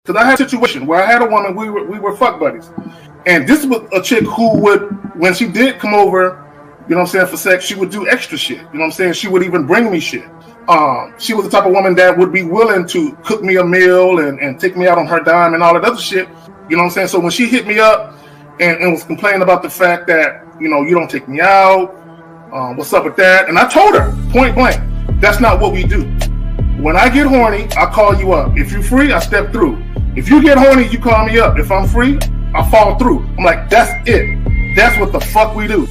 Because I had a situation where I had a woman, we were fuck buddies. And this was a chick who would, when she did come over, you know what I'm saying, for sex, she would do extra shit. You know what I'm saying? She would even bring me shit. She was the type of woman that would be willing to cook me a meal and take me out on her dime and all that other shit. You know what I'm saying? So when she hit me up and was complaining about the fact that, you know, you don't take me out, what's up with that? And I told her, point blank, that's not what we do. When I get horny, I call you up. If you're free, I step through. If you get horny, you call me up. If I'm free, I fall through. I'm like, that's it. That's what the fuck we do.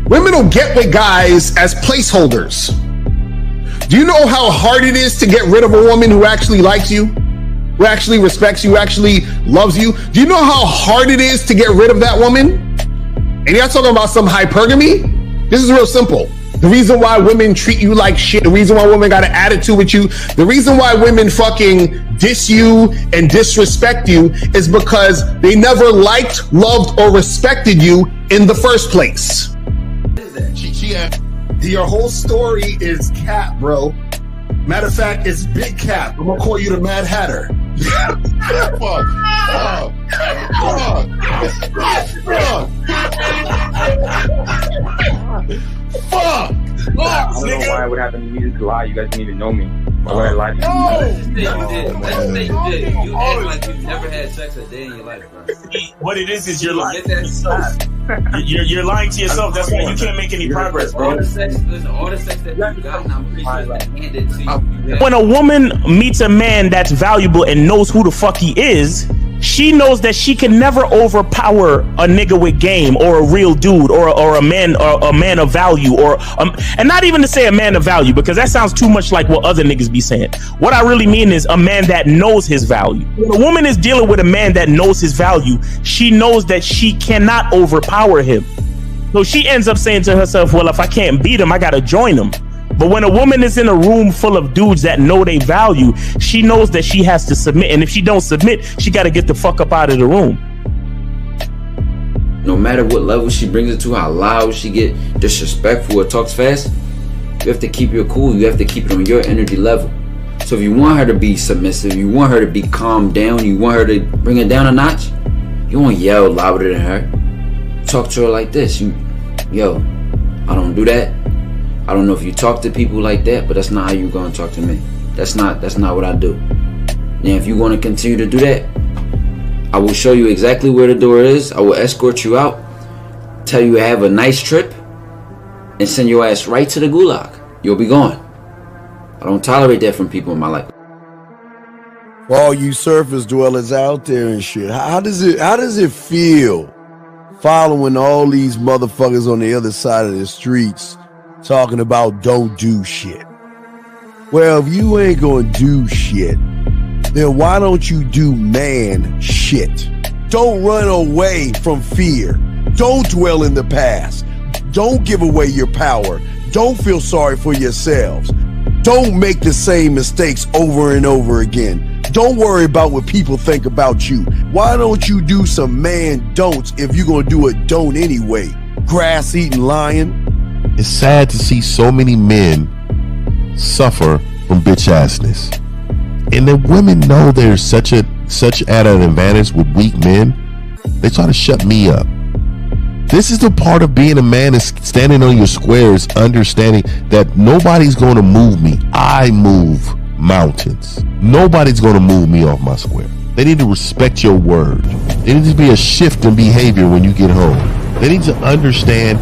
Women will get with guys as placeholders. Do you know how hard it is to get rid of a woman who actually likes you, who actually respects you, who actually loves you? Do you know how hard it is to get rid of that woman? And you're not talking about some hypergamy? This is real simple. The reason why women treat you like shit, the reason why women got an attitude with you, the reason why women fucking diss you and disrespect you is because they never liked, loved, or respected you in the first place. Your whole story is cap, bro. Matter of fact, it's big cap. I'm gonna call you the Mad Hatter. Fuck. I don't know why it would happen to me to lie. You guys didn't even know me. Why would I lie to you? Let's say you did. You act like you've never had sex a day in your life, bro. What it is you're lying to yourself. You're lying to yourself. That's why you can't make any progress, bro. All the sex that you've gotten, I'm pretty sure it's been handed to you. When a woman meets a man that's valuable and knows who the fuck he is, she knows that she can never overpower a nigga with game or a real dude or a man of value and not even to say a man of value, because that sounds too much like what other niggas be saying. What I really mean is a man that knows his value. When a woman is dealing with a man that knows his value, she knows that she cannot overpower him. So she ends up saying to herself, well, if I can't beat him, I gotta join him. But when a woman is in a room full of dudes that know they value, she knows that she has to submit. And if she don't submit, she got to get the fuck up out of the room. No matter what level she brings it to, how loud she get disrespectful or talks fast, you have to keep your cool. You have to keep it on your energy level. So if you want her to be submissive, you want her to be calmed down, you want her to bring it down a notch, you won't yell louder than her. Talk to her like this. Yo, I don't do that. I don't know if you talk to people like that, but that's not how you're going to talk to me. That's not what I do. And if you want to continue to do that, I will show you exactly where the door is. I will escort you out, tell you have a nice trip, and send your ass right to the gulag. You'll be gone. I don't tolerate that from people in my life. For all you surface dwellers out there and shit, how does it feel following all these motherfuckers on the other side of the streets talking about don't do shit? Well, if you ain't gonna do shit, then why don't you do man shit? Don't run away from fear. Don't dwell in the past. Don't give away your power. Don't feel sorry for yourselves. Don't make the same mistakes over and over again. Don't worry about what people think about you. Why don't you do some man don'ts if you're gonna do a don't anyway? Grass eating lion. It's sad to see so many men suffer from bitch assness, and the women know they're such at an advantage with weak men. They try to shut me up. This is the part of being a man, is standing on your squares, understanding that nobody's going to move me. I move mountains. Nobody's going to move me off my square. They need to respect your word. There needs to be a shift in behavior when you get home. They need to understand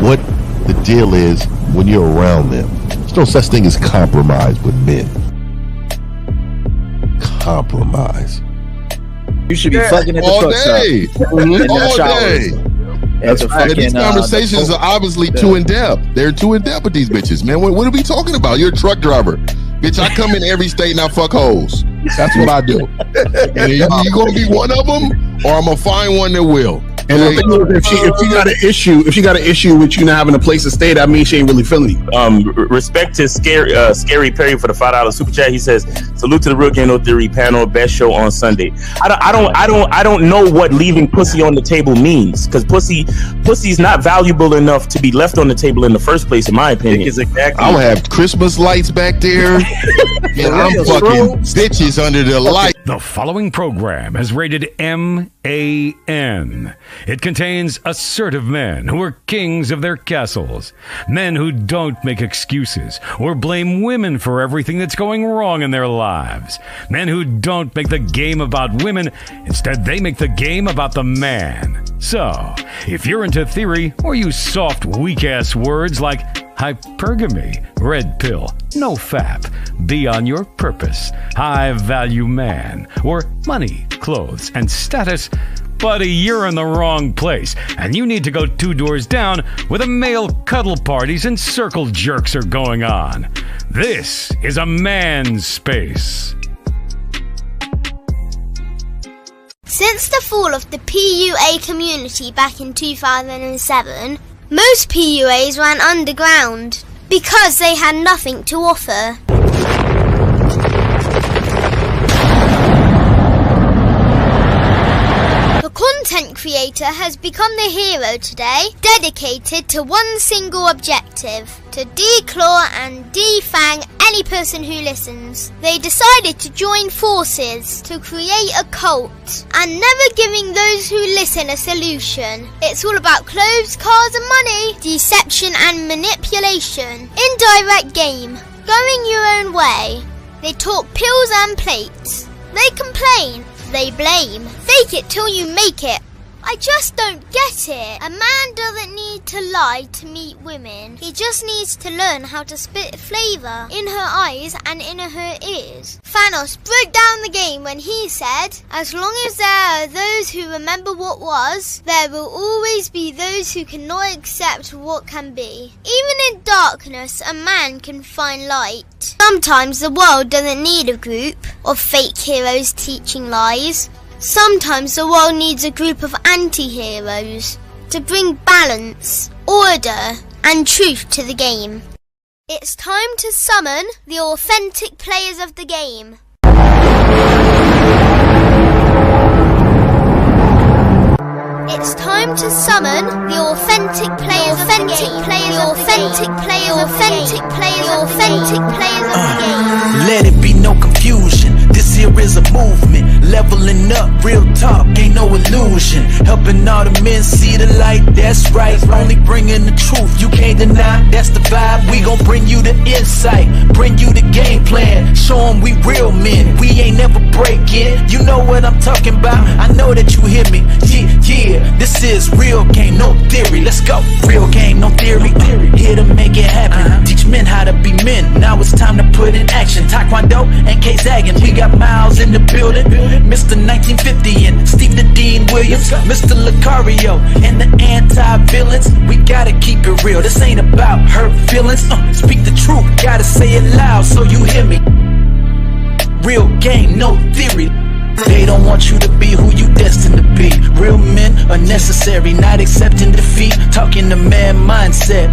what the deal is when you're around them. There's no such thing as compromise with men. Compromise. You should be fucking at the all truck day. stop. All day. These conversations are obviously too in depth. They're too in depth with these bitches, man. What are we talking about? You're a truck driver, bitch. I come in every state and I fuck hoes. That's what I do. And you gonna be one of them, or I'm gonna find one that will. And the thing is, if she got an issue with you not having a place to stay, that means she ain't really feeling you. Respect to Scary Perry for the $5 super chat. He says, "Salute to the Real Game No Theory panel, best show on Sunday." I don't know what leaving pussy on the table means, because pussy's not valuable enough to be left on the table in the first place, in my opinion. Exactly. I'll have Christmas lights back there. And I'm fucking bitches under the light. The following program is rated MAN. It contains assertive men who are kings of their castles, men who don't make excuses or blame women for everything that's going wrong in their lives, men who don't make the game about women, instead they make the game about the man. So, if you're into theory or use soft, weak-ass words like hypergamy, red pill, no fap, be on your purpose, high value man, or money, clothes, and status, buddy, you're in the wrong place, and you need to go 2 doors down where the male cuddle parties and circle jerks are going on. This is a man's space. Since the fall of the PUA community back in 2007, most PUAs ran underground because they had nothing to offer. The content creator has become the hero today, dedicated to one single objective: to declaw and defang any person who listens. They decided to join forces to create a cult, and never giving those who listen a solution. It's all about clothes, cars and money, deception and manipulation, indirect game, going your own way. They talk pills and plates. They complain. They blame. Fake it till you make it. I just don't get it. A man doesn't need to lie to meet women. He just needs to learn how to spit flavour in her eyes and in her ears. Thanos broke down the game when he said, as long as there are those who remember what was, there will always be those who cannot accept what can be. Even in darkness, a man can find light. Sometimes the world doesn't need a group of fake heroes teaching lies. Sometimes the world needs a group of anti-heroes to bring balance, order, and truth to the game. It's time to summon the authentic players of the game. It's time to summon the authentic players of the game. Let it be no confusion. This here is a movement. Leveling up, real talk, ain't no illusion. Helping all the men see the light, that's right. Only bringing the truth, you can't deny, that's the vibe. We gon' bring you the insight, bring you the game plan. Show them we real men, we ain't never breaking. You know what I'm talking about, I know that you hear me. Yeah, this is real game, no theory. Let's go, real game, no theory. Here to make it happen, teach men how to be men. Now it's time to put in action. Taekwondo and K-Zagging, we got Miles in the building. Mr. 1950 and Steve the Dean Williams, Mr. Lucario and the anti-villains. We gotta keep it real, this ain't about hurt feelings. Speak the truth, gotta say it loud so you hear me. Real game, no theory. They don't want you to be who you destined to be. Real men are necessary, not accepting defeat. Talking the man mindset,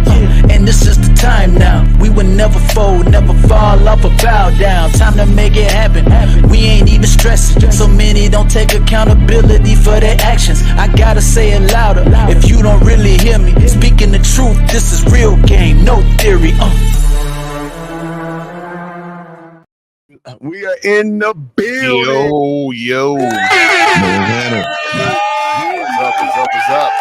and this is the time now. We will never fold, never fall off or bow down. Time to make it happen. We ain't even stressing. So many don't take accountability for their actions. I gotta say it louder if you don't really hear me. Speaking the truth, this is real game, no theory. We are in the building. Yo. What's up?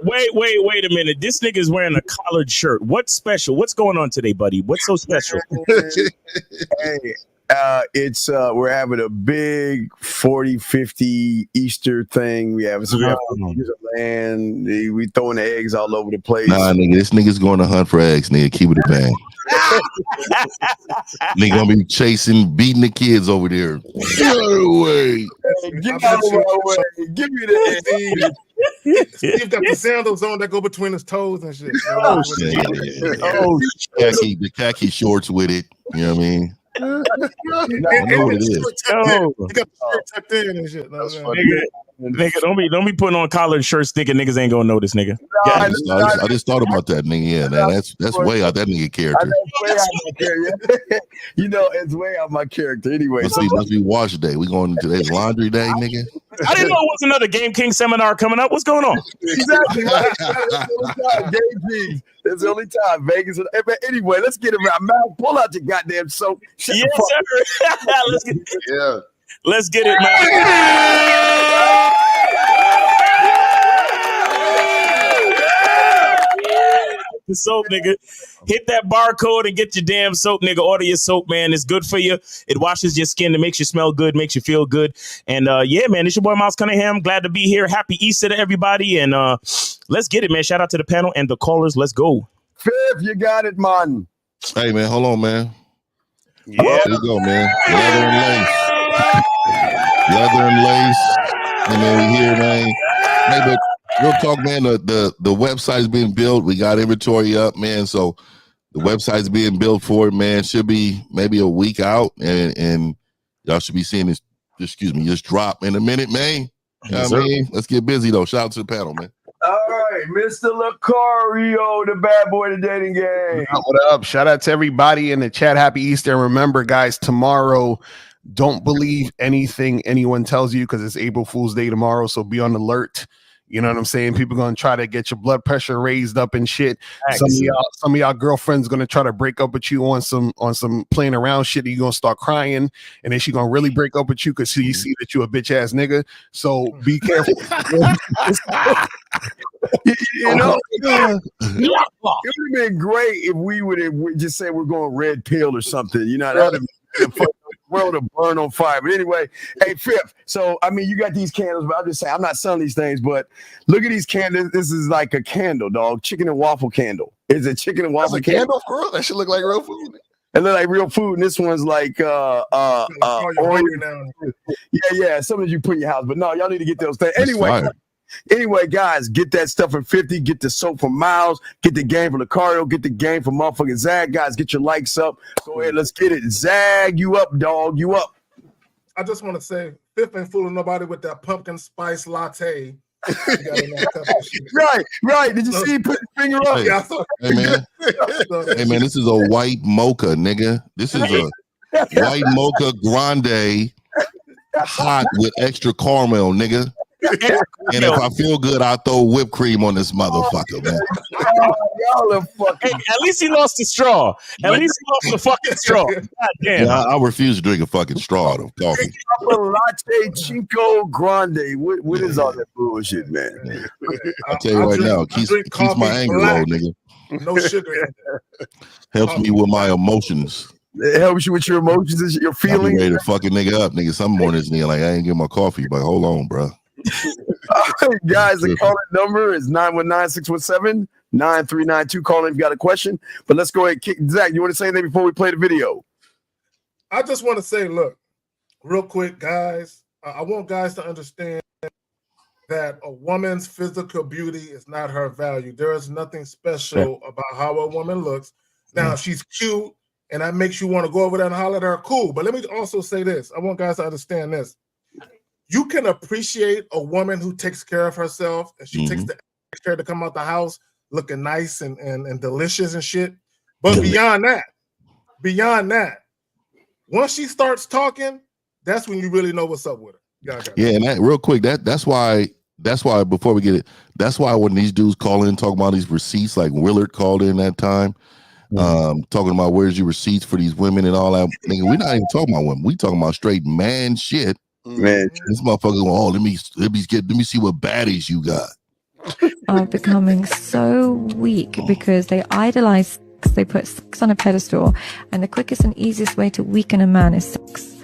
Wait a minute. This nigga's wearing a collared shirt. What's special? What's going on today, buddy? What's so special? Hey, it's we're having a big 40-50 Easter thing. We have land. We throwing the eggs all over the place. Nah, nigga, this nigga's going to hunt for eggs, nigga. Keep it a bang. Nigga gonna be beating the kids over there. Get out of the way. Get out of the way. Give me the eggs. Steve got the sandals on that go between his toes and shit. The khaki shorts with it. You know what I mean? I know what it is. You got the shirt tucked in and shit. Nigga, don't be putting on collared shirts thinking niggas ain't gonna notice, nigga. I just thought about that, nigga. Yeah, that's way out that nigga character. You know, it's way out my character anyway. Must be wash day. We going to today's laundry day, nigga. I didn't know it was another Game King seminar coming up. What's going on? Exactly. Right. That's the only time. Game Kings. That's the only time. Vegas. Anyway, let's get it right. Mal, pull out your goddamn soap. Yes, sir. Let's get it, man. The soap, nigga. Hit that barcode and get your damn soap, nigga. Order your soap, man. It's good for you. It washes your skin. It makes you smell good, makes you feel good. And yeah, man, it's your boy Miles Cunningham. Glad to be here. Happy Easter to everybody. And let's get it, man. Shout out to the panel and the callers. Let's go. Fifth, you got it, man. Hey, man, hold on, man. Yeah. There you go, man. Leather and lace. Leather and lace. And then we here, man. Hey, but real talk, man, the website's being built. We got inventory up, man. So the website's being built for it, man. Should be maybe a week out, and y'all should be seeing this, just drop in a minute, man. You know what I mean? Let's get busy, though. Shout out to the panel, man. All right, Mr. Lucario, the bad boy of the dating game. What up? Shout out to everybody in the chat. Happy Easter. And remember, guys, tomorrow, don't believe anything anyone tells you because it's April Fool's Day tomorrow. So be on alert. You know what I'm saying? People gonna try to get your blood pressure raised up and shit. Some of y'all girlfriends gonna try to break up with you on some playing around shit. And you're gonna start crying, and then she gonna really break up with you because she see that you a bitch ass nigga. So be careful. you know, it would have been great if we would have just said we're going red pill or something. You know, that would have the world to burn on fire. But anyway, hey, Fifth. So I mean, you got these candles, but I'm just saying I'm not selling these things. But look at these candles. This is like a candle, dog. Chicken and waffle candle. It's a chicken and waffle candle. For real? That should look like real food. It look like real food, and this one's like orange. Yeah. Some of you put in your house, but no, y'all need to get those things. Anyway, guys, get that stuff for 50. Get the soap from Miles. Get the game from Lucario. Get the game from motherfucking Zag. Guys, get your likes up. Go ahead, let's get it. Zag, you up, dog. You up. I just want to say, Fifth ain't fooling nobody with that pumpkin spice latte. Right. Did you see he put his finger up? Hey, man. Hey, man, this is a white mocha, nigga. This is a white mocha grande hot with extra caramel, nigga. And if I feel good, I'll throw whipped cream on this motherfucker, man. Y'all are fucking. Hey, at least he lost the straw. At least he lost the fucking straw. God damn. Yeah, I refuse to drink a fucking straw of coffee. Latte Chico Grande. What is all that bullshit, man? I'll tell you right now, keeps my anger low, nigga. No sugar. Helps me with my emotions. It helps you with your emotions and your feelings. I'm ready to fucking nigga up, nigga. Some mornings, nigga, like I ain't getting my coffee, but hold on, bro. All right, guys, the calling number is 919-617-9392. Call in if you got a question. But let's go ahead. Zach, you want to say anything before we play the video? I just want to say, look, real quick, guys. I want guys to understand that a woman's physical beauty is not her value. There is nothing special about how a woman looks. Now, if she's cute and that makes you want to go over there and holler at her, cool. But let me also say this. I want guys to understand this. You can appreciate a woman who takes care of herself and she takes the care to come out the house looking nice and delicious and shit. But beyond that, once she starts talking, that's when you really know what's up with her. Yeah, and that real quick, that's why before we get it, that's why when these dudes call in talking about these receipts, like Willard called in that time, talking about where's your receipts for these women and all that. Nigga, we're not even talking about women. We talking about straight man shit. Man, this motherfucker going, let me see what baddies you got. Are becoming so weak because they idolize sex, they put sex on a pedestal, and the quickest and easiest way to weaken a man is sex.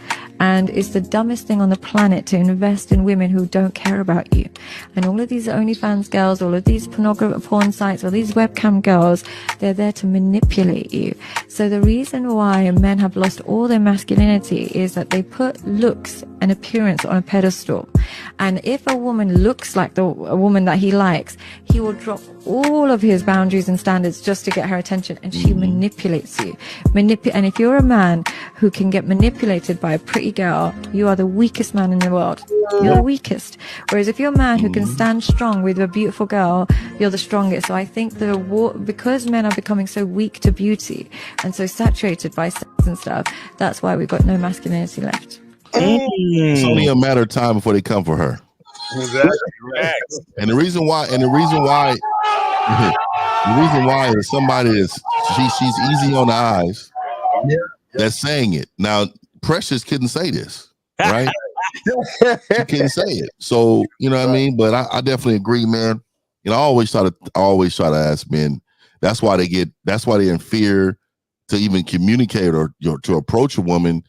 And it's the dumbest thing on the planet to invest in women who don't care about you. And all of these OnlyFans girls, all of these porn sites, all these webcam girls, they're there to manipulate you. So the reason why men have lost all their masculinity is that they put looks and appearance on a pedestal. And if a woman looks like a woman that he likes, he will drop all of his boundaries and standards just to get her attention, and she manipulates you. And if you're a man who can get manipulated by a pretty girl, you are the weakest man in the world. You're the weakest. Whereas if you're a man who can stand strong with a beautiful girl, you're the strongest. So I think because men are becoming so weak to beauty and so saturated by sex and stuff, that's why we've got no masculinity left. It's only a matter of time before they come for her. Exactly. And the reason why is somebody is she's easy on the eyes. Yeah. That's saying it. Now, Precious couldn't say this, right? She couldn't say it. So, you know what I mean? But I definitely agree, man. You know, I always try to ask men. That's why they're in fear to even communicate or to approach a woman,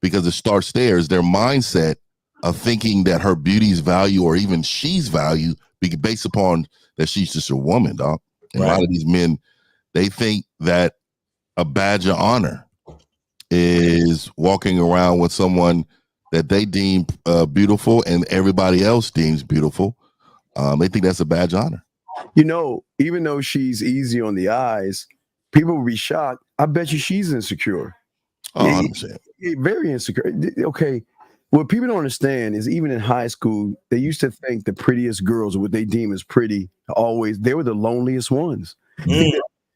because it starts there. Is their mindset of thinking that her beauty's value or even she's value based upon that she's just a woman, dog. And a lot of these men, they think that a badge of honor is walking around with someone that they deem beautiful and everybody else deems beautiful. They think that's a badge of honor. You know, even though she's easy on the eyes, people will be shocked. I bet you she's insecure. Oh, 100%. Very insecure. Okay. What people don't understand is even in high school, they used to think the prettiest girls, what they deem as pretty, they were the loneliest ones.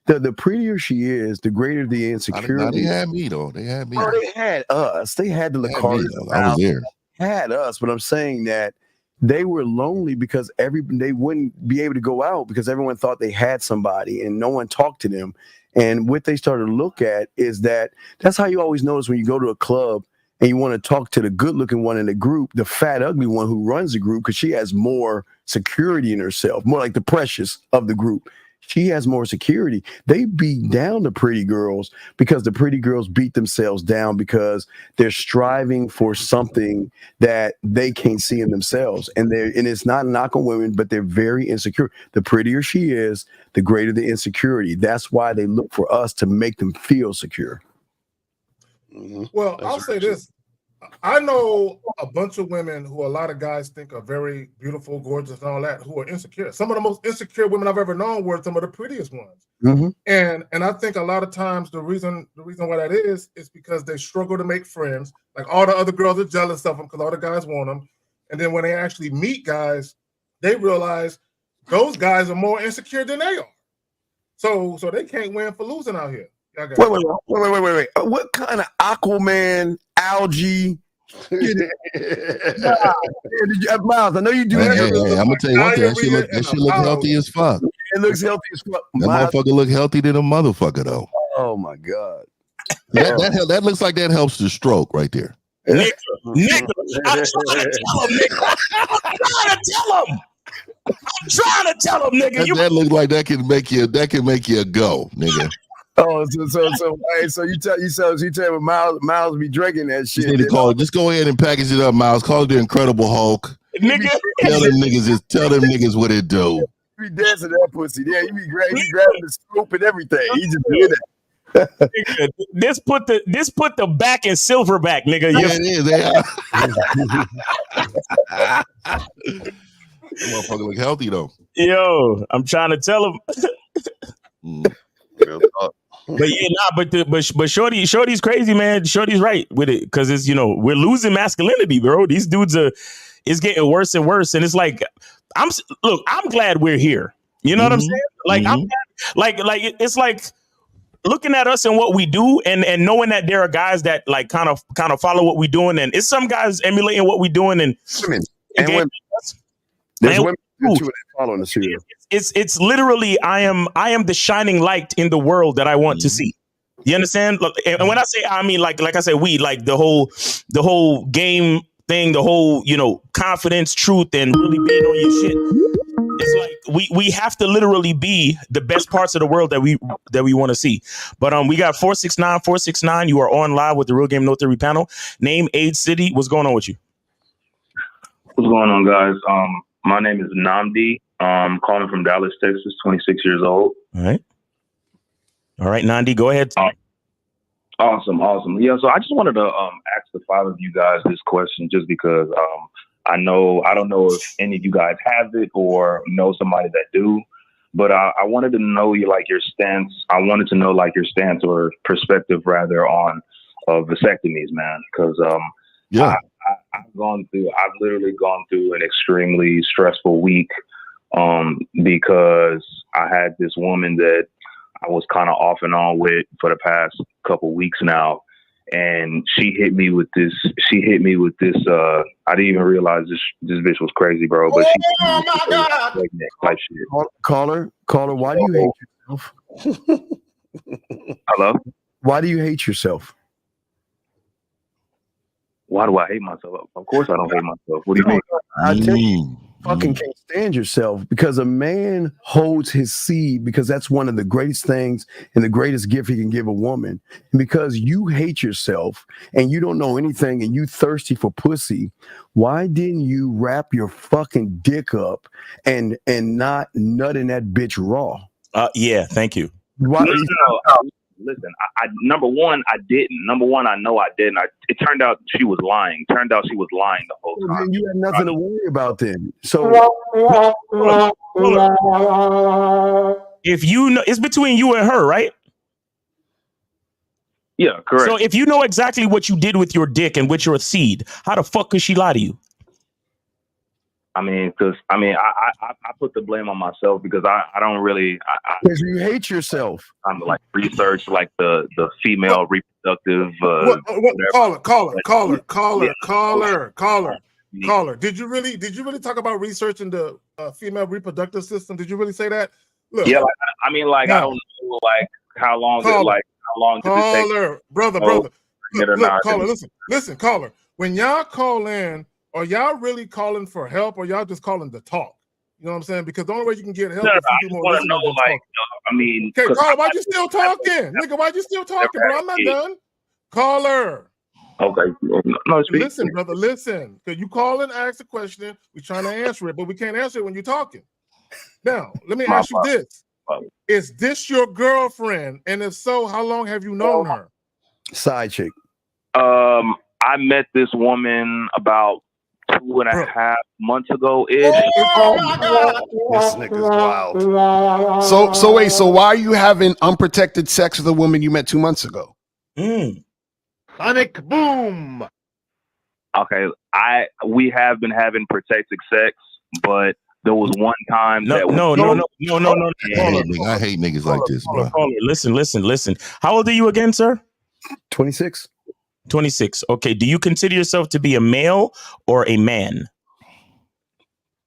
The prettier she is, the greater the insecurity. They had me, though. They had me. Oh, they had us. They had the Lacardi. I was there. Had us, but I'm saying that they were lonely because they wouldn't be able to go out because everyone thought they had somebody and no one talked to them. And what they started to look at is that's how you always notice when you go to a club and you want to talk to the good-looking one in the group, the fat, ugly one who runs the group, because she has more security in herself, more like the Precious of the group. She has more security. They beat down the pretty girls because the pretty girls beat themselves down because they're striving for something that they can't see in themselves. And it's not a knock on women, but they're very insecure. The prettier she is, the greater the insecurity. That's why they look for us to make them feel secure. Well, I'll say this. I know a bunch of women who a lot of guys think are very beautiful, gorgeous, and all that, who are insecure. Some of the most insecure women I've ever known were some of the prettiest ones. Mm-hmm. And I think a lot of times the reason why that is because they struggle to make friends. Like all the other girls are jealous of them because all the guys want them. And then when they actually meet guys, they realize those guys are more insecure than they are. So they can't win for losing out here. Wait. What kind of Aquaman algae? Miles, I know you do that. Hey, I'm gonna tell you one thing. That shit look healthy as fuck. It looks healthy as fuck. That motherfucker look healthy than a motherfucker though. Oh my god. That looks like that helps the stroke right there. Nigga, I'm trying to tell him, nigga. That looks like that can make you a go, nigga. Oh, so you tell Miles be drinking that shit. You need to call it. Just go ahead and package it up, Miles. Call it the Incredible Hulk. Nigga. Tell them niggas what it do. You be dancing that pussy. Yeah, you be grabbing the scoop and everything. He just did that. Nigga, this put the back in silverback, nigga. Yeah, it is. That motherfucker look healthy though. Yo, I'm trying to tell him. But yeah, but Shorty's crazy, man. Shorty's right with it because it's we're losing masculinity, bro. These dudes it's getting worse and worse, and it's like I'm glad we're here. You know what I'm saying? Like I'm glad, like it's like looking at us and what we do, and knowing that there are guys that like kind of follow what we're doing, and it's some guys emulating what we're doing, and women. There's women too that follow the studio. It's literally I am the shining light in the world that I want to see. You understand? And when I say I mean like I said, we like the whole game thing, the whole confidence, truth, and really being on your shit. It's like we have to literally be the best parts of the world that we want to see. But we got 469. You are on live with the Real Game No Theory panel. Name, age, city. What's going on with you? What's going on, guys? My name is Namdi. I'm calling from Dallas, Texas, 26 years old. All right, Nandi, go ahead. Awesome. Yeah, so I just wanted to ask the five of you guys this question just because I don't know if any of you guys have it or know somebody that do, but I wanted to know your stance. I wanted to know your stance or perspective rather on vasectomies, man, because I've literally gone through an extremely stressful week because I had this woman that I was kind of off and on with for the past couple weeks now. and she hit me with this. I didn't even realize this bitch was crazy, bro. But she oh my God, type shit. Caller, why do you hate yourself? Hello? Why do you hate yourself? Why do I hate myself? Of course I don't hate myself. What do you mean? I tell you, fucking can't stand yourself, because a man holds his seed, because that's one of the greatest things and the greatest gift he can give a woman. And because you hate yourself and you don't know anything and you thirsty for pussy, why didn't you wrap your fucking dick up and not nut in that bitch raw? Yeah, thank you. Why? No. Listen, I number one, I didn't. Number one, I know I didn't. It turned out she was lying. Turned out she was lying the whole time. Then you had nothing to worry about then. So if you know, it's between you and her, right? Yeah, correct. So if you know exactly what you did with your dick and with your seed, how the fuck could she lie to you? I put the blame on myself because I don't really. Because you hate yourself. I'm like research like the female reproductive. Caller. Did you really talk about researching the female reproductive system? Did you really say that? Look, yeah, I don't know like how long did it take? Brother. Look, caller, listen, caller. When y'all call in, are y'all really calling for help, or y'all just calling to talk? You know what I'm saying? Because the only way you can get help is you do more listening than talking. Okay, caller, why you still talking? Nigga, why you still talking, bro? I'm not done. Caller. Okay. No, listen, brother, listen. Because you call and ask a question, we're trying to answer it, but we can't answer it when you're talking. Now, let me ask you this. Is this your girlfriend? And if so, how long have you known her? Side chick. I met this woman about 2.5 months ago. This nigga's wild. So wait, so why are you having unprotected sex with a woman you met 2 months ago? Sonic boom. Okay, we have been having protected sex, but there was one time No. I hate niggas like this, bro. Listen. How old are you again, sir? 26. 26. Okay. Do you consider yourself to be a male or a man?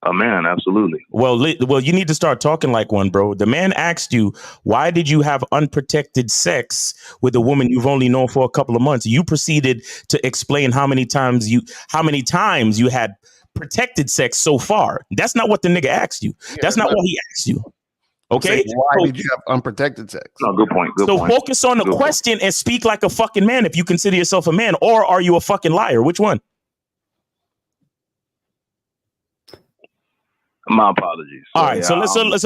A man, absolutely. Well, you need to start talking like one, bro. The man asked you, why did you have unprotected sex with a woman you've only known for a couple of months? You proceeded to explain how many times you had protected sex so far. That's not what the nigga asked you. That's not what he asked you. Okay. Why did you have unprotected sex? No, good point. So focus on the question and speak like a fucking man if you consider yourself a man, or are you a fucking liar? Which one? My apologies. All right. So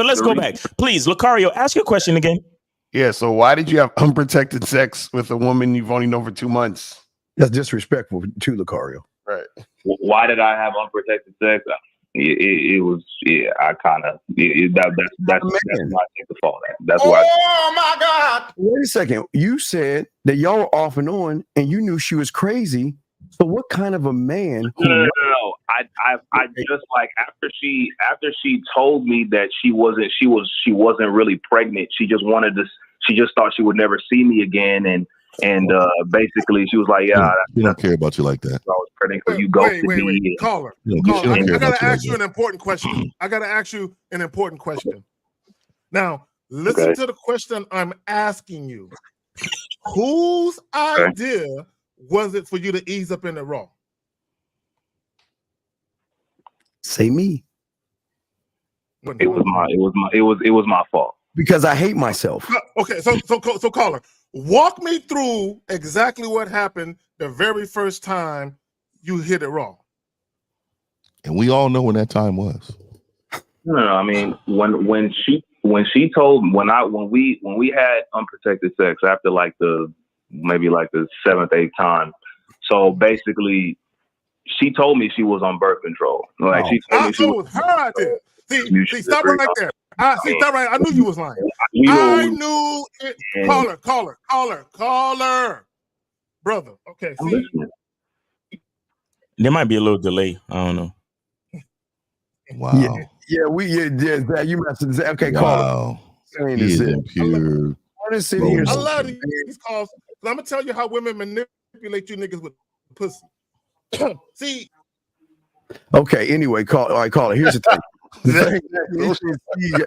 let's go back. Please, Lucario, ask your question again. Yeah. So why did you have unprotected sex with a woman you've only known for 2 months? That's disrespectful to Lucario. Right. Why did I have unprotected sex? It was, yeah, I kind of, that's why I take the fall. That's why. Oh my God. Wait a second. You said that y'all were off and on and you knew she was crazy. So what kind of a man? No. I just like after she told me that she wasn't really pregnant. She just thought she would never see me again. And basically she was like, yeah, we don't care about you like that. I was pregnant because you ghosted me. Caller. I gotta ask you an important question. Now, listen to the question I'm asking you. Whose idea was it for you to ease up in the raw? Say me. It was my fault. Because I hate myself. Okay, so caller, walk me through exactly what happened the very first time you hit it raw. And we all know when that time was. No. I mean, when we had unprotected sex after maybe the 7th, 8th time. So basically, she told me she was on birth control. Like she told me she was her idea. See, stop right there. Stop right. I knew you was lying. I knew it. Caller. Brother. Okay. See. There might be a little delay. I don't know. Wow. Yeah, you messed. Okay, wow. Caller. He is impure. I love these calls. I'm gonna tell you how women manipulate manipulate you niggas with pussy. See. Okay. Anyway, all right, caller. Here's the thing.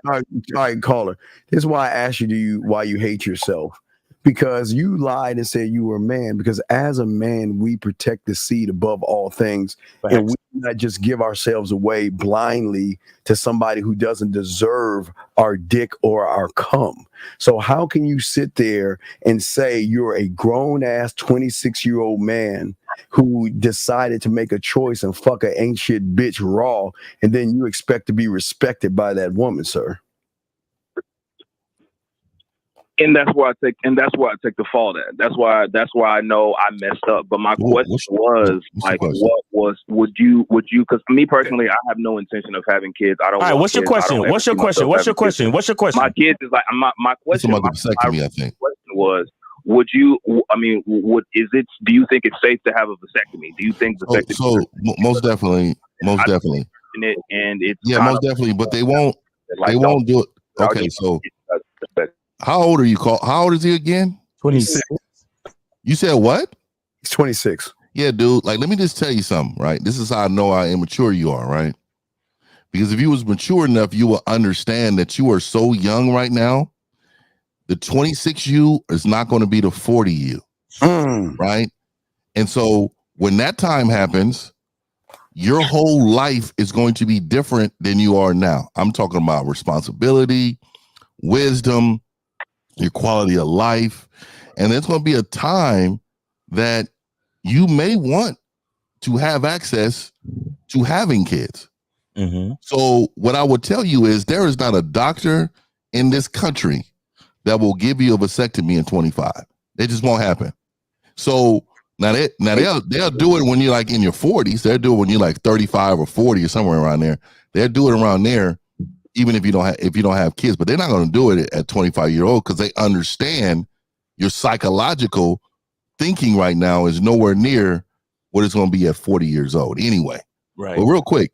All right, caller. This is why I asked you, why you hate yourself. Because you lied and said you were a man. Because as a man, we protect the seed above all things. Right. And we not just give ourselves away blindly to somebody who doesn't deserve our dick or our cum. So how can you sit there and say you're a grown-ass 26-year-old man who decided to make a choice and fuck an ain't shit bitch raw, and then you expect to be respected by that woman, sir? And that's where I take the fault at. That's why I know I messed up. But my question was like, would you? Because me personally, I have no intention of having kids. I don't. All right, what's your question? What's your question? What's your question? What's your question? My kids is like my question. My question was, would you? I mean, do you think it's safe to have a vasectomy? Do you think vasectomy? So most definitely. And it's most definitely. But they won't. They won't do it. Okay, so. How old are you? How old is he again? 26. You said what? He's 26. Yeah, dude. Like, let me just tell you something, right? This is how I know how immature you are, right? Because if you was mature enough, you will understand that you are so young right now. The 26 you is not going to be the 40 you, right? And so when that time happens, your whole life is going to be different than you are now. I'm talking about responsibility, wisdom, your quality of life. And there's going to be a time that you may want to have access to having kids. Mm-hmm. So what I would tell you is there is not a doctor in this country that will give you a vasectomy in 25. It just won't happen. So now they'll do it when you're like in your 40s. They'll do it when you're like 35 or 40 or somewhere around there. They'll do it around there. Even if you don't have kids, but they're not going to do it at 25-year-old because they understand your psychological thinking right now is nowhere near what it's going to be at 40 years old. Anyway, right. But real quick.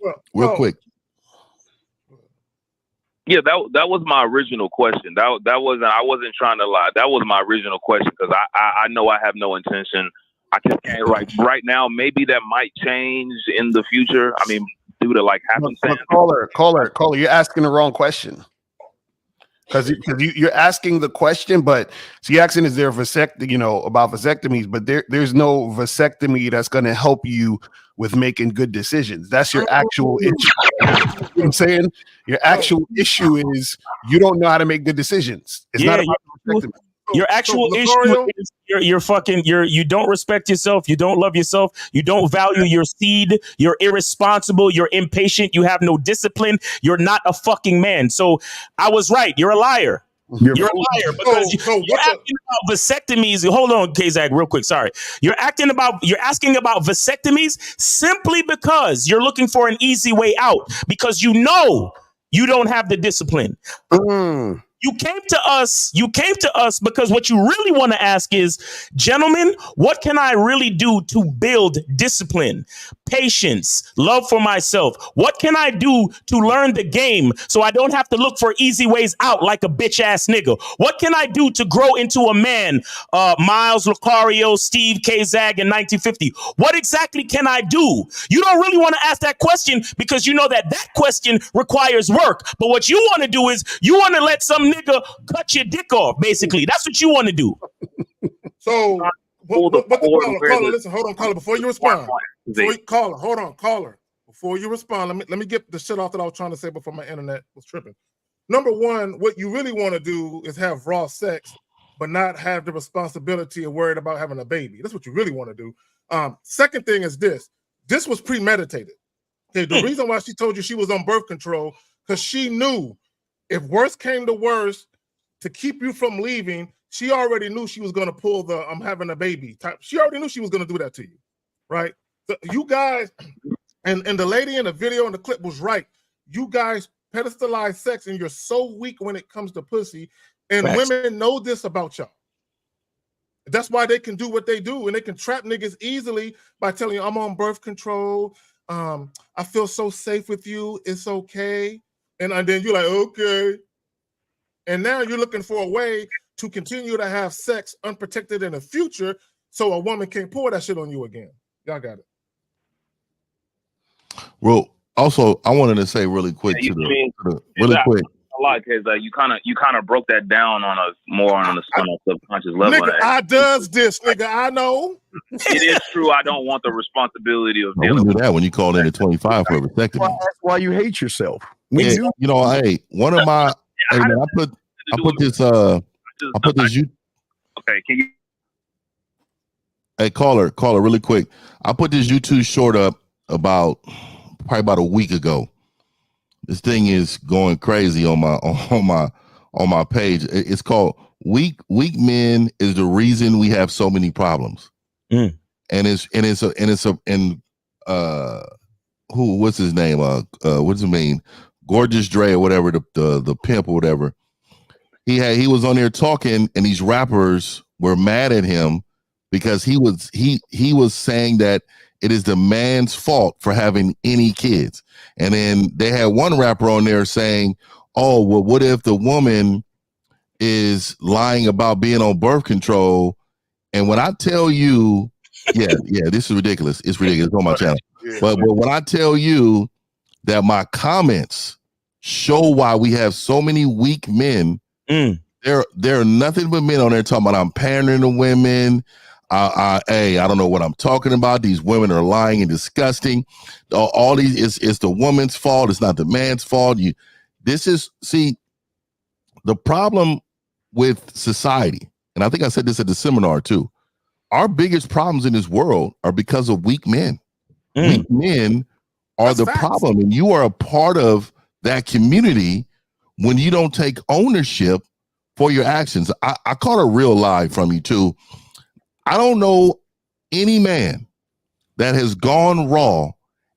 Yeah, that was my original question. I wasn't trying to lie. That was my original question because I know I have no intention. I just can't right now. Maybe that might change in the future. I mean, due to like happenstance. Caller, you're asking the wrong question. Because you're asking the question, but so you're asking, is there a vasectomy, about vasectomies, but there's no vasectomy that's going to help you with making good decisions. That's your actual issue. You know what I'm saying? Your actual issue is you don't know how to make good decisions. It's not about vasectomy. Your actual issue is you don't respect yourself, you don't love yourself, you don't value your seed, you're irresponsible, you're impatient, you have no discipline, you're not a fucking man. So I was right, you're a liar. You're a liar because you're asking about vasectomies. Hold on, Kazak, real quick. Sorry. You're asking about vasectomies simply because you're looking for an easy way out because you know you don't have the discipline. You came to us because what you really want to ask is, gentlemen, what can I really do to build discipline, patience, love for myself? What can I do to learn the game so I don't have to look for easy ways out like a bitch ass nigga? What can I do to grow into a man? Miles, Lucario, Steve, K-Zag, and 1950. What exactly can I do? You don't really want to ask that question because you know that question requires work. But what you want to do is you want to let some nigga cut your dick off, basically. That's what you want to do. So, caller, listen, hold on, caller, before you respond. Caller, before you respond, let me get the shit off that I was trying to say before my internet was tripping. Number one, what you really want to do is have raw sex, but not have the responsibility of worried about having a baby. That's what you really want to do. Second thing is this was premeditated. Okay, the reason why she told you she was on birth control, because she knew if worse came to worse, to keep you from leaving, she already knew she was going to pull the I'm having a baby type. She already knew she was going to do that to you, right? So you guys, and the lady in the video and the clip was right. You guys pedestalize sex and you're so weak when it comes to pussy. And women know this about y'all. That's why they can do what they do. And they can trap niggas easily by telling you, I'm on birth control. I feel so safe with you. It's okay. And then you're like, okay. And now you're looking for a way to continue to have sex unprotected in the future so a woman can't pour that shit on you again. Y'all got it. Well, also, I wanted to say really quick really quick. I like is that you kind of broke that down on a subconscious level. Nigga, I does this, nigga. I know. It is true. I don't want the responsibility of We knew that when you called in at 25 for a vasectomy. Well, that's why you hate yourself. Yeah, you know, hey, one of my hey, man, I put this you. Okay, can you? Hey, caller, really quick. I put this YouTube short up probably about a week ago. This thing is going crazy on my page. It's called "Weak Men is the reason we have so many problems." And what's his name? What's his name? Gorgeous Dre or whatever, the pimp or whatever. He was on there talking, and these rappers were mad at him because he was saying that it is the man's fault for having any kids. And then they had one rapper on there saying, oh, well, what if the woman is lying about being on birth control? And when I tell you, yeah, this is ridiculous. It's ridiculous. It's on my channel. But when I tell you that my comments show why we have so many weak men, there are nothing but men on there talking about I'm pandering to women. I don't know what I'm talking about. These women are lying and disgusting. All these it's the woman's fault. It's not the man's fault. The problem with society, and I think I said this at the seminar too. Our biggest problems in this world are because of weak men. Weak men are the problem, and you are a part of that community when you don't take ownership for your actions. I caught a real lie from you too. I don't know any man that has gone raw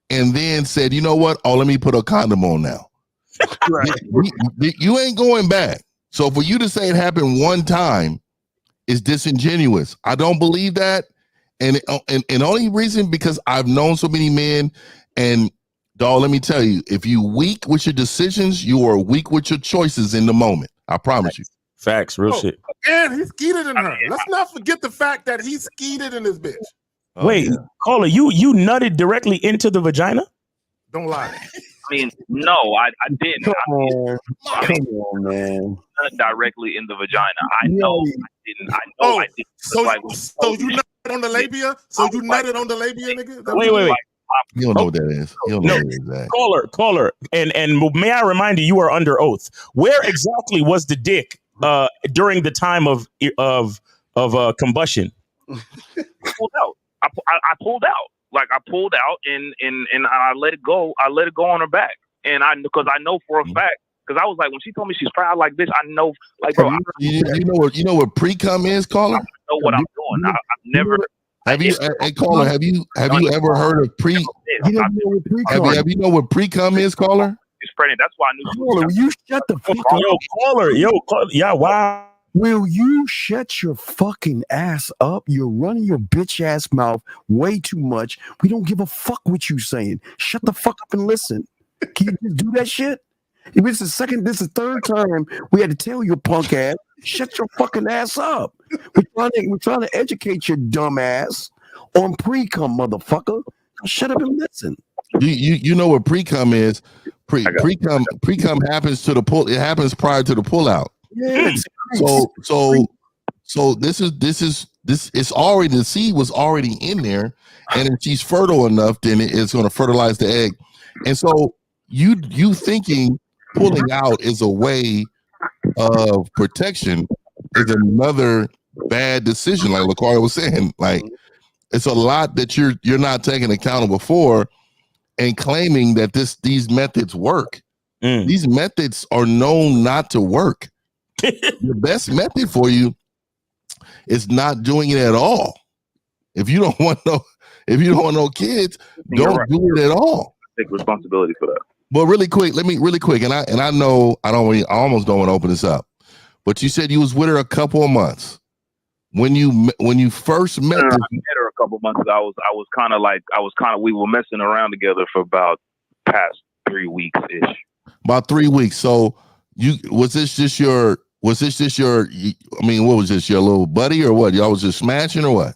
and then said, you know what? Oh, let me put a condom on now. Right. You ain't going back. So for you to say it happened one time is disingenuous. I don't believe that. And only reason because I've known so many men, and dog, let me tell you, if you weak with your decisions, you are weak with your choices in the moment. I promise you. Facts, real shit. And he skeeted in her. Let's not forget the fact that he skeeted in this bitch. Wait, caller, you nutted directly into the vagina? Don't lie. I mean, no, I didn't. Come on, man. Not directly in the vagina. I know I didn't. I didn't. So you nutted on the labia? So you nutted on the labia, nigga? Wait. You don't know what that is. You don't know what that is. Caller, and may I remind you are under oath. Where exactly was the dick during the time of combustion? I pulled out. I pulled out. Like I pulled out and I let it go. I let it go on her back, and because I know for a fact. Because I was like, when she told me she's proud like this, I know, like, bro. You know what pre-cum is, caller? I know what I'm doing. I've never. Have you, caller? Have you ever heard of pre? Have you know what pre-cum is, caller? It's pregnant. That's why I knew. Caller, will you shut the fuck up? Yeah, wow. Will you shut your fucking ass up? You're running your bitch ass mouth way too much. We don't give a fuck what you saying. Shut the fuck up and listen. Can you just do that shit? If it's this is the third time we had to tell your punk ass, shut your fucking ass up. We're trying to educate your dumb ass on pre-cum, motherfucker. Shut up and listen. You know what pre-cum is? Pre-cum happens to the pull. It happens prior to the pullout. Yeah. So this it's already, the seed was already in there, and if she's fertile enough, then it's going to fertilize the egg. And so you thinking pulling out is a way of protection is another bad decision. Like LaCarla was saying, like it's a lot that you're not taking accountable for, and claiming that these methods work. These methods are known not to work. The best method for you is not doing it at all. If you don't want no kids, don't do it at all. Take responsibility for that. But really quick, and I know I almost don't want to open this up, but you said you was with her a couple of months. When you first met her, I met her a couple of months ago. We were messing around together for about past 3 weeks ish. About 3 weeks. So was this just your, I mean, what was this, your little buddy or what? Y'all was just smashing or what?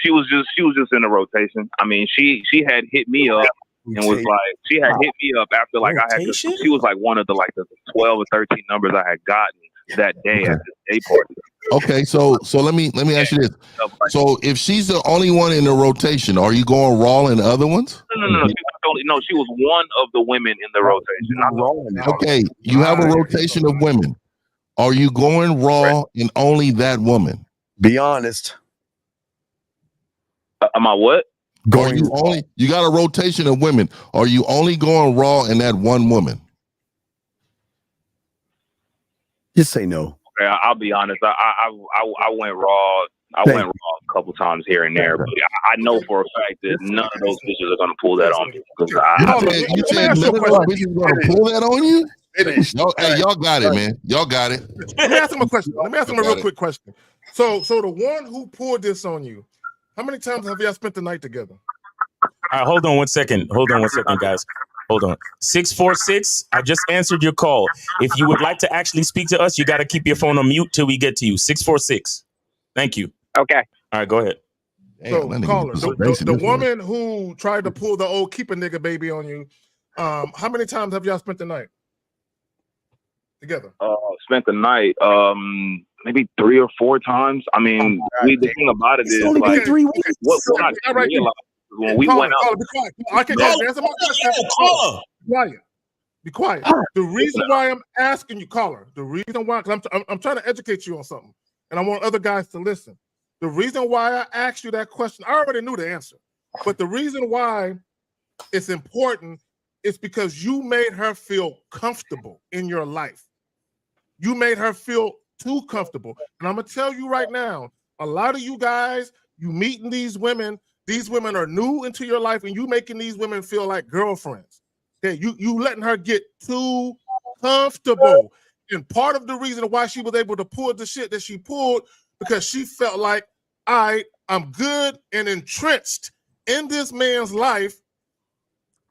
She was just in a rotation. I mean, she had hit me up and was like, she had hit me up after like I had. She was like one of the 12 or 13 numbers I had gotten that day at the day party. Okay, so let me ask you this. So if she's the only one in the rotation, are you going raw in the other ones? No. She was one of the women in the rotation. Okay, you have a rotation of women. Are you going raw in only that woman? Be honest. Am I what? You got a rotation of women. Are you only going raw in that one woman? Just say no. Okay, I'll be honest. I went raw. I went raw a couple times here and there, but I know for a fact that none of those bitches are gonna pull that on me. You said none of those bitches are gonna pull that on you? Y'all got it, man. Y'all got it. Let me ask him a question. Let me ask him a real quick question. So the one who pulled this on you, how many times have y'all spent the night together? All right, hold on one second, guys. Hold on. 646, I just answered your call. If you would like to actually speak to us, you got to keep your phone on mute till we get to you. 646. Thank you. Okay. All right, go ahead. So, caller, the woman who tried to pull the old keep a nigga baby on you, how many times have y'all spent the night together? Spent the night, maybe 3 or 4 times. I mean, the thing about it is, like, 3 weeks. What I realized when we went out. Be quiet. I can answer my question. Be quiet. The reason why I'm asking you, caller, the reason why, because I'm trying to educate you on something, and I want other guys to listen. The reason why I asked you that question, I already knew the answer, but the reason why it's important is because you made her feel comfortable in your life. You made her feel too comfortable. And I'm going to tell you right now, a lot of you guys, you meeting these women are new into your life, and you making these women feel like girlfriends. Okay, you letting her get too comfortable. And part of the reason why she was able to pull the shit that she pulled, because she felt like, all right, I'm good and entrenched in this man's life.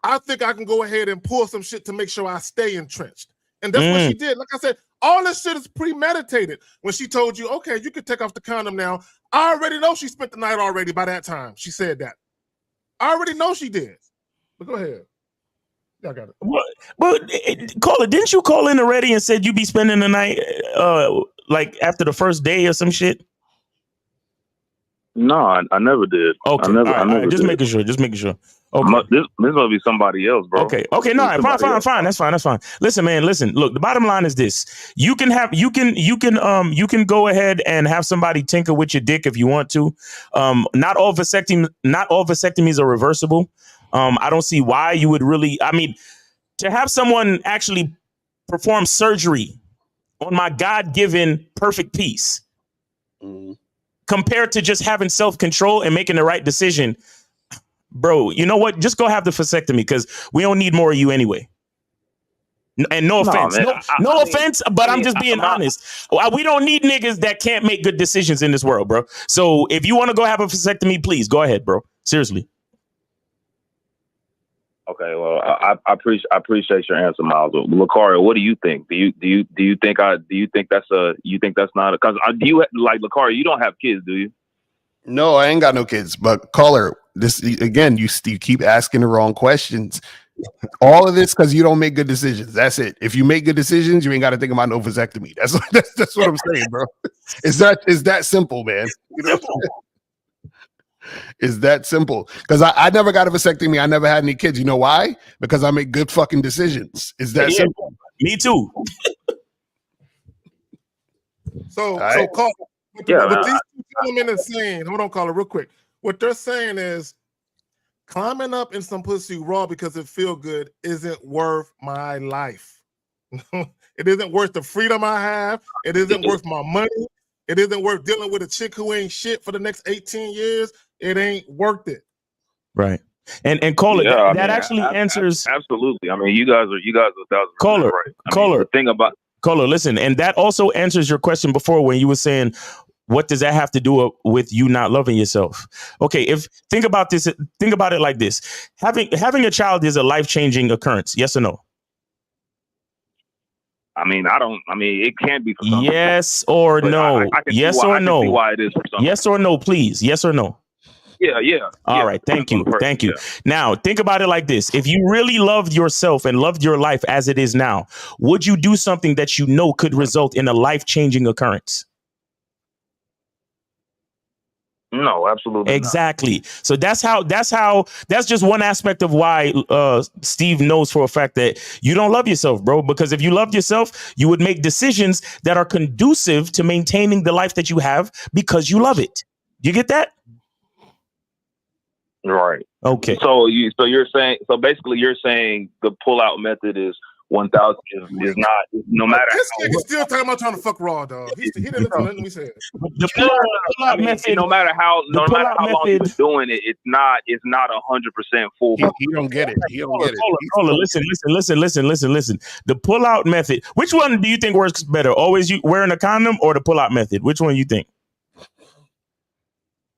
I think I can go ahead and pull some shit to make sure I stay entrenched. And that's what she did. Like I said, all this shit is premeditated. When she told you, okay, you can take off the condom now, I already know she spent the night already by that time. She said that. I already know she did. But go ahead. Y'all got it. Well, caller, didn't you call in already and said you be spending the night like after the first day or some shit? No, I never did. Okay, I never just did. making sure. Okay, this must be somebody else, bro. Okay, no, fine. That's fine. Listen, man, look, the bottom line is this: you can go ahead and have somebody tinker with your dick if you want to. Not all vasectomies are reversible. I don't see why you would really. I mean, to have someone actually perform surgery on my God-given perfect piece, compared to just having self-control and making the right decision, bro, you know what? Just go have the vasectomy, because we don't need more of you anyway. And no offense, no offense, but I'm just being honest. We don't need niggas that can't make good decisions in this world, bro. So if you want to go have a vasectomy, please go ahead, bro. Seriously. Okay, well, I appreciate your answer, Miles. Lakaria, what do you think? Do you think that's not because do you like Lakaria? You don't have kids, do you? No, I ain't got no kids. But caller, this again, you keep asking the wrong questions. All of this because you don't make good decisions. That's it. If you make good decisions, you ain't got to think about no vasectomy. That's what I'm saying, bro. Is that simple, man? You know? Is that simple? Because I never got a vasectomy. I never had any kids. You know why? Because I make good fucking decisions. Is that simple? Me too. So call. What these two gentlemen are saying, hold on, caller, real quick. What they're saying is climbing up in some pussy raw because it feel good isn't worth my life. It isn't worth the freedom I have. It isn't worth my money. It isn't worth dealing with a chick who ain't shit for the next 18 years. It ain't worth it. Right. And caller, that actually answers. Absolutely. I mean, you guys are 1,000% caller, right. Caller, the thing about caller, listen, and that also answers your question before when you were saying, what does that have to do with you not loving yourself? Okay, think about it like this. Having a child is a life-changing occurrence, yes or no? I mean, it can be for some Yes people, or but no? I can Yes see why, or I can no? see why it is for some. Yes or no, please. Yes or no? Yeah. All right. Thank you. Thank you. Now, think about it like this. If you really loved yourself and loved your life as it is now, would you do something that you know could result in a life-changing occurrence? No, absolutely exactly not. So that's just one aspect of why Steve knows for a fact that you don't love yourself, bro. Because if you loved yourself, you would make decisions that are conducive to maintaining the life that you have because you love it. Do you get that? Right. Okay. So basically you're saying the pull-out method is 1,000 is not, no matter this how, nigga still talking about trying to fuck Raw, dog. He didn't listen to nothing we said. The pull-out method, no matter how long method, you're doing it, it's not 100% full. He don't get it. He don't get it. Hold on, listen. The pull-out method. Which one do you think works better? Always you wearing a condom or the pull-out method? Which one you think?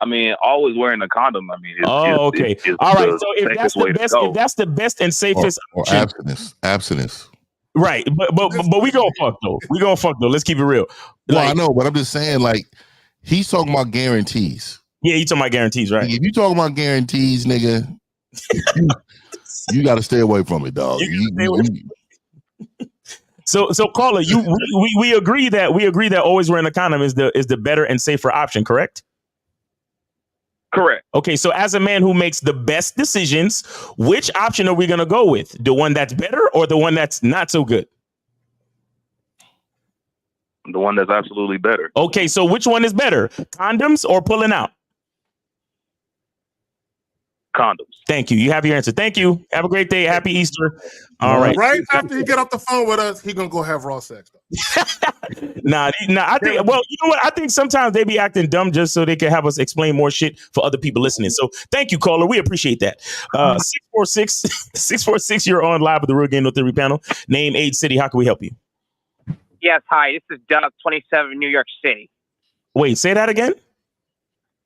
I mean, always wearing a condom. I mean, okay. All right. So if that's the best and safest or abstinence. Right. But we gonna fuck though. Let's keep it real. Well, I know, but I'm just saying, like, he's talking about guarantees. Yeah, he's talking about guarantees, right? If you talking about guarantees, nigga, you got to stay away from it, dog. So caller, we agree that always wearing a condom is the better and safer option, correct? Correct. Okay, so as a man who makes the best decisions, which option are we going to go with? The one that's better or the one that's not so good? The one that's absolutely better. Okay, so which one is better? Condoms or pulling out? Condoms. Thank you. You have your answer. Thank you. Have a great day. Happy Easter. All right. Right after you get off the phone with us, he gonna go have raw sex. Nah. I think. Well, you know what? I think sometimes they be acting dumb just so they can have us explain more shit for other people listening. So thank you, caller. We appreciate that. 646. You're on live with the Real Game No Theory panel. Name, age, city. How can we help you? Yes. Hi. This is Doug, 27, New York City. Wait. Say that again.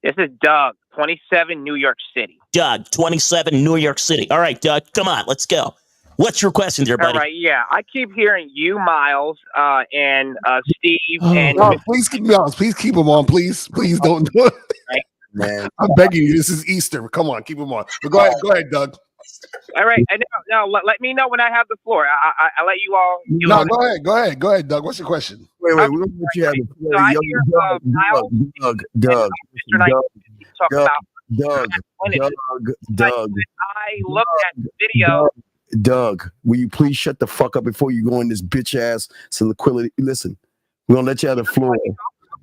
This is Doug, 27, New York City. Doug, 27, New York City. All right, Doug, come on, let's go. What's your question there, buddy? All right, yeah. I keep hearing you, Miles, and Steve, and... Oh, please keep me on. Please keep him on, please. Please don't do it. Right. Man, I'm begging you. This is Easter. Come on, keep him on. But go ahead, Doug. All right, now let me know when I have the floor. I let you all... Go ahead, Doug. What's your question? Wait, we're going to let you have the floor. So I hear Doug. I looked at the video. Doug, will you please shut the fuck up before you go in this bitch ass soliloquy? Listen, we're gonna let you have the floor.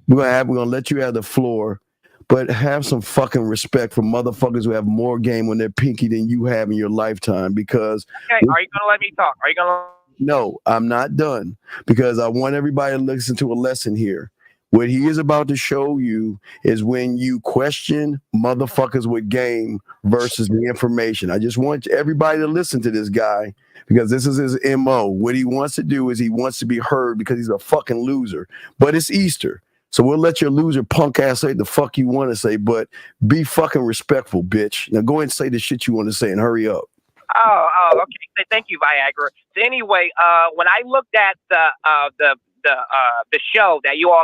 We're gonna let you have the floor, but have some fucking respect for motherfuckers who have more game on their pinky than you have in your lifetime. Because okay, are you gonna let me talk? Are you gonna? No, I'm not done because I want everybody to listen to a lesson here. What he is about to show you is when you question motherfuckers with game versus the information. I just want everybody to listen to this guy because this is his MO. What he wants to do is he wants to be heard because he's a fucking loser. But it's Easter. So we'll let your loser punk ass say the fuck you want to say, but be fucking respectful, bitch. Now go ahead and say the shit you want to say and hurry up. Oh, okay. Thank you, Viagra. So anyway, when I looked at the show that you all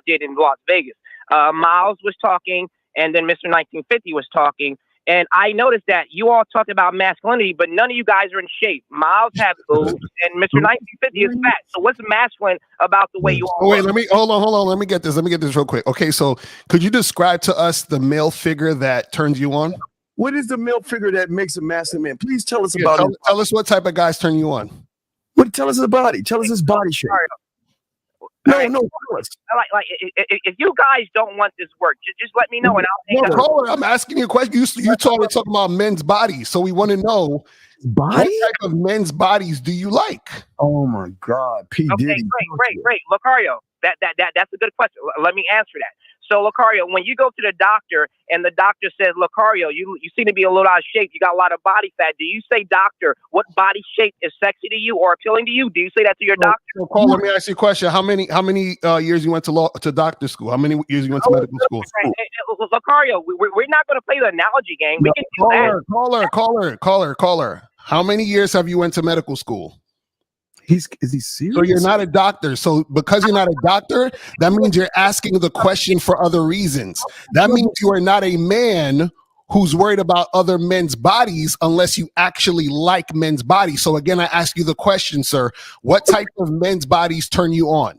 did in Las Vegas, Miles was talking, and then Mr. 1950 was talking, and I noticed that you all talked about masculinity, but none of you guys are in shape. Miles has boobs, and Mr. 1950 is fat. So what's masculine about the way you all? Wait, hold on. Let me get this real quick. Okay, so could you describe to us the male figure that turns you on? What is the male figure that makes a masculine man? Please tell us about it. Tell us what type of guys turn you on. Tell us his body. Tell us his body shape. No. Like if you guys don't want this work, just let me know and I'll hang up. I'm asking you a question. You talking about men's bodies, so we want to know what type of men's bodies do you like? Oh my God, P. Okay, Diddy. Great, Lucario. That's a good question. Let me answer that. So, Lucario, when you go to the doctor and the doctor says, Lucario, you seem to be a little out of shape. You got a lot of body fat. Do you say, doctor, what body shape is sexy to you or appealing to you? Do you say that to your doctor? So, Paul, let me ask you a question. How many years you went to doctor school? How many years you went to medical school? Right. Lucario, we're not going to play the analogy game. We can do that. Caller. How many years have you went to medical school? Is he serious? So you're not a doctor. So because you're not a doctor, that means you're asking the question for other reasons. That means you are not a man who's worried about other men's bodies unless you actually like men's bodies. So again, I ask you the question, sir, what type of men's bodies turn you on?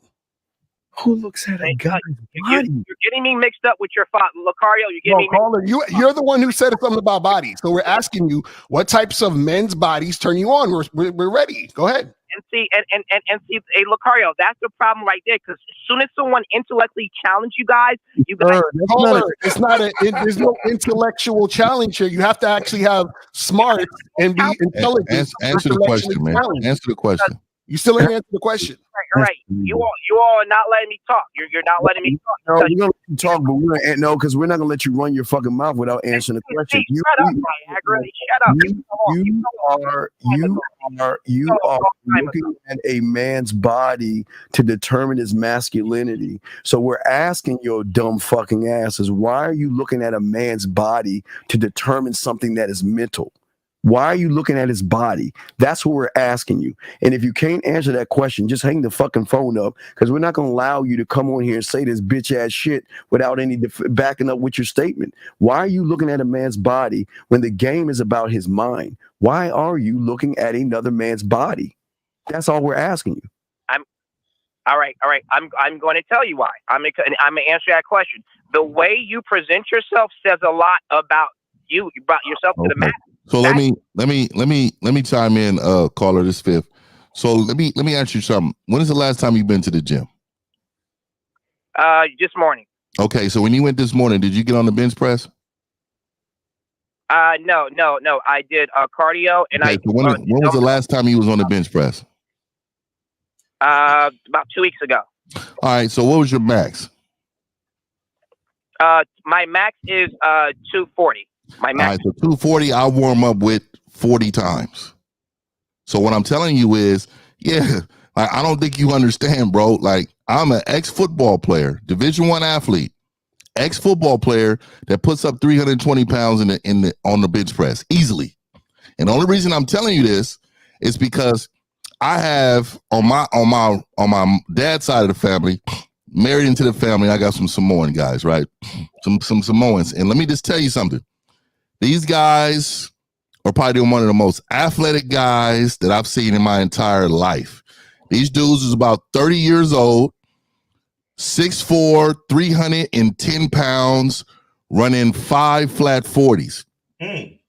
Who looks at a guy's body? You're getting me mixed up with your father, Lucario. You're getting me. Caller, you're the one who said something about bodies. So we're asking you, what types of men's bodies turn you on? We're ready. Go ahead. And see, hey, Lucario, that's the problem right there. Because as soon as someone intellectually challenges you guys, there's no intellectual challenge here. You have to actually have smarts and be intelligent. Answer the question, man. Answer the question. You still ain't answer the question. Right. You all are not letting me talk. You're not letting me talk. No, we're gonna let you talk, but because we're not gonna let you run your fucking mouth without answering the question. Shut up, Viagra. Shut up. You are looking at a man's body to determine his masculinity. So we're asking your dumb fucking asses, why are you looking at a man's body to determine something that is mental? Why are you looking at his body? That's what we're asking you. And if you can't answer that question, just hang the fucking phone up, because we're not going to allow you to come on here and say this bitch ass shit without any backing up with your statement. Why are you looking at a man's body when the game is about his mind? Why are you looking at another man's body? That's all we're asking you. All right. I'm going to tell you why. I'm going to answer that question. The way you present yourself says a lot about you, about yourself to the man. So let me chime in, caller, this fifth. So let me ask you something. When is the last time you've been to the gym? This morning. Okay, so when you went this morning, did you get on the bench press? No. I did cardio, and okay, so when was the last time you was on the bench press? About 2 weeks ago. All right, so what was your max? My max is 240. My max. All right, so 240, I warm up with 40 times. So what I'm telling you is, I don't think you understand, bro. Like, I'm an ex-football player, Division I athlete, ex-football player that puts up 320 pounds on the bench press easily. And the only reason I'm telling you this is because I have on my dad's side of the family, married into the family, I got some Samoan guys, right? Some Samoans. And let me just tell you something. These guys are probably one of the most athletic guys that I've seen in my entire life. These dudes is about 30 years old, 6'4", 310 pounds, running 5 flat 40s.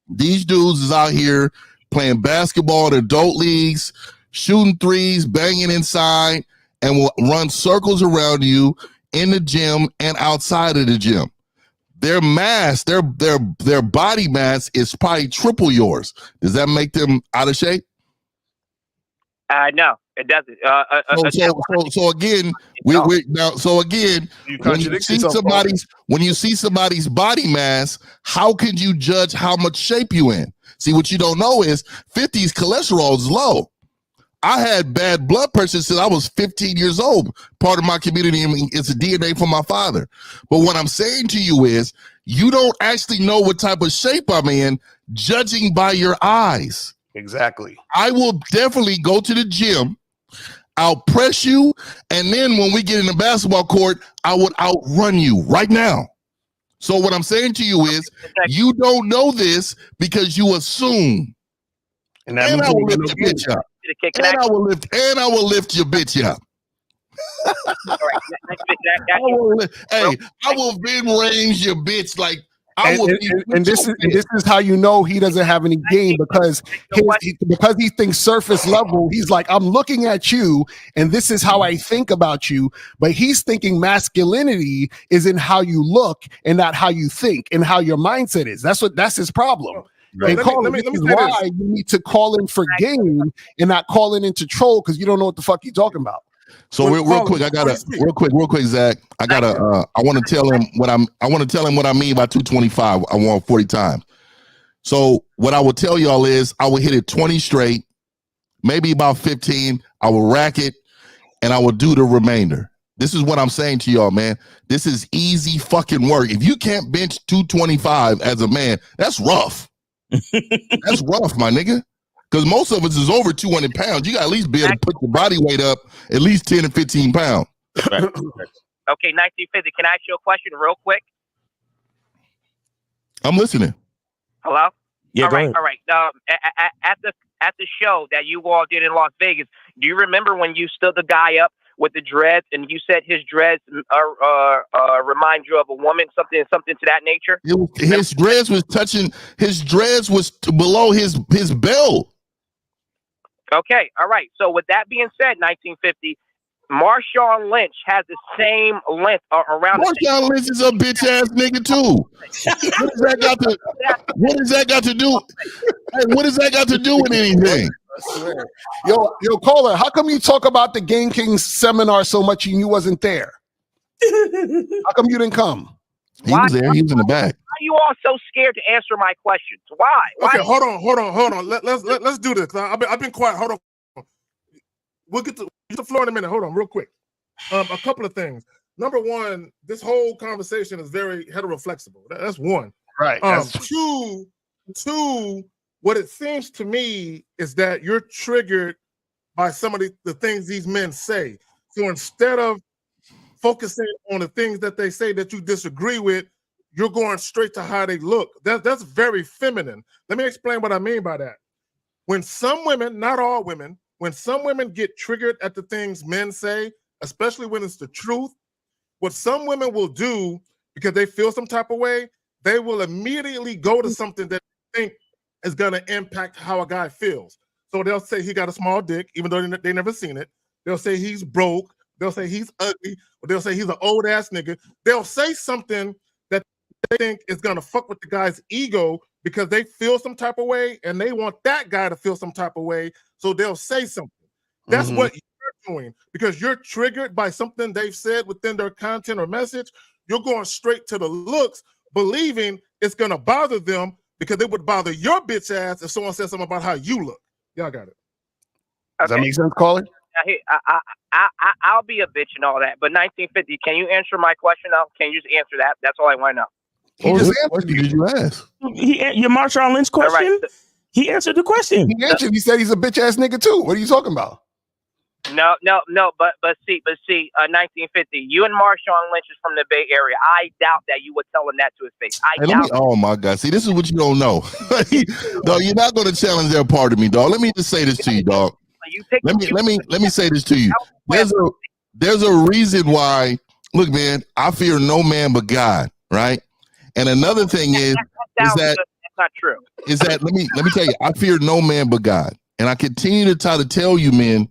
These dudes is out here playing basketball in adult leagues, shooting threes, banging inside, and will run circles around you in the gym and outside of the gym. Their mass, their body mass is probably triple yours. Does that make them out of shape? No, it doesn't. So again, when you see somebody's body mass, how can you judge how much shape you in? See, what you don't know is 50's cholesterol is low. I had bad blood pressure since I was 15 years old. Part of my community, it's a DNA from my father. But what I'm saying to you is, you don't actually know what type of shape I'm in judging by your eyes. Exactly. I will definitely go to the gym. I'll press you. And then when we get in the basketball court, I would outrun you right now. So what I'm saying to you is, you don't know this because you assume. And I will lift your bitch up. And I will lift your bitch up. I will then range your bitch like I will. And this is how you know he doesn't have any game, because he thinks surface level. He's like, I'm looking at you, and this is how I think about you. But he's thinking masculinity is in how you look and not how you think and how your mindset is. That's his problem. Right. And let me why you need to call in for game and not call in into troll, because you don't know what the fuck you're talking about. So real quick, Zach. I want to tell him what I mean by 225. I want 40 times. So what I will tell y'all is, I will hit it 20 straight, maybe about 15. I will rack it, and I will do the remainder. This is what I'm saying to y'all, man. This is easy fucking work. If you can't bench 225 as a man, that's rough. That's rough, my nigga. Because most of us is over 200 pounds. You got to at least be able to put your body weight up at least 10 to 15 pounds. Right. Okay, 1950. Can I ask you a question real quick? I'm listening. Hello? Yeah, all go right, ahead. all right. At the show that you all did in Las Vegas, do you remember when you stood the guy up with the dreads and you said his dreads remind you of a woman, something to that nature? His dreads was touching. His dreads was below his belt. Okay, all right. So with that being said, 1950, Marshawn Lynch has the same length around. Marshawn Lynch is a bitch ass nigga too. What does that got to? What does that got to do? Hey, what does that got to do with anything? I swear. Yo, caller, how come you talk about the Game Kings seminar so much and you wasn't there? How come you didn't come? He was there. He was in the back. Why are you all so scared to answer my questions? Why? Okay, hold on. Let's do this. I've been quiet. Hold on. We'll get to the floor in a minute. Hold on, real quick. A couple of things. Number one, this whole conversation is very heteroflexible. That's one. Right. Two, what it seems to me is that you're triggered by some of the things these men say. So instead of focusing on the things that they say that you disagree with, you're going straight to how they look. That's very feminine. Let me explain what I mean by that. When some women, not all women, when some women get triggered at the things men say, especially when it's the truth, what some women will do because they feel some type of way, they will immediately go to something that they think is going to impact how a guy feels. So they'll say he got a small dick, even though they never seen it. They'll say he's broke. They'll say he's ugly. Or they'll say he's an old ass nigga. They'll say something that they think is going to fuck with the guy's ego because they feel some type of way and they want that guy to feel some type of way. So they'll say something. That's what you're doing because you're triggered by something they've said within their content or message. You're going straight to the looks, believing it's going to bother them because it would bother your bitch ass if someone said something about how you look. Y'all got it. Does that make sense, caller? I'll be a bitch and all that, but 1950, can you answer my question now? Can you just answer that? That's all I want to know. What did you ask? Your Marshawn Lynch question? Right. He answered the question. He answered. He said he's a bitch ass nigga too. What are you talking about? No. But see, 1950, you and Marshawn Lynch is from the Bay Area. I doubt that you would tell him that to his face. Oh my God! See, this is what you don't know. No, you're not going to challenge their part of me, dog. Let me just say this to you, dog. Let me say this to you. There's a reason why. Look, man, I fear no man but God, right? And another thing is that that's not true. Is that let me tell you, I fear no man but God, and I continue to try to tell you, men.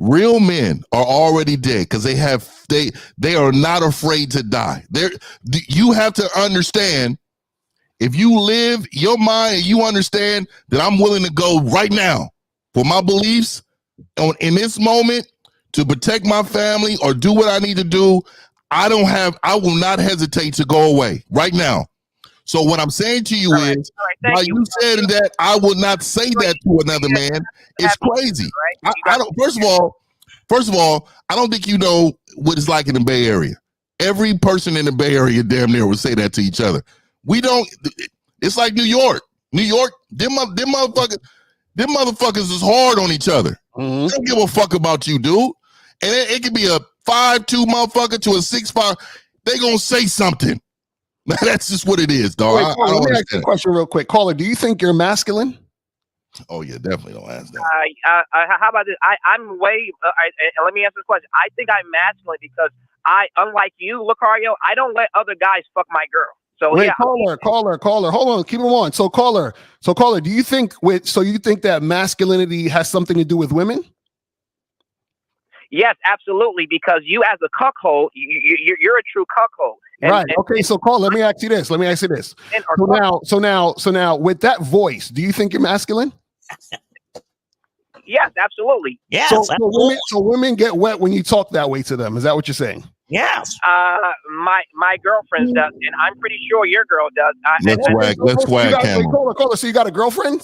Real men are already dead because they are not afraid to die. You have to understand, if you live your mind and you understand that I'm willing to go right now for my beliefs in this moment to protect my family or do what I need to do, I will not hesitate to go away right now. So what I'm saying to you is, while you said that I would not say that to another man, it's crazy. I don't. First of all, I don't think you know what it's like in the Bay Area. Every person in the Bay Area damn near would say that to each other. We don't. It's like New York. Them motherfuckers is hard on each other. They don't give a fuck about you, dude. And it could be a 5'2" motherfucker to a 6'5". They gonna say something. That's just what it is, dog. Wait, let me ask you a question real quick. Caller, do you think you're masculine? Oh, yeah, definitely don't ask that. How about this? I'm way. Let me answer this question. I think I'm masculine because unlike you, Lucario, I don't let other guys fuck my girl. So wait, yeah. Caller. Hold on, keep him on. So caller, do you think that masculinity has something to do with women? Yes, absolutely. Because you, as a cuckold, you're a true cuckold. Right. Okay. So, caller, let me ask you this. So now, with that voice, do you think you're masculine? Yes, absolutely. Yes. So women get wet when you talk that way to them. Is that what you're saying? Yes. My girlfriend does, and I'm pretty sure your girl does. Let's swag Cam. Caller. So you got a girlfriend?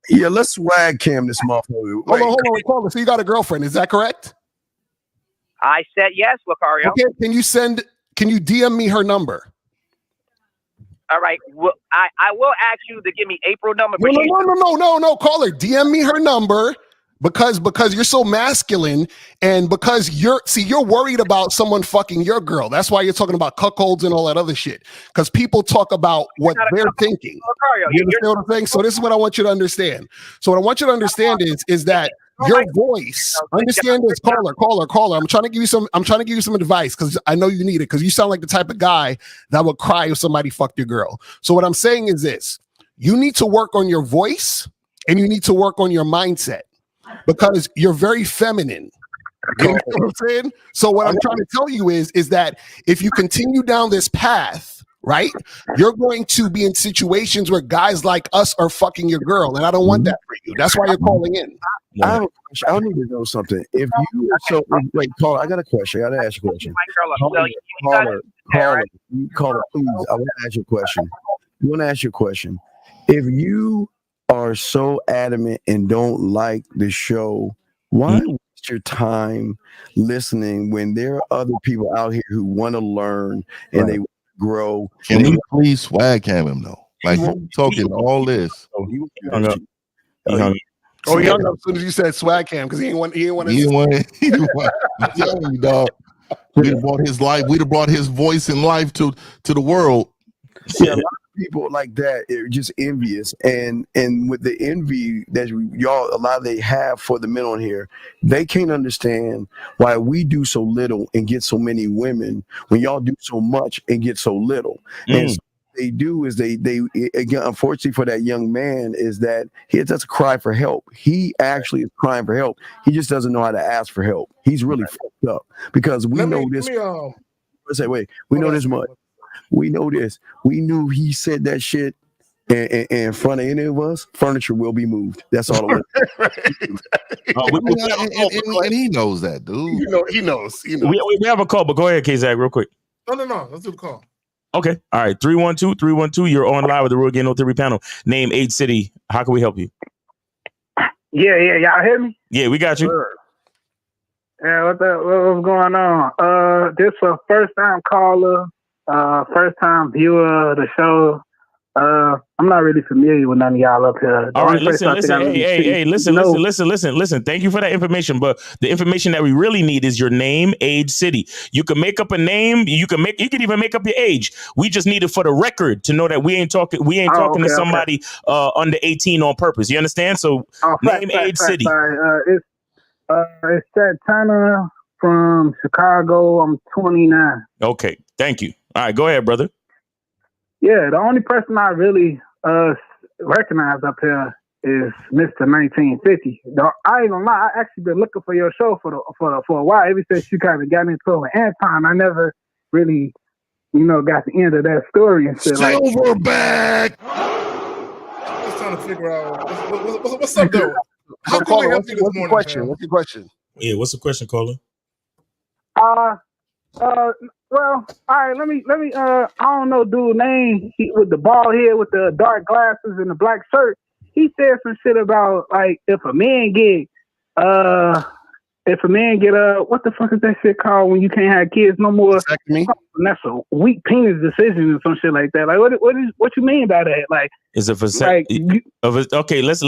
Yeah, let's swag Cam this motherfucker. Hold on, caller. So you got a girlfriend? Is that correct? I said yes, Lucario. Okay. Can you DM me her number? All right. Well, I will ask you to give me April number. But No. Call her. DM me her number because you're so masculine and because you're worried about someone fucking your girl. That's why you're talking about cuckolds and all that other shit. Because people talk about what they're thinking. You understand what I'm saying? So this is what I want you to understand. So what I want you to understand is that your voice. Understand this, caller. I'm trying to give you some advice because I know you need it because you sound like the type of guy that would cry if somebody fucked your girl. So what I'm saying is this: you need to work on your voice and you need to work on your mindset because you're very feminine. You know what I'm saying? So what I'm trying to tell you is that if you continue down this path, right, you're going to be in situations where guys like us are fucking your girl, and I don't want that for you. That's why you're calling in. I need to know something. If you wait, caller, I got a question. I got to ask you a question. Caller, please. I want to ask you a question. I want to ask you a question. If you are so adamant and don't like the show, why waste your time listening when there are other people out here who want to learn and they grow? Can we please swag cam him though? Like talking all this. He hung up as soon as you said swag cam because he didn't want to. I'm telling you, dog. We'd have brought his life. We'd have brought his voice and life to the world. See, a lot of people like that are just envious, and with the envy that y'all a lot they have for the men on here, they can't understand why we do so little and get so many women when y'all do so much and get so little. And so they do is they again, unfortunately for that young man, is that he does cry for help. He actually is crying for help. He just doesn't know how to ask for help. He's really fucked up because we know this. We know this much. We know this. We knew he said that shit in front of any of us. Furniture will be moved. That's all it was. And he knows that, dude. He knows. We have a call, but go ahead, K-Zach, real quick. No. Let's do the call. Okay. All right. 312-312. You're on live with the Real Game No Theory panel. Name, age, city. How can we help you? Yeah. Y'all hear me? Yeah, we got you. Sure. Yeah, what's going on? This a first time caller, first time viewer of the show. I'm not really familiar with none of y'all up here. All right, listen. Hey, listen. Thank you for that information, but the information that we really need is your name, age, city. You can make up a name. You can even make up your age. We just need it for the record to know that we ain't talking to somebody under 18 on purpose. You understand? So name, age, city. It's Santana from Chicago. I'm 29. Okay, thank you. All right, go ahead, brother. Yeah, the only person I really recognize up here is Mr. 1950. I ain't gonna lie, I actually been looking for your show for a while. Ever since you kind of got into it with Anton, I never really, got the end of that story and shit. Silverback. Just trying to figure out what's up though. How can we help you this morning? What's your question? Yeah, what's the question, caller? Well, all right, let me I don't know dude's name with the bald head with the dark glasses and the black shirt. He said some shit about like if a man get what the fuck is that shit called when you can't have kids no more? Vasectomy? That's a weak penis decision or some shit like that. Like what you mean by that? Like is a vasectomy? Okay, let's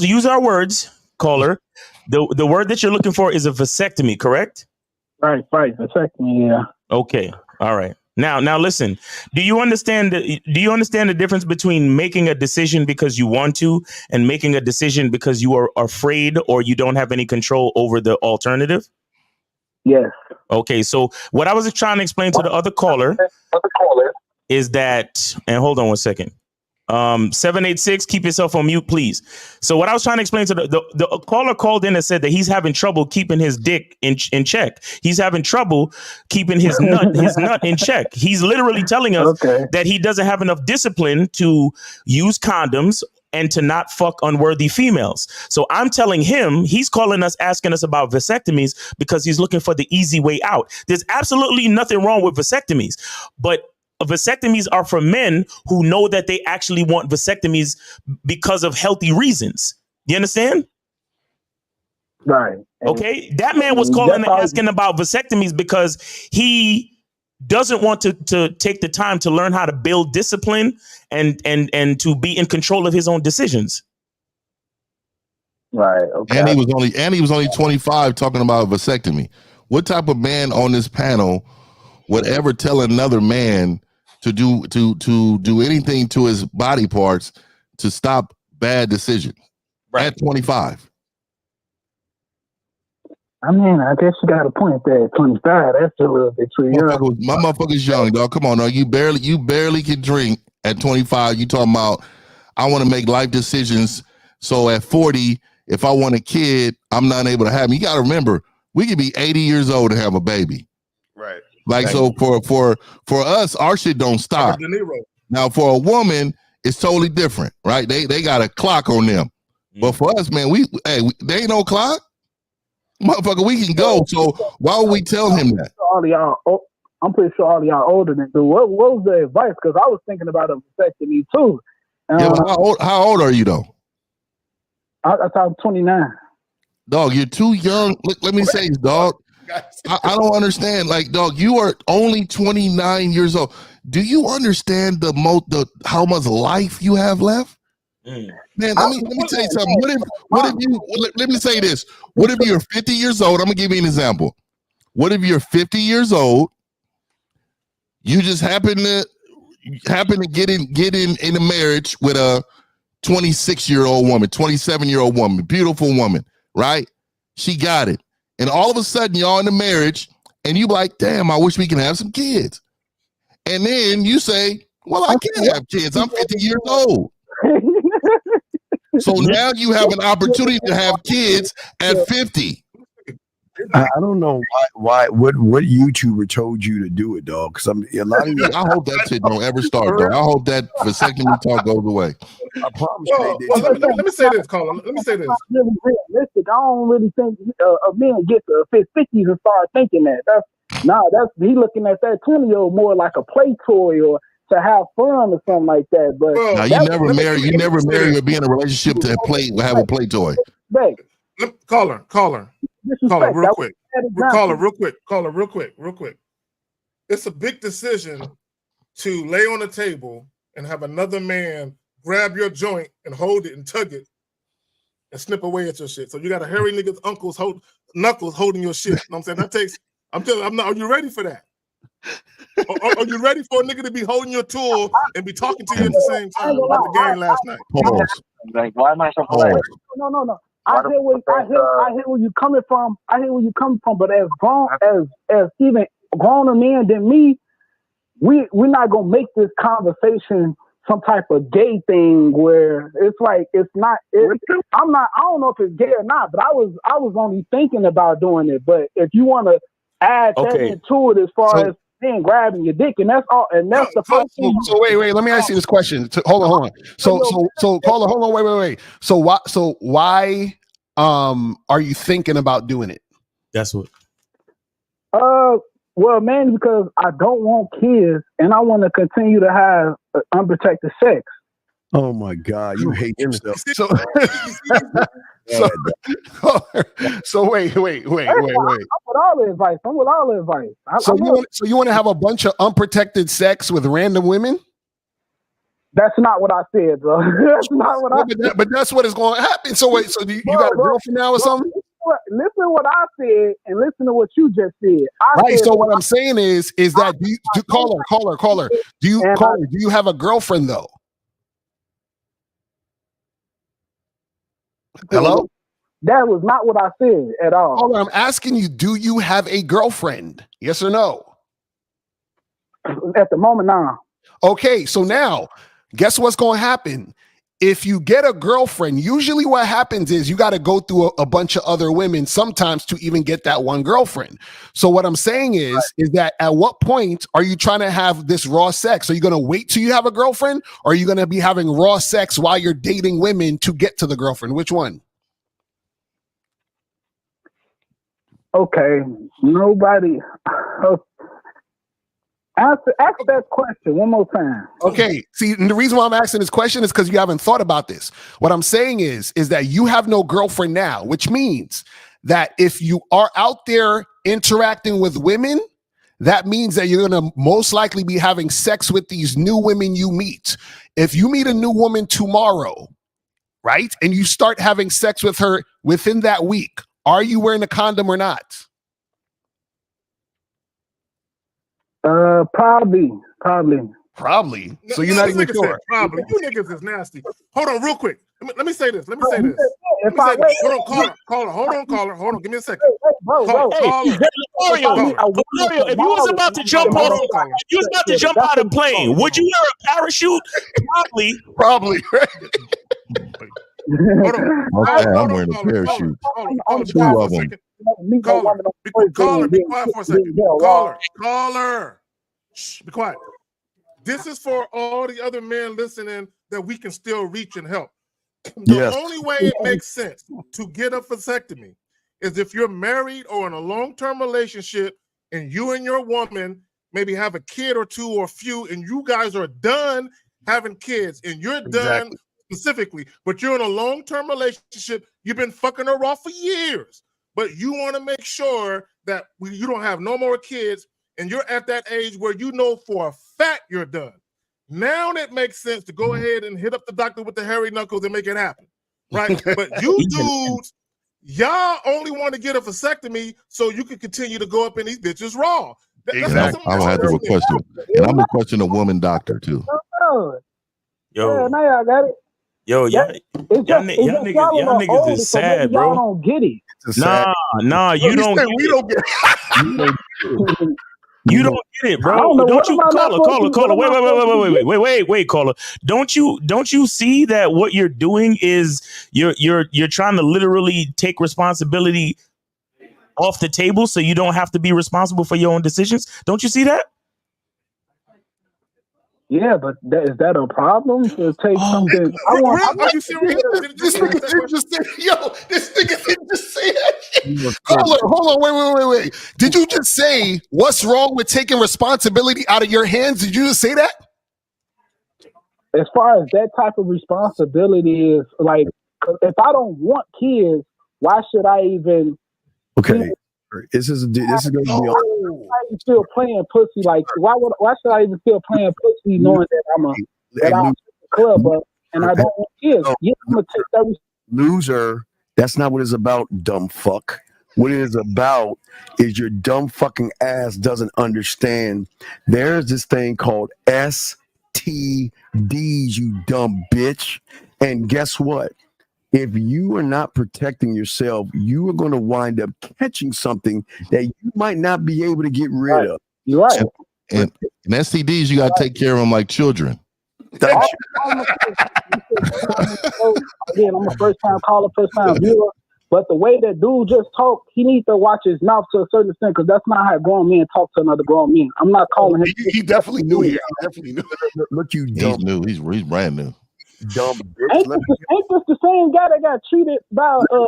use our words, caller. The word that you're looking for is a vasectomy, correct? Right, vasectomy, yeah. Okay, all right. Now listen. Do you understand the difference between making a decision because you want to and making a decision because you are afraid or you don't have any control over the alternative? Yes. Okay, so what I was trying to explain to the other caller is that, and hold on one second. 786, keep yourself on mute, please. So what I was trying to explain to the caller called in and said that he's having trouble keeping his dick in check. He's having trouble keeping his nut in check. He's literally telling us that he doesn't have enough discipline to use condoms and to not fuck unworthy females. So I'm telling him, he's calling us, asking us about vasectomies because he's looking for the easy way out. There's absolutely nothing wrong with vasectomies, but vasectomies are for men who know that they actually want vasectomies because of healthy reasons. You understand? Right. Okay. That man was calling and asking about vasectomies because he doesn't want to take the time to learn how to build discipline and to be in control of his own decisions. Right. Okay. And he was only 25 talking about vasectomy. What type of man on this panel would ever tell another man to do anything to his body parts to stop bad decisions at 25? I mean, I guess you got a point there at 25. That's a little bit too young. My motherfucker's young, dog. Come on, dog. You barely can drink at 25. You talking about I want to make life decisions. So at 40, if I want a kid, I'm not able to have him. You got to remember, we could be 80 years old to have a baby. Right. Like, so for us, our shit don't stop. Now for a woman, it's totally different, right? They got a clock on them. But for us, man, they ain't no clock. Motherfucker, we can go. So why would we tell him that? All y'all, I'm pretty sure all of y'all older than dude. What was the advice? Because I was thinking about a vasectomy too. Yeah, but how old are you though? I thought 29. Dog, you're too young. Let me say this, dog. I don't understand. Like, dog, you are only 29 years old. Do you understand how much life you have left? Man, let me tell you something. Let me say this. What if you're 50 years old? I'm gonna give you an example. What if you're 50 years old? You just happen to get in a marriage with a 26-year-old woman, 27-year-old woman, beautiful woman, right? She got it. And all of a sudden, y'all in the marriage, and you like, damn, I wish we can have some kids. And then you say, well, I can't have kids. I'm 50 years old. So now you have an opportunity to have kids at 50. I don't know what YouTuber told you to do it, dog. Because a lot of you. I hope that shit don't ever start, though. I hope that vasectomy talk goes away. I promise let me say this, Colin. Let me say this. Really realistic. I don't really think a man get to his 50s and start thinking that. He looking at that 20-year-old more like a play toy or to have fun or something like that. But now, you never marry or be in a relationship to have a play toy. Caller, real quick. It's a big decision to lay on the table and have another man grab your joint and hold it and tug it and snip away at your shit. So you got a hairy nigga's knuckles holding your shit. You know what I'm saying? Are you ready for that? Are you ready for a nigga to be holding your tool and be talking to you at the same time about the game last night? Like, why am I so polite? No. I hear where you coming from. But as even growner men than me, we're not gonna make this conversation some type of gay thing where it's like I don't know if it's gay or not, but I was only thinking about doing it. But if you want to add that into it as far as then grabbing your dick, and that's all, and that's the first thing. So wait, let me ask you this question. Hold on. So caller, hold on, wait. So why are you thinking about doing it? That's what. Well, man, because I don't want kids, and I want to continue to have unprotected sex. Oh my God, you hate yourself. So wait. I'm with all the advice. So you want to have a bunch of unprotected sex with random women? That's not what I said, bro. That's not what I said. But that's what is going to happen. So wait, so you got a girlfriend now or something? Listen to what I said and listen to what you just said. So what I'm saying is that caller, do you have a girlfriend though? Hello? That was not what I said at all. Caller, I'm asking you, do you have a girlfriend? Yes or no? At the moment, now. Okay, so now, guess what's going to happen? If you get a girlfriend, usually what happens is you got to go through a bunch of other women sometimes to even get that one girlfriend. So what I'm saying is that at what point are you trying to have this raw sex? Are you going to wait till you have a girlfriend, or are you going to be having raw sex while you're dating women to get to the girlfriend? Which one? Okay, nobody. Ask that question one more time. Okay. See, and the reason why I'm asking this question is because you haven't thought about this. What I'm saying is that you have no girlfriend now, which means that if you are out there interacting with women, that means that you're going to most likely be having sex with these new women you meet. If you meet a new woman tomorrow, right, and you start having sex with her within that week, are you wearing a condom or not? Probably. So you're not even sure. Probably. You niggas is nasty. Hold on, real quick. Let me say this. Hold on, caller. Hold on. Give me a second. Florio, if you was about to jump out of plane, would you wear a parachute? Probably. Hold on. Okay, I'm wearing a parachute. Two of them. Caller, be quiet for a second. Caller. Shh, be quiet. This is for all the other men listening that we can still reach and help. The only way it makes sense to get a vasectomy is if you're married or in a long-term relationship and you and your woman maybe have a kid or two or a few and you guys are done having kids and you're done specifically, but you're in a long-term relationship, you've been fucking her off for years, but you want to make sure that you don't have no more kids and you're at that age where you know for a fact you're done. Now it makes sense to go ahead and hit up the doctor with the hairy knuckles and make it happen, right? But you dudes, y'all only want to get a vasectomy so you can continue to go up in these bitches raw. Exactly. I will have to request it. And I'm requesting a woman doctor too. Yo, now y'all got it. Y'all niggas is sad, bro. Y'all don't get it. Nah, you don't get it. We don't get it. You don't get it, bro. Don't you caller? Wait, caller. Don't you see that what you're doing is you're trying to literally take responsibility off the table so you don't have to be responsible for your own decisions? Don't you see that? Yeah, but is that a problem to take something? Are you serious? This nigga just didn't just say that shit. Hold on, wait. Did you just say what's wrong with taking responsibility out of your hands? Did you just say that? As far as that type of responsibility is, like, if I don't want kids, why should I even? Okay. This is going to be. Why you still playing pussy? Like, why should I even still playing pussy knowing that I'm a club and I don't want kids? Yeah, I'm gonna take that. Loser. That's not what it's about, dumb fuck. What it is about is your dumb fucking ass doesn't understand. There's this thing called STDs, you dumb bitch. And guess what? If you are not protecting yourself, you are going to wind up catching something that you might not be able to get rid of. You're right. And STDs, you got to take care of them like children. Again, I'm a first-time caller, first-time viewer. But the way that dude just talked, he needs to watch his mouth to a certain extent because that's not how grown men talk to another grown man. I'm not calling him. He definitely knew here. He definitely knew. Look, you dumb. He's new. He's brand new. Dumb bitch. Ain't this the same guy that got treated by a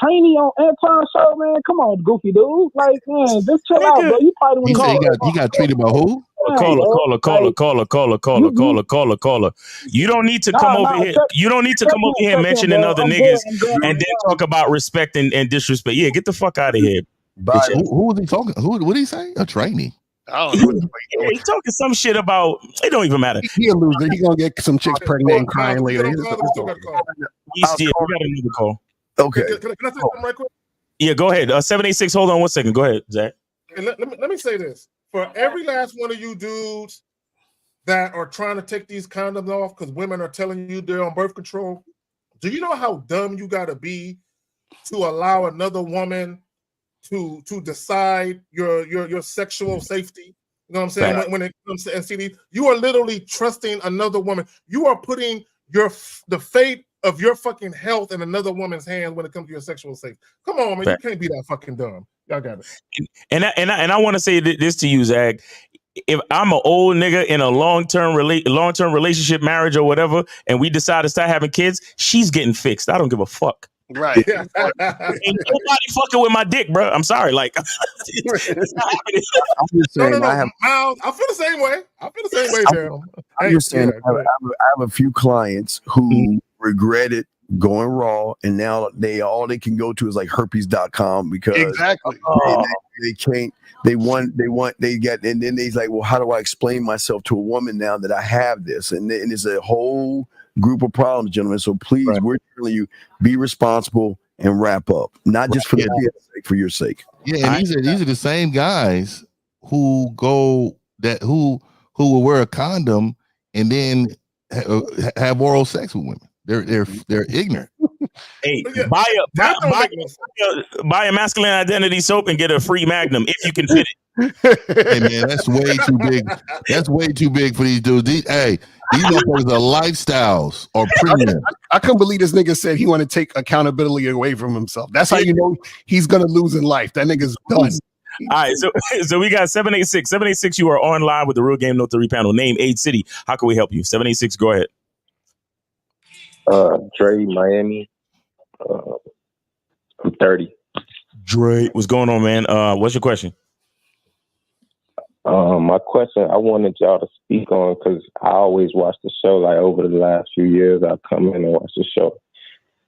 trainee on Anton show, man? Come on, goofy dude. Like, man, just chill out, bro. You probably he got treated by who? Caller. You don't need to come over here. You don't need to come over here mentioning other niggas and then talk about respect and disrespect. Yeah, get the fuck out of here. Who was he talking? Who did he say? A trainee. He's talking some shit about it. Don't even matter. He a loser. He gonna get some chicks pregnant and crying later. We got another call. Okay. Can I say something right quick? Yeah, go ahead. 786. Hold on 1 second. Go ahead, Zach. And let me say this: for every last one of you dudes that are trying to take these condoms off because women are telling you they're on birth control, do you know how dumb you got to be to allow another woman to decide your sexual safety? You know what I'm saying? Right. When it comes to STD, you are literally trusting another woman. You are putting the fate of your fucking health in another woman's hands when it comes to your sexual safety. Come on, man, you can't be that fucking dumb. Y'all got it. And I want to say this to you, Zach. If I'm an old nigga in a long-term relationship, marriage or whatever, and we decide to start having kids, she's getting fixed. I don't give a fuck. Right. Ain't nobody fucking with my dick, bro. I'm sorry. Like, it's not happening. I'm just saying, I feel the same way. Daryl. I'm just saying, I have a few clients who regretted going raw, and now all they can go to is like herpes.com because exactly they can't. They get, and then they's like, well, how do I explain myself to a woman now that I have this? And it's a whole group of problems, gentlemen. So please, we're telling you, be responsible and wrap up, not just for the kid's sake, for your sake. Yeah, and these are the same guys who will wear a condom and then have oral sex with women. They're ignorant. Hey, buy a masculine identity soap and get a free Magnum if you can fit it. Hey man, that's way too big. That's way too big for these dudes. These motherfuckers are lifestyles or premium. I couldn't believe this nigga said he want to take accountability away from himself. That's how you know he's gonna lose in life. That nigga's done. All right, so we got 786. You are online with the Real Game No 3 panel. Name, age, city. How can we help you? 786. Go ahead. Dre, Miami. I'm 30. Dre, what's going on, man? What's your question? My question I wanted y'all to speak on, because I always watch the show. Like over the last few years, I've come in and watch the show,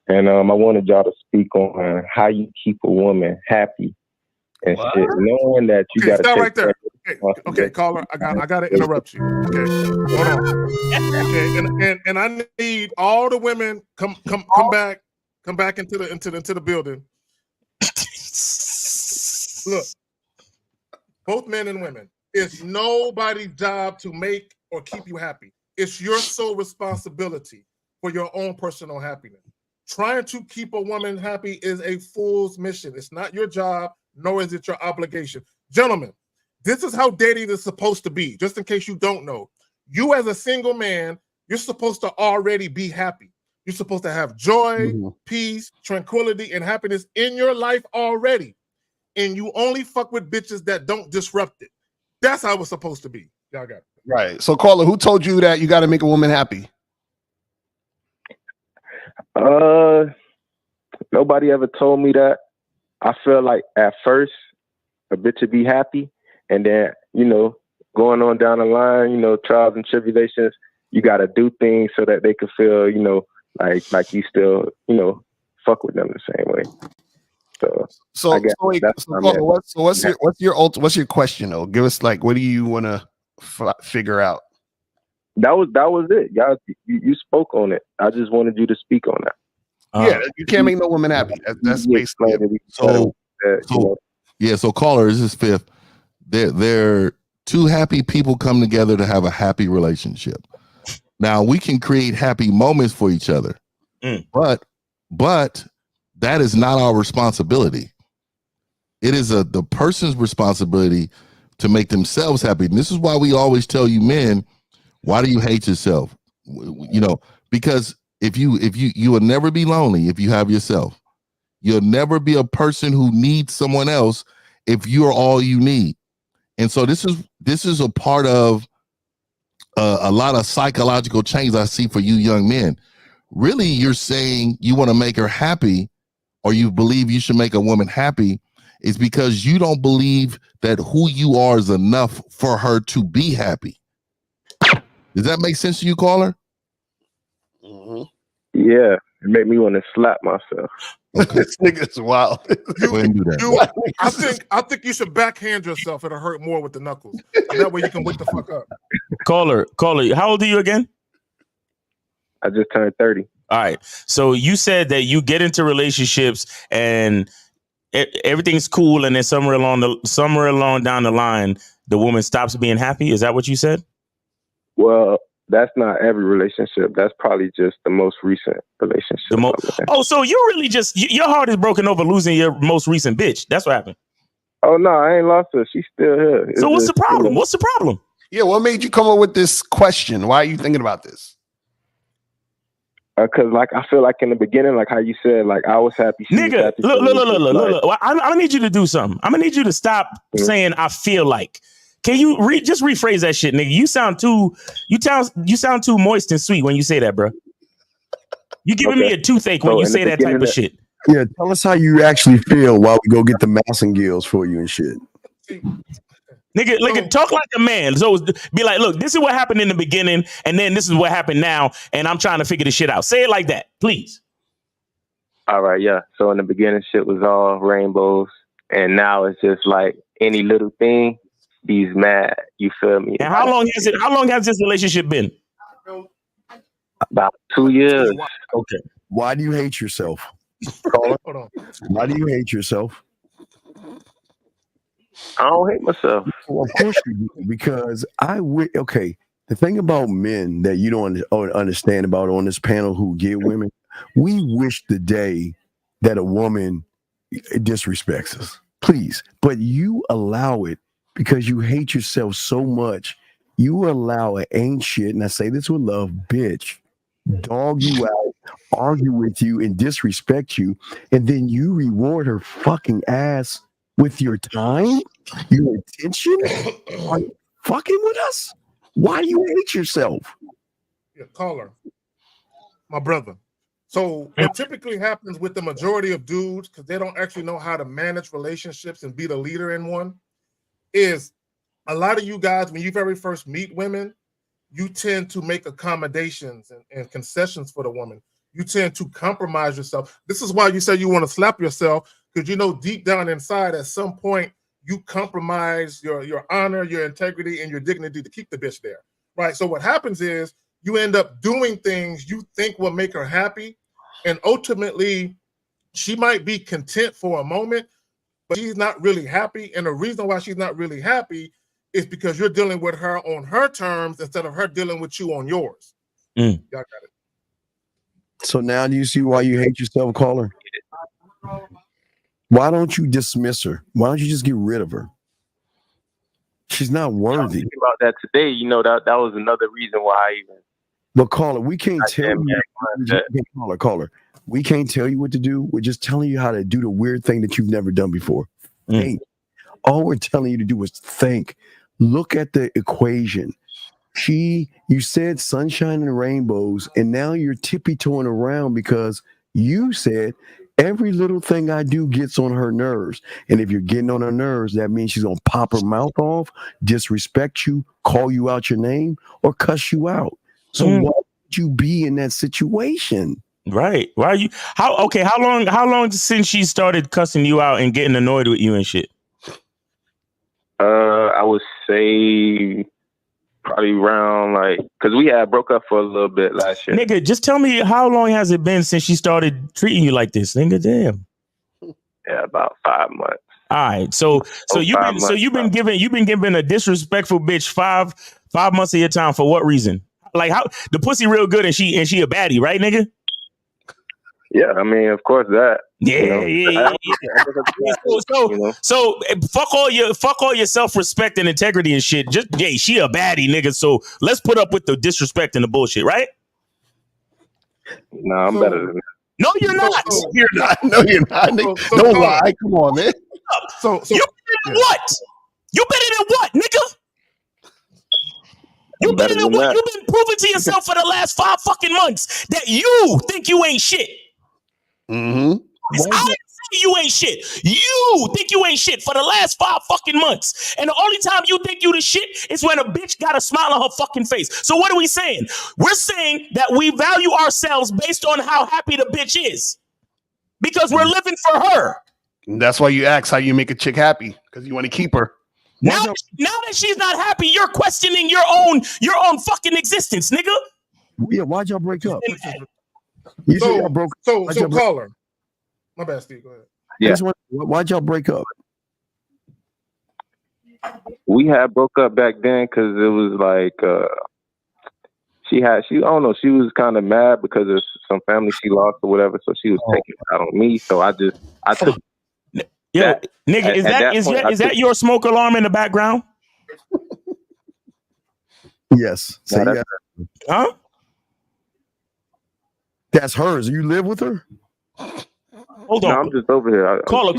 and I wanted y'all to speak on how you keep a woman happy and shit, knowing that you got to stop right there. Okay, caller, I got to interrupt you. Okay, hold on. Okay, and I need all the women come back into the building. Look, both men and women. It's nobody's job to make or keep you happy. It's your sole responsibility for your own personal happiness. Trying to keep a woman happy is a fool's mission. It's not your job, nor is it your obligation. Gentlemen, this is how dating is supposed to be, just in case you don't know. You as a single man, you're supposed to already be happy. You're supposed to have joy, peace, tranquility, and happiness in your life already. And you only fuck with bitches that don't disrupt it. That's how it's supposed to be. Y'all got it. Right. So, caller, who told you that you got to make a woman happy? Nobody ever told me that. I feel like at first a bitch would be happy, and then, going on down the line, trials and tribulations, you got to do things so that they can feel, like you still, fuck with them the same way. What's your question though? Give us what do you want to figure out? That was it. Y'all, you spoke on it. I just wanted you to speak on that. You can't make no woman happy. That's basically it. So caller, this is fifth. They're two happy people come together to have a happy relationship. Now we can create happy moments for each other, but that is not our responsibility. It is the person's responsibility to make themselves happy. And this is why we always tell you men, why do you hate yourself? Because if you will never be lonely if you have yourself. You'll never be a person who needs someone else if you're all you need. And so this is a part of a lot of psychological change I see for you young men. Really, you're saying you want to make her happy, or you believe you should make a woman happy, is because you don't believe that who you are is enough for her to be happy. Does that make sense to you, caller? Mm-hmm. Yeah, it made me want to slap myself. Okay. This nigga's wild. I think you should backhand yourself. It'll hurt more with the knuckles. That way you can wake the fuck up. Caller, how old are you again? I just turned 30. All right. So you said that you get into relationships and everything's cool, and then somewhere along down the line, the woman stops being happy. Is that what you said? Well, that's not every relationship. That's probably just the most recent relationship. So you really just your heart is broken over losing your most recent bitch. That's what happened. Oh no, I ain't lost her. She's still here. So what's the problem? What's the problem? Yeah, what made you come up with this question? Why are you thinking about this? Because I feel like in the beginning, like how you said, like I was happy. Nigga, look. I need you to do something. I'm gonna need you to stop saying I feel like. Can you just rephrase that shit, nigga? You sound too moist and sweet when you say that, bro. You giving me a toothache when you say that type of shit. Yeah, tell us how you actually feel while we go get the Massengills for you and shit. Nigga, talk like a man. So be like, look, this is what happened in the beginning, and then this is what happened now, and I'm trying to figure this shit out. Say it like that, please. All right, yeah. So in the beginning, shit was all rainbows, and now it's just like any little thing, he's mad. You feel me? And how long has this relationship been? About 2 years. Okay. Why do you hate yourself? Hold on. Why do you hate yourself? I don't hate myself. Well, of course you do, because okay. The thing about men that you don't understand about on this panel who get women, we wish the day that a woman disrespects us, please. But you allow it because you hate yourself so much. You allow an ain't shit, and I say this with love, bitch, dog you out, argue with you, and disrespect you, and then you reward her fucking ass with your time, your attention. Are you fucking with us? Why do you hate yourself? Yeah, caller, my brother. So what typically happens with the majority of dudes, because they don't actually know how to manage relationships and be the leader in one, is a lot of you guys, when you very first meet women, you tend to make accommodations and concessions for the woman. You tend to compromise yourself. This is why you say you want to slap yourself, because you know deep down inside at some point you compromise your honor, your integrity, and your dignity to keep the bitch there, right? So what happens is you end up doing things you think will make her happy, and ultimately she might be content for a moment, but she's not really happy. And the reason why she's not really happy is because you're dealing with her on her terms instead of her dealing with you on yours. Y'all got it. So now do you see why you hate yourself, caller? Why don't you dismiss her? Why don't you just get rid of her? She's not worthy. I was thinking about that today. You know, that was another reason why I even. But caller, we can't tell you. Caller, we can't tell you what to do. We're just telling you how to do the weird thing that you've never done before. Think. All we're telling you to do is think. Look at the equation. You said sunshine and rainbows, and now you're tippy-toeing around because you said every little thing I do gets on her nerves. And if you're getting on her nerves, that means she's going to pop her mouth off, disrespect you, call you out your name, or cuss you out. So why would you be in that situation? Right. Why are you how long since she started cussing you out and getting annoyed with you and shit? I would say probably around because we had broke up for a little bit last year. Nigga, just tell me how long has it been since she started treating you like this, nigga? Damn. Yeah, about 5 months. All right. So you've been giving a disrespectful bitch five months of your time for what reason? Like how the pussy real good and she a baddie, right, nigga? Yeah, I mean, of course that. Yeah. So fuck all your self-respect and integrity and shit. Just she a baddie, nigga. So let's put up with the disrespect and the bullshit, right? No, I'm better than that. No, you're not. You're not. No, you're not. Don't lie. Come on, man. So you better than what? You better than what, nigga? You better than what? You've been proving to yourself for the last 5 fucking months that you think you ain't shit. Mm-hmm. I didn't say you ain't shit. You think you ain't shit for the last 5 fucking months. And the only time you think you the shit is when a bitch got a smile on her fucking face. So what are we saying? We're saying that we value ourselves based on how happy the bitch is. Because we're living for her. And that's why you ask how you make a chick happy, because you want to keep her. Now that she's not happy, you're questioning your own fucking existence, nigga. Yeah, why'd y'all break up? So caller. My bad, Steve. Go ahead. Yeah. Why'd y'all break up? We had broke up back then because it was like I don't know, she was kind of mad because of some family she lost or whatever, so she was taking it out on me. So I took. Yeah, nigga, is that your smoke alarm in the background? Yes. Huh? That's hers. You live with her? Hold on. No, I'm just over here. Caller.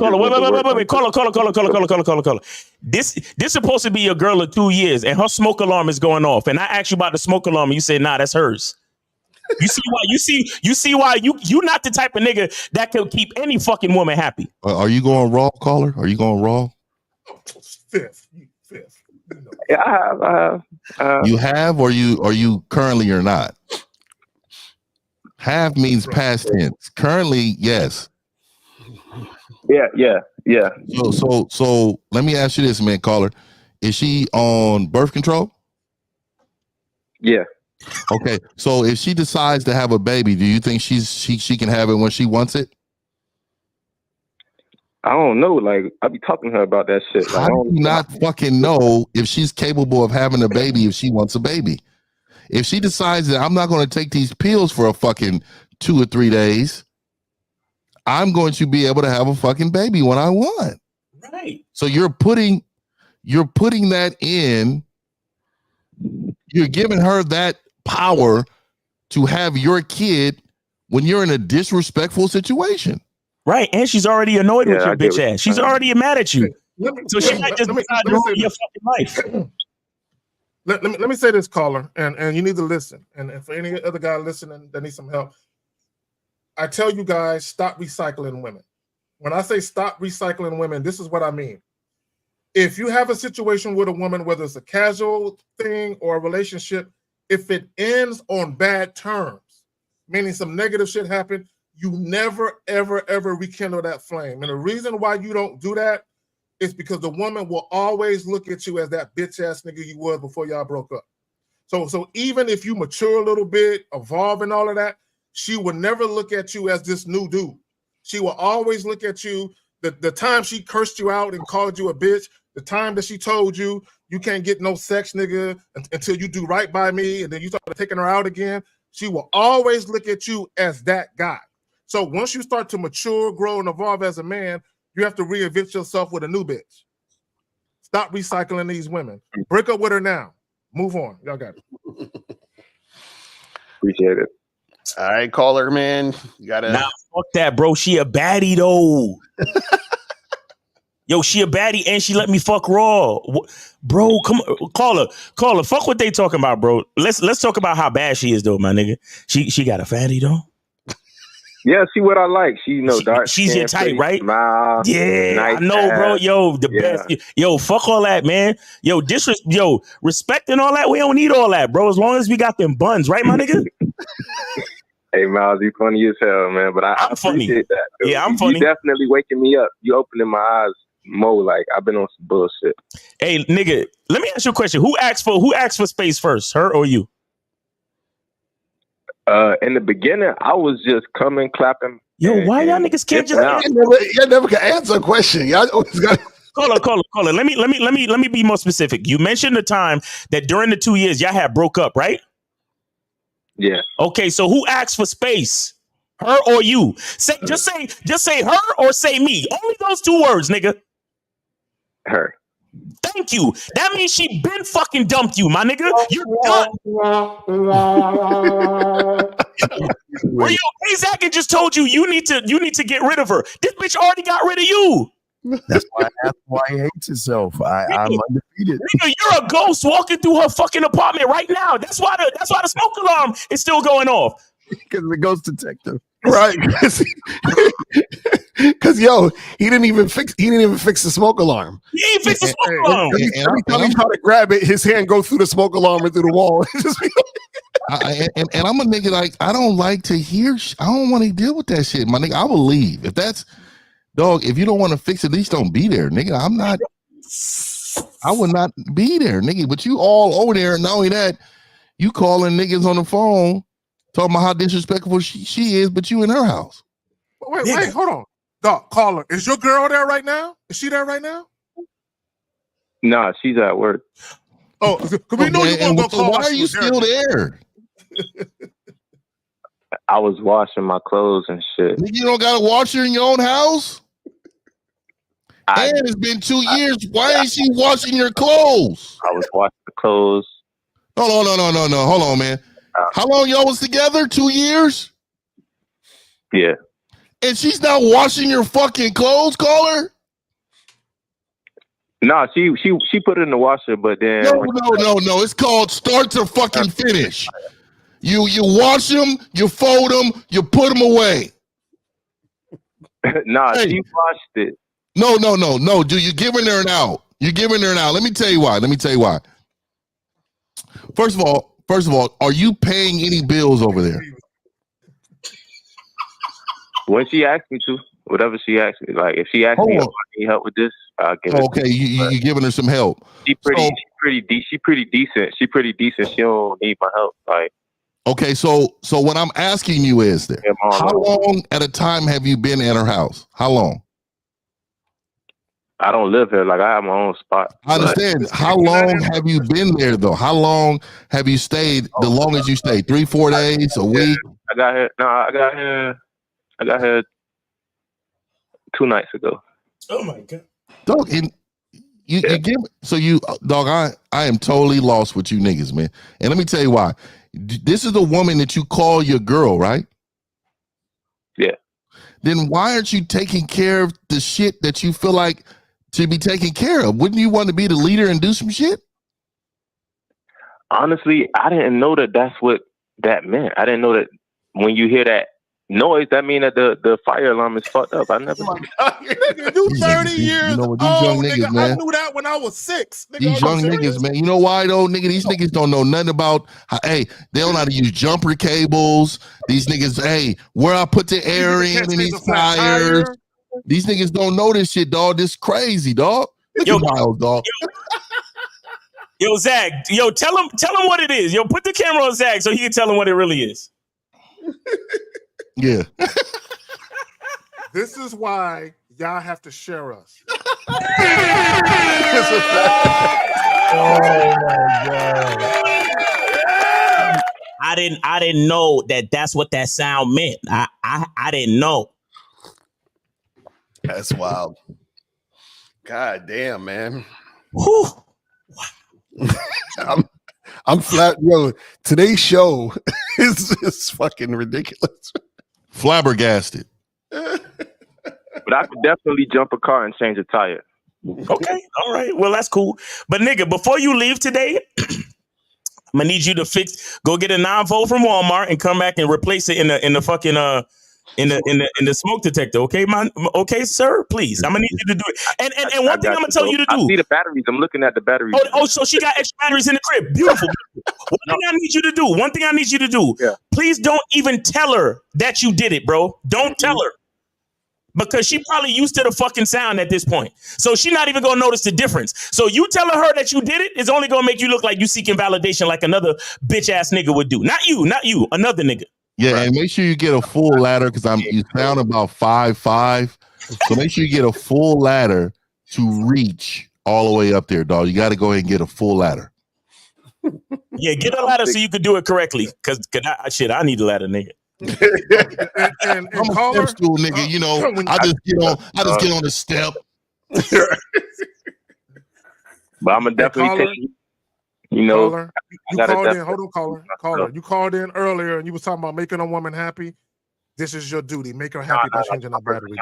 Wait. Caller. This supposed to be a girl of 2 years, and her smoke alarm is going off. And I asked you about the smoke alarm, and you said, "Nah, that's hers." You see why you not the type of nigga that can keep any fucking woman happy. Are you going raw, caller? Are you going raw? Fifth. Yeah, I have. You have, or you currently are not? Have means past tense. Currently, yes. Yeah. So let me ask you this, man, caller. Is she on birth control? Yeah. Okay. So if she decides to have a baby, do you think she can have it when she wants it? I don't know. Like, I be talking to her about that shit. Like, How do you not fucking know if she's capable of having a baby if she wants a baby? If she decides that I'm not going to take these pills for a fucking 2 or 3 days, I'm going to be able to have a fucking baby when I want. Right. So you're putting that in. You're giving her that power to have your kid when you're in a disrespectful situation. Right, and she's already annoyed with your bitch ass. She's already mad at you. So she might just decide to ruin your fucking life. Let me say this, caller, and you need to listen. And for any other guy listening that needs some help, I tell you guys, stop recycling women. When I say stop recycling women, this is what I mean. If you have a situation with a woman, whether it's a casual thing or a relationship, if it ends on bad terms, meaning some negative shit happened, you never, ever, ever rekindle that flame. And the reason why you don't do that is because the woman will always look at you as that bitch ass nigga you was before y'all broke up. So even if you mature a little bit, evolve and all of that, she will never look at you as this new dude. She will always look at you, the time she cursed you out and called you a bitch, the time that she told you you can't get no sex, nigga, until you do right by me, and then you start taking her out again, she will always look at you as that guy. So once you start to mature, grow, and evolve as a man, you have to reinvent yourself with a new bitch. Stop recycling these women. Break up with her now. Move on. Y'all got it. Appreciate it. All right, caller, man. You gotta. Nah, fuck that, bro. She a baddie though. Yo, she a baddie and she let me fuck raw. Bro, come on. Caller. Fuck what they talking about, bro. Let's talk about how bad she is though, my nigga. She got a fatty though. Yeah, see what I like. She dark. She's your type, right? Smile, yeah, nice I know, ass. bro. Yo, the best. Yo, fuck all that, man. Yo, respect and all that. We don't need all that, bro. As long as we got them buns, right, my nigga? Hey, Miles, you funny as hell, man. But I appreciate that. Dude. Yeah, I'm funny. You definitely waking me up. You opening my eyes more. Like I've been on some bullshit. Hey, nigga, let me ask you a question. Who asked for space first, her or you? In the beginning, I was just coming, clapping. Yo, why y'all niggas can't just? You never can answer a question. Y'all always got. Caller. Let me be more specific. You mentioned the time that during the 2 years y'all had broke up, right? Yeah. Okay, so who asked for space? Her or you? Just say her or say me. Only those 2 words, nigga. Her. Thank you. That means she been fucking dumped you, my nigga. You're done. Well, yo, Zach just told you need to get rid of her. This bitch already got rid of you. That's why he hates himself. I'm undefeated. Nigga, you're a ghost walking through her fucking apartment right now. That's why the smoke alarm is still going off. Because the ghost detective. Right. Because he didn't even fix the smoke alarm. He ain't fix the smoke alarm. Every time he tried to grab it, his hand goes through the smoke alarm and through the wall. And I'm a nigga like I don't like to hear. I don't want to deal with that shit, my nigga. I will leave if that's dog. If you don't want to fix it, at least don't be there, nigga. I would not be there, nigga. But you all over there. Not only that, you calling niggas on the phone talking about how disrespectful she is, but you in her house. Wait, hold on. Dog, caller, is your girl there right now? Is she there right now? Nah, she's at work. Oh, we know you want to go call. Why are you still there? I was washing my clothes and shit. You don't got a washer in your own house? And it's been 2 years. Why ain't she washing your clothes? I was washing the clothes. No. Hold on, man. How long y'all was together? 2 years? Yeah. And she's not washing your fucking clothes, caller? No, she put it in the washer, but then No. It's called start to fucking finish. You wash them, you fold them, you put them away. Nah, she washed it. No. Dude, you're giving her an out. Let me tell you why. First of all, are you paying any bills over there? When she asks me to, whatever she asks me, like if she asks me, "Oh, I need help with this," I'll give it. Okay, you giving her some help. She pretty decent. She pretty decent. She don't need my help. Like, okay, so what I'm asking you is, how long at a time have you been at her house? How long? I don't live here. Like, I have my own spot. I understand. How long have you been there though? How long have you stayed? The longest you stayed? 3-4 days, a week? I got here 2 nights ago. Oh my god. Dog, you give so you dog. I am totally lost with you niggas, man. And let me tell you why. This is the woman that you call your girl, right? Yeah. Then why aren't you taking care of the shit that you feel like to be taken care of? Wouldn't you want to be the leader and do some shit? Honestly, I didn't know that that's what that meant. I didn't know that when you hear that noise, that mean that the fire alarm is fucked up. I never. Nigga, you 30 years you know what, these old, young niggas, nigga. man. I knew that when I was 6. Nigga, These young niggas, man. You know why though, nigga? These niggas don't know nothing about hey, they don't know how to use jumper cables. These niggas, hey, where I put the air in these tires. These niggas don't know this shit, dog. This crazy, dog. Yo, wild, dog. Yo, Zach. Yo, tell him what it is. Yo, put the camera on Zach so he can tell him what it really is. Yeah. This is why y'all have to share us. Oh my god. I didn't know that's what that sound meant. I didn't know. That's wild. God damn, man. Whew. I'm flat. Yo, today's show is fucking ridiculous. Flabbergasted. But I could definitely jump a car and change a tire. Okay, all right. Well, that's cool. But nigga, before you leave today, I'm gonna need you to go get a 9-volt from Walmart and come back and replace it in the fucking in the smoke detector. Okay, okay, sir, please. I'm gonna need you to do it. And one thing I'm gonna tell you to do. I see the batteries. I'm looking at the batteries. Oh, so she got extra batteries in the crib. Beautiful. One thing I need you to do. Yeah. Please don't even tell her that you did it, bro. Don't tell her. Because she probably used to the fucking sound at this point. So she's not even going to notice the difference. So you telling her that you did it is only going to make you look like you seeking validation like another bitch ass nigga would do. Not you, another nigga. Yeah, and make sure you get a full ladder because you sound about 5'5". So make sure you get a full ladder to reach all the way up there, dog. You got to go ahead and get a full ladder. Yeah, get a ladder so you could do it correctly. Cause I need a ladder, nigga. and I'm a step stool nigga, you know. I just get on the step. But I'm gonna definitely take you know. Caller, you called in. Hold on, caller. You called in earlier and you was talking about making a woman happy. This is your duty. Make her happy by changing her battery.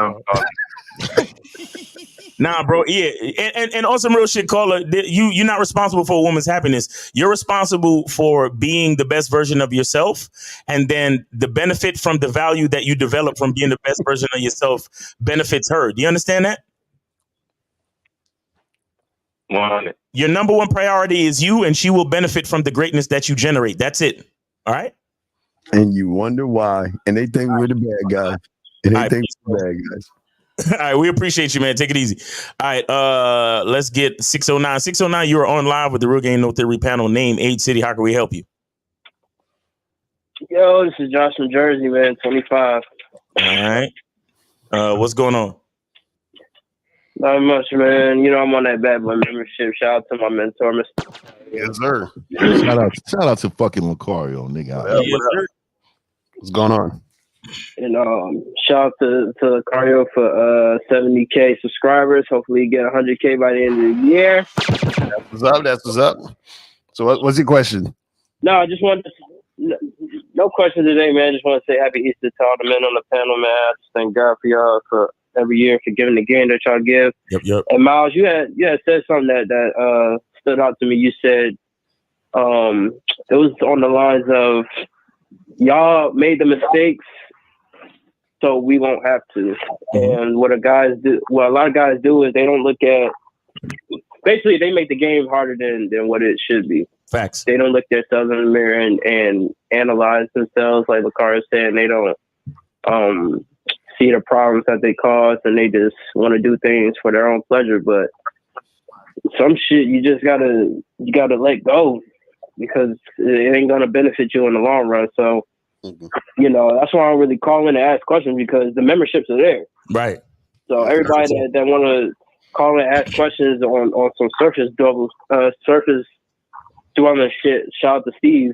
Nah, bro. Yeah, and on some real shit, caller. You're not responsible for a woman's happiness. You're responsible for being the best version of yourself, and then the benefit from the value that you develop from being the best version of yourself benefits her. Do you understand that? 100. Your number one priority is you, and she will benefit from the greatness that you generate. That's it. All right. And you wonder why, and they think we're the bad guys, and they think we're the bad guys. All right, we appreciate you, man. Take it easy. All right, let's get 609. 609, you are on live with the Real Game No Theory panel. Name, age, city. How can we help you? Yo, this is Josh from Jersey, man. 25. All right. What's going on? Not much, man. You know, I'm on that bad boy membership. Shout out to my mentor, Mr. Yes, sir. Shout out to fucking Lucario, nigga. Yes, sir. What's going on? And shout out to Lucario for 70K subscribers. Hopefully, you get 100K by the end of the year. That's what's up. So, what's your question? No, I just wanted to. No question today, man. Just want to say happy Easter to all the men on the panel, man. I just thank God for y'all for every year for giving the game that y'all give. Yep. And Miles, you had said something that stood out to me. You said it was on the lines of y'all made the mistakes, so we won't have to. And what a lot of guys do is they don't look at. Basically, they make the game harder than what it should be. Facts. They don't look themselves in the mirror and analyze themselves, like Lucario said. And they don't see the problems that they cause, and they just want to do things for their own pleasure. But some shit you just gotta let go, because it ain't gonna benefit you in the long run. So, you know, that's why I'm really calling to ask questions, because the memberships are there. Right. So everybody that want to call and ask questions on some surface dwelling shit, shout out to Steve.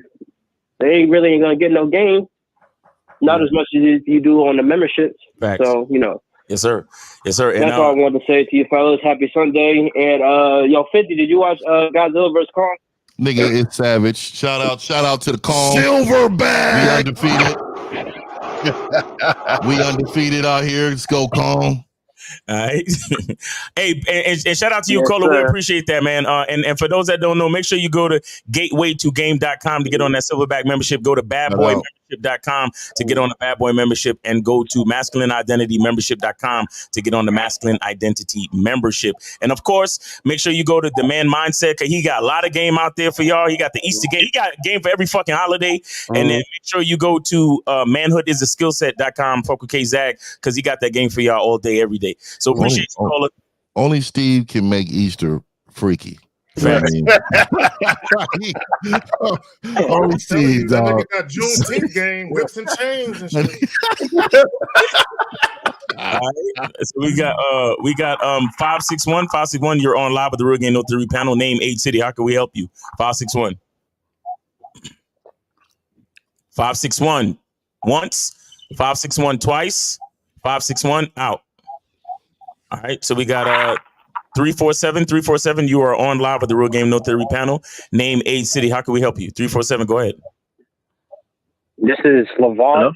They really ain't gonna get no game. Not as much as you do on the memberships. Facts. So, you know. Yes, sir. Yes, sir. And that's all I wanted to say to you fellas. Happy Sunday. And yo, 50, did you watch Godzilla vs. Kong? Nigga, it's savage. Shout out to the Kong. Silverback. We undefeated. We undefeated out here. Let's go, Kong. All right. Hey, and shout out to you, Yes, Cola. We sir. appreciate that, man. And for those that don't know, make sure you go to gateway2game.com to get on that silverback membership. Go to badboymembership.com to get on the Bad Boy membership, and go to masculineidentitymembership.com to get on the Masculine Identity membership. And of course, make sure you go to Demand Mindset, because he got a lot of game out there for y'all. He got the Easter game. He got a game for every fucking holiday. And then make sure you go to manhoodistheskillset.com, fuck with K-Zag, because he got that game for y'all all day, every day. So appreciate you, Cola. Only Steve can make Easter freaky. You know what I mean? Only Steve, That dog. nigga got Juneteenth game, whips and chains and shit. All right. So we got 561. You're on live with the Real Game No Theory panel. Name, age, city. How can we help you? 561. 561 once. 561 twice. 561 out. All right. So we got 347. You are on live with the Real Game No Theory panel. Name, age, city. How can we help you? 347. Go ahead. This is Lavon.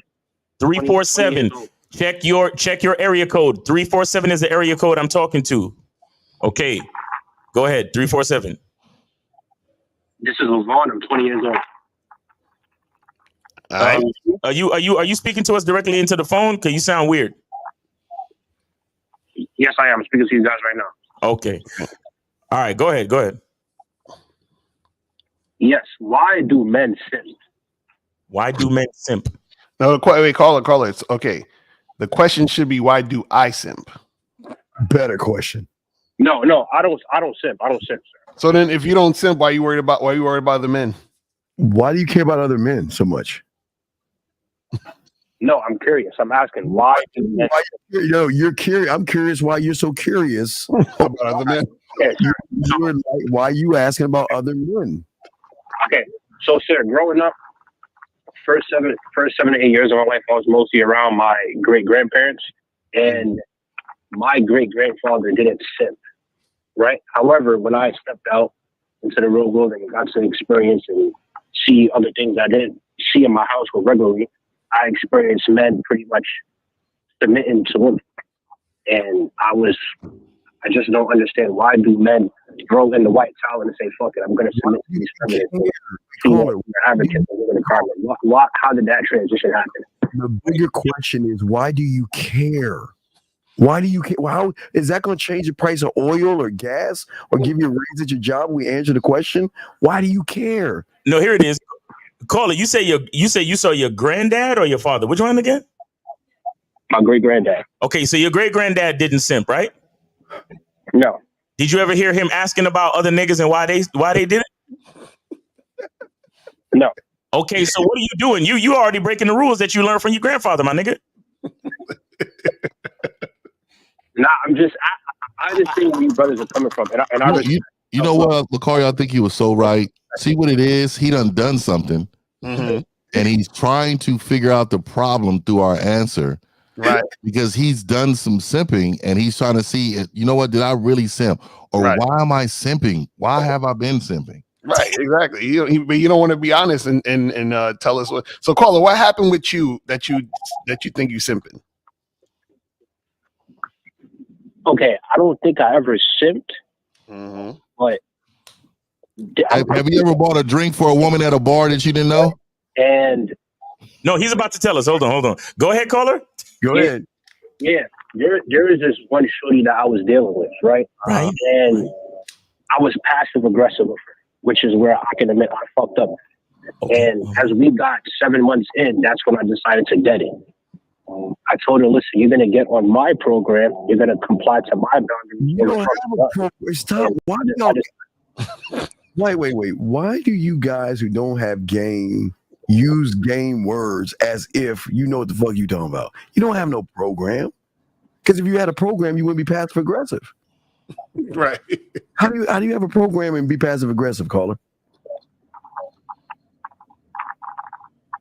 347. Check your area code. 347 is the area code I'm talking to. Okay. Go ahead. 347. This is Lavon. I'm 20 years old. Are you speaking to us directly into the phone? Cause you sound weird. Yes, I am. I'm speaking to you guys right now. Okay. All right. Go ahead. Yes. Why do men simp? Why do men simp? No, wait, call it. It's okay. The question should be, why do I simp? Better question. No, I don't simp. I don't simp, sir. So then, if you don't simp, why you worried about the men? Why do you care about other men so much? No, I'm curious. I'm asking why do men simp? You're curious. I'm curious why you're so curious about other men. Okay, sir. Why are you asking about other men? Okay, so sir, growing up, first 7 to 8 years of my life, I was mostly around my great grandparents, and my great grandfather didn't simp, right? However, when I stepped out into the real world and got to experience and see other things I didn't see in my household regularly, I experienced men pretty much submitting to women, and I just don't understand, why do men throw in the white towel and say, fuck it, I'm going to submit to these feminine females, we're advocates, and we're going to karma. How did that transition happen? The bigger question is, why do you care? Why do you care? Well, how is that going to change the price of oil or gas or give you a raise at your job? We answer the question. Why do you care? No, here it is. Caller, you say you saw your granddad or your father? Which one again? My great granddad. Okay, so your great granddad didn't simp, right? No. Did you ever hear him asking about other niggas and why they did it? No. Okay, so what are you doing? You already breaking the rules that you learned from your grandfather, my nigga. Nah, I just think where you brothers are coming from, You know what, Lacari, I think he was so right. See what it is? He done something, and he's trying to figure out the problem through our answer. Right. Because he's done some simping, and he's trying to see, you know what, did I really simp? Or why am I simping? Why have I been simping? Right, exactly. But you don't want to be honest and tell us what. So, caller, what happened with you that you think you simping? Okay, I don't think I ever simped, but have you ever bought a drink for a woman at a bar that you didn't know? And no, he's about to tell us. Hold on. Go ahead, caller. Go ahead. Yeah, there is this one shorty that I was dealing with, right? Right. And I was passive aggressive with her, which is where I can admit I fucked up. Okay. And as we got 7 months in, that's when I decided to dead it. I told her, listen, you're gonna get on my program. You're gonna comply to my boundaries. You don't have a program. Stop. Why do y'all? Wait. Why do you guys who don't have game use game words as if you know what the fuck you talking about? You don't have no program. Because if you had a program, you wouldn't be passive aggressive. Right. How do you have a program and be passive aggressive, caller?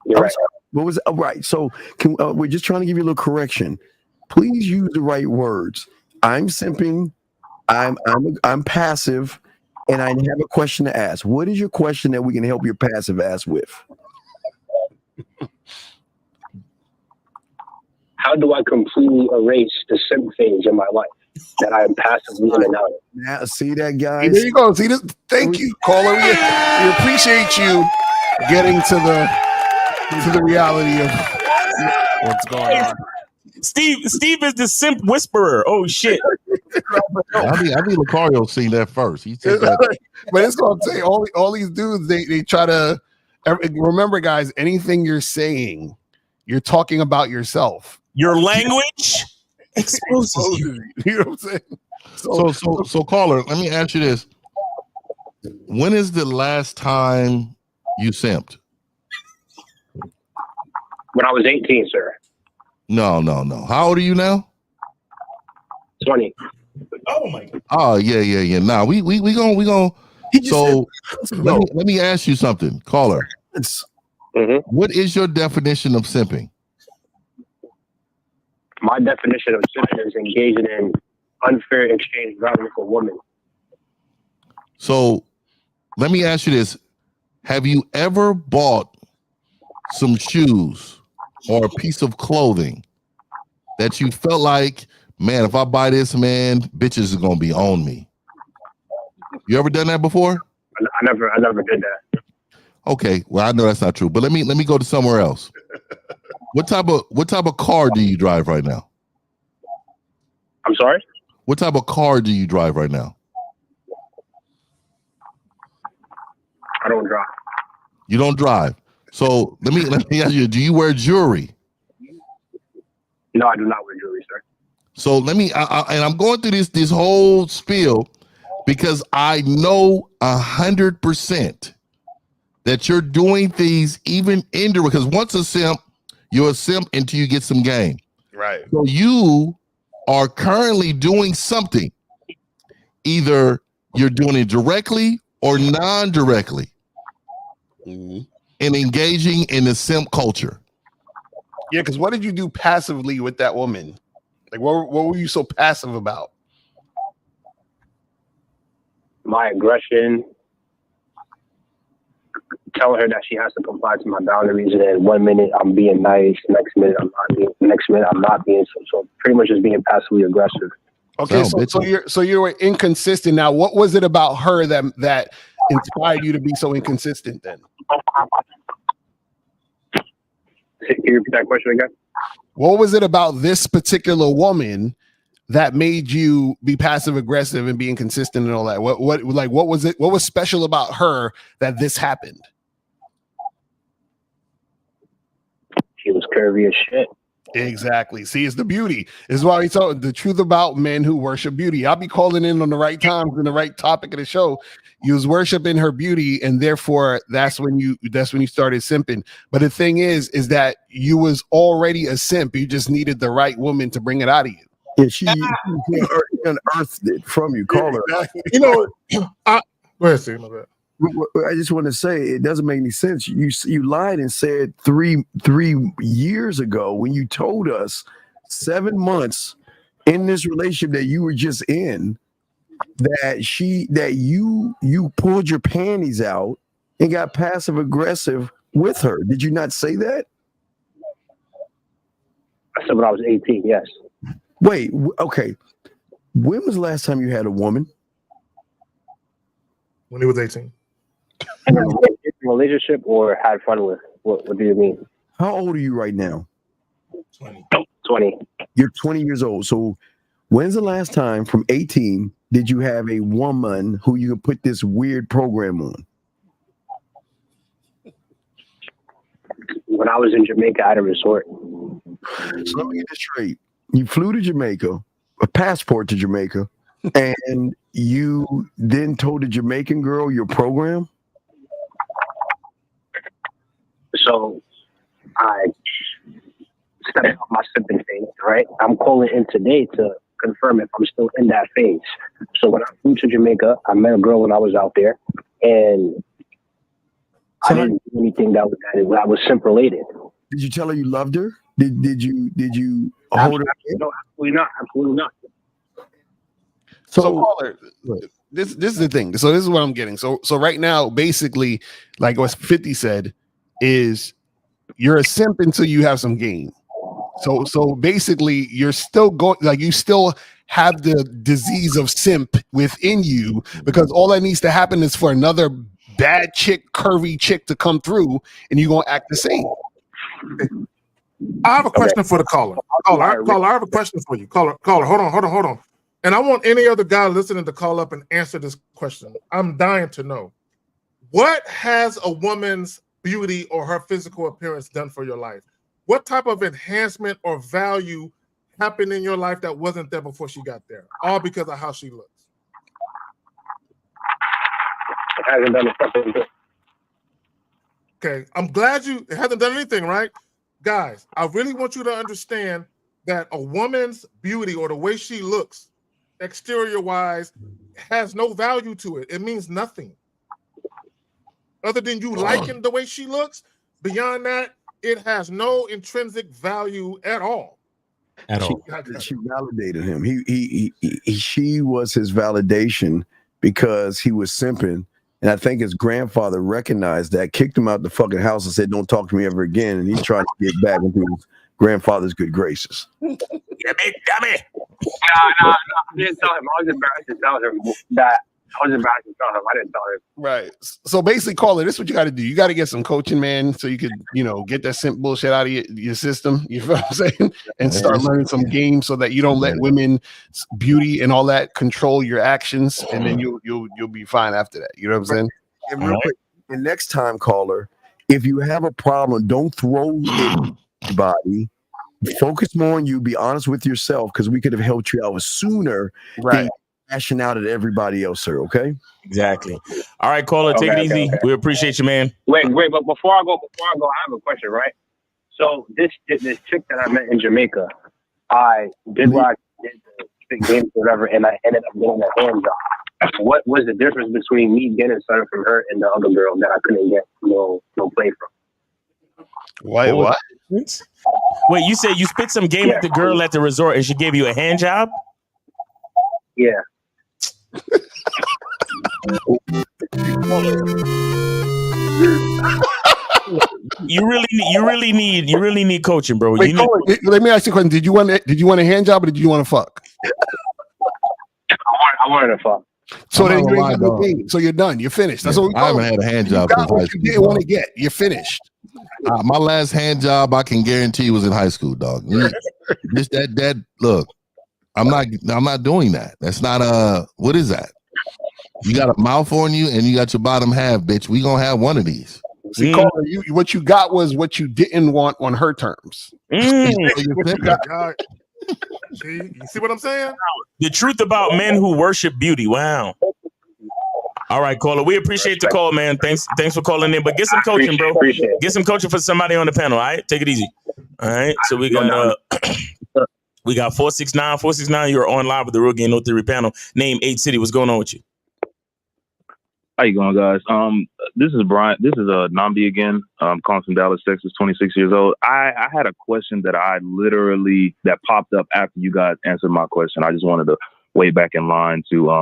You're right. What was right? So we're just trying to give you a little correction. Please use the right words. I'm simping. I'm passive, and I have a question to ask. What is your question that we can help your passive ass with? How do I completely erase the simp phase in my life that I am passively in and out of? Now, see that, Hey, guys? there you go. See this? Thank you, caller. We appreciate you getting to the reality of what's going on. Steve is the simp whisperer. Oh shit. I think Lucario seen that first. He said that. But it's gonna say all these dudes, they try to remember, guys, anything you're saying, you're talking about yourself. Your language exposes you. You know what I'm saying? So caller, let me ask you this. When is the last time you simped? When I was 18, sir. No. How old are you now? 20. Oh my God. Oh yeah. Nah, we gonna. So let me ask you something, caller. What is your definition of simping? My definition of simping is engaging in unfair exchange value with a woman. So let me ask you this. Have you ever bought some shoes or a piece of clothing that you felt like, man, if I buy this, man, bitches is gonna be on me? You ever done that before? I never did that. Okay, well, I know that's not true, but let me go to somewhere else. What type of car do you drive right now? I'm sorry? What type of car do you drive right now? I don't drive. You don't drive. So let me ask you, do you wear jewelry? No, I do not wear jewelry, sir. So and I'm going through this whole spiel because I know 100% that you're doing things even indirect, because once a simp, you're a simp until you get some game. Right. So you are currently doing something. Either you're doing it directly or non-directly and engaging in the simp culture. Yeah, because what did you do passively with that woman? Like, what were you so passive about? My aggression, telling her that she has to comply to my boundaries, and then 1 minute I'm being nice, next minute I'm not being. So pretty much just being passively aggressive. Okay, so you were inconsistent. Now, what was it about her that inspired you to be so inconsistent then? Can you repeat that question again? What was it about this particular woman that made you be passive aggressive and be inconsistent and all that? What was it? What was special about her that this happened? She was curvy as shit. Exactly. See, it's the beauty. This is why we talk the truth about men who worship beauty. I'll be calling in on the right times and the right topic of the show. You was worshiping her beauty, and therefore that's when you started simping. But the thing is that you was already a simp. You just needed the right woman to bring it out of you. Yeah, she unearthed it from you. Call her. You know, go ahead, Steve. My bad. I just want to say it doesn't make any sense. You lied and said three years ago when you told us 7 months in this relationship that you were just in that you pulled your panties out and got passive aggressive with her. Did you not say that? I said when I was 18. Yes. Wait. Okay. When was the last time you had a woman? When he was 18. Relationship or had fun with? What do you mean? How old are you right now? 20. You're 20 years old. So when's the last time from 18 did you have a woman who you could put this weird program on? When I was in Jamaica at a resort. So let me get this straight. You flew to Jamaica, a passport to Jamaica, and you then told the Jamaican girl your program? So I stepped off my simping phase, right? I'm calling in today to confirm if I'm still in that phase. So when I flew to Jamaica, I met a girl when I was out there, and I didn't do anything that was simp related. Did you tell her you loved her? Did you hold her? No, absolutely not. So caller, this is the thing. So this is what I'm getting. So right now, basically, like what 50 said, is you're a simp until you have some game. So basically, you're still going, like you still have the disease of simp within you, because all that needs to happen is for another bad chick, curvy chick to come through, and you're gonna act the same. I have a question for the caller. Caller, I have a question for you. Caller, hold on. And I want any other guy listening to call up and answer this question. I'm dying to know. What has a woman's beauty or her physical appearance done for your life? What type of enhancement or value happened in your life that wasn't there before she got there? All because of how she looks. It hasn't done something good. Okay, I'm glad it hasn't done anything, right? Guys, I really want you to understand that a woman's beauty or the way she looks, exterior-wise, has no value to it. It means nothing. Other than you liking the way she looks, beyond that, it has no intrinsic value at all. She validated him. She was his validation because he was simping. And I think his grandfather recognized that, kicked him out the fucking house and said, "Don't talk to me ever again." And he's trying to get back into his grandfather's good graces. Dummy. No. I didn't tell him. I was embarrassed to tell him that. I was embarrassed to tell him. I didn't tell him. Right. So basically, caller, this is what you got to do. You got to get some coaching, man, so you could, get that simp bullshit out of your system. You feel what I'm saying? And start learning some games so that you don't let women's beauty and all that control your actions, and then you'll be fine after that. You know what I'm saying? And real quick, and next time, caller, if you have a problem, don't throw it at body. Focus more on you. Be honest with yourself, because we could have helped you out sooner. Right. Lashing out at everybody else, sir. Okay. Exactly. All right, caller, take it easy. Okay. We appreciate you, man. Wait, but before I go, I have a question, right? So this chick that I met in Jamaica, I did what I did the big games, whatever, and I ended up getting a hand job. What was the difference between me getting something from her and the other girl that I couldn't get no play from? What? Wait, you said you spit some game at the girl at the resort and she gave you a hand job? Yeah. You really need coaching, bro. Wait, let me ask you a question. Did you want a hand job or did you want to fuck? I wanted to fuck. So then you ain't got no game. So you're done. You're finished. That's what we call I haven't had a hand job. You got what you didn't want to get. You're finished. My last hand job, I can guarantee, was in high school, dog. Just that look. I'm not doing that. That's not what is that? You got a mouth on you and you got your bottom half, bitch. We gonna have one of these. See, Caller, what you got was what you didn't want on her terms. See, you see what I'm saying? The truth about men who worship beauty. Wow. All right, caller. We appreciate the call, man. Thanks for calling in. But get some coaching, bro. Get some coaching for somebody on the panel. All right, take it easy. All right. So we got we got 469. 469. You're on live with the Real Game No Theory panel. Name 8 City. What's going on with you? How you going, guys? This is Brian. This is Nambi again. I'm calling from Dallas, Texas. 26 years old. I had a question that that popped up after you guys answered my question. I just wanted to way back in line to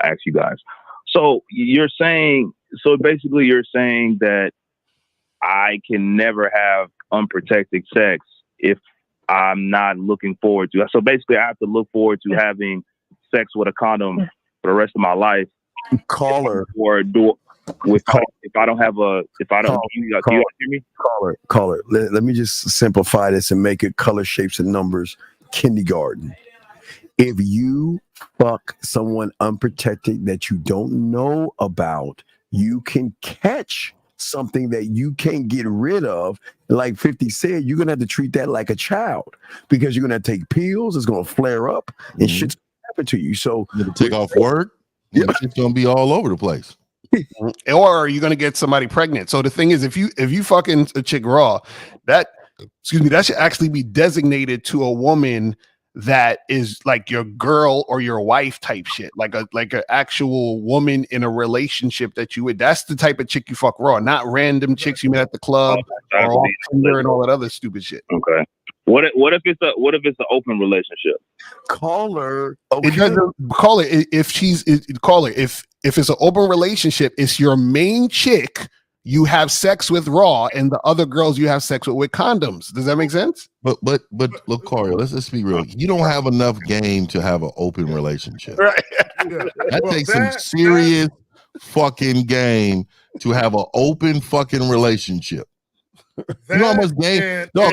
ask you guys. So you're saying that I can never have unprotected sex if I'm not looking forward to. So basically, I have to look forward to having sex with a condom for the rest of my life. Caller, or do if I don't have a if I don't do you hear me? Caller. Let me just simplify this and make it color, shapes, and numbers. Kindergarten. If you fuck someone unprotected that you don't know about, you can catch something that you can't get rid of. Like 50 said, you're gonna have to treat that like a child because you're gonna take pills, it's gonna flare up, and shit's gonna happen to you. So you have to take off work, it's gonna be all over the place. Or you're gonna get somebody pregnant. So the thing is, if you fucking a chick raw, that should actually be designated to a woman that is like your girl or your wife type shit, like an actual woman in a relationship that you would. That's the type of chick you fuck raw, not random chicks you met at the club or off Tinder and all that other stupid shit. Okay. What if it's an open relationship? Call her. Okay. It doesn't call it if she's call her if it's an open relationship. It's your main chick you have sex with raw, and the other girls you have sex with condoms. Does that make sense? But look, Corey, let's be real. You don't have enough game to have an open relationship. Right. That takes some serious fucking game to have an open fucking relationship. You know how much game? No,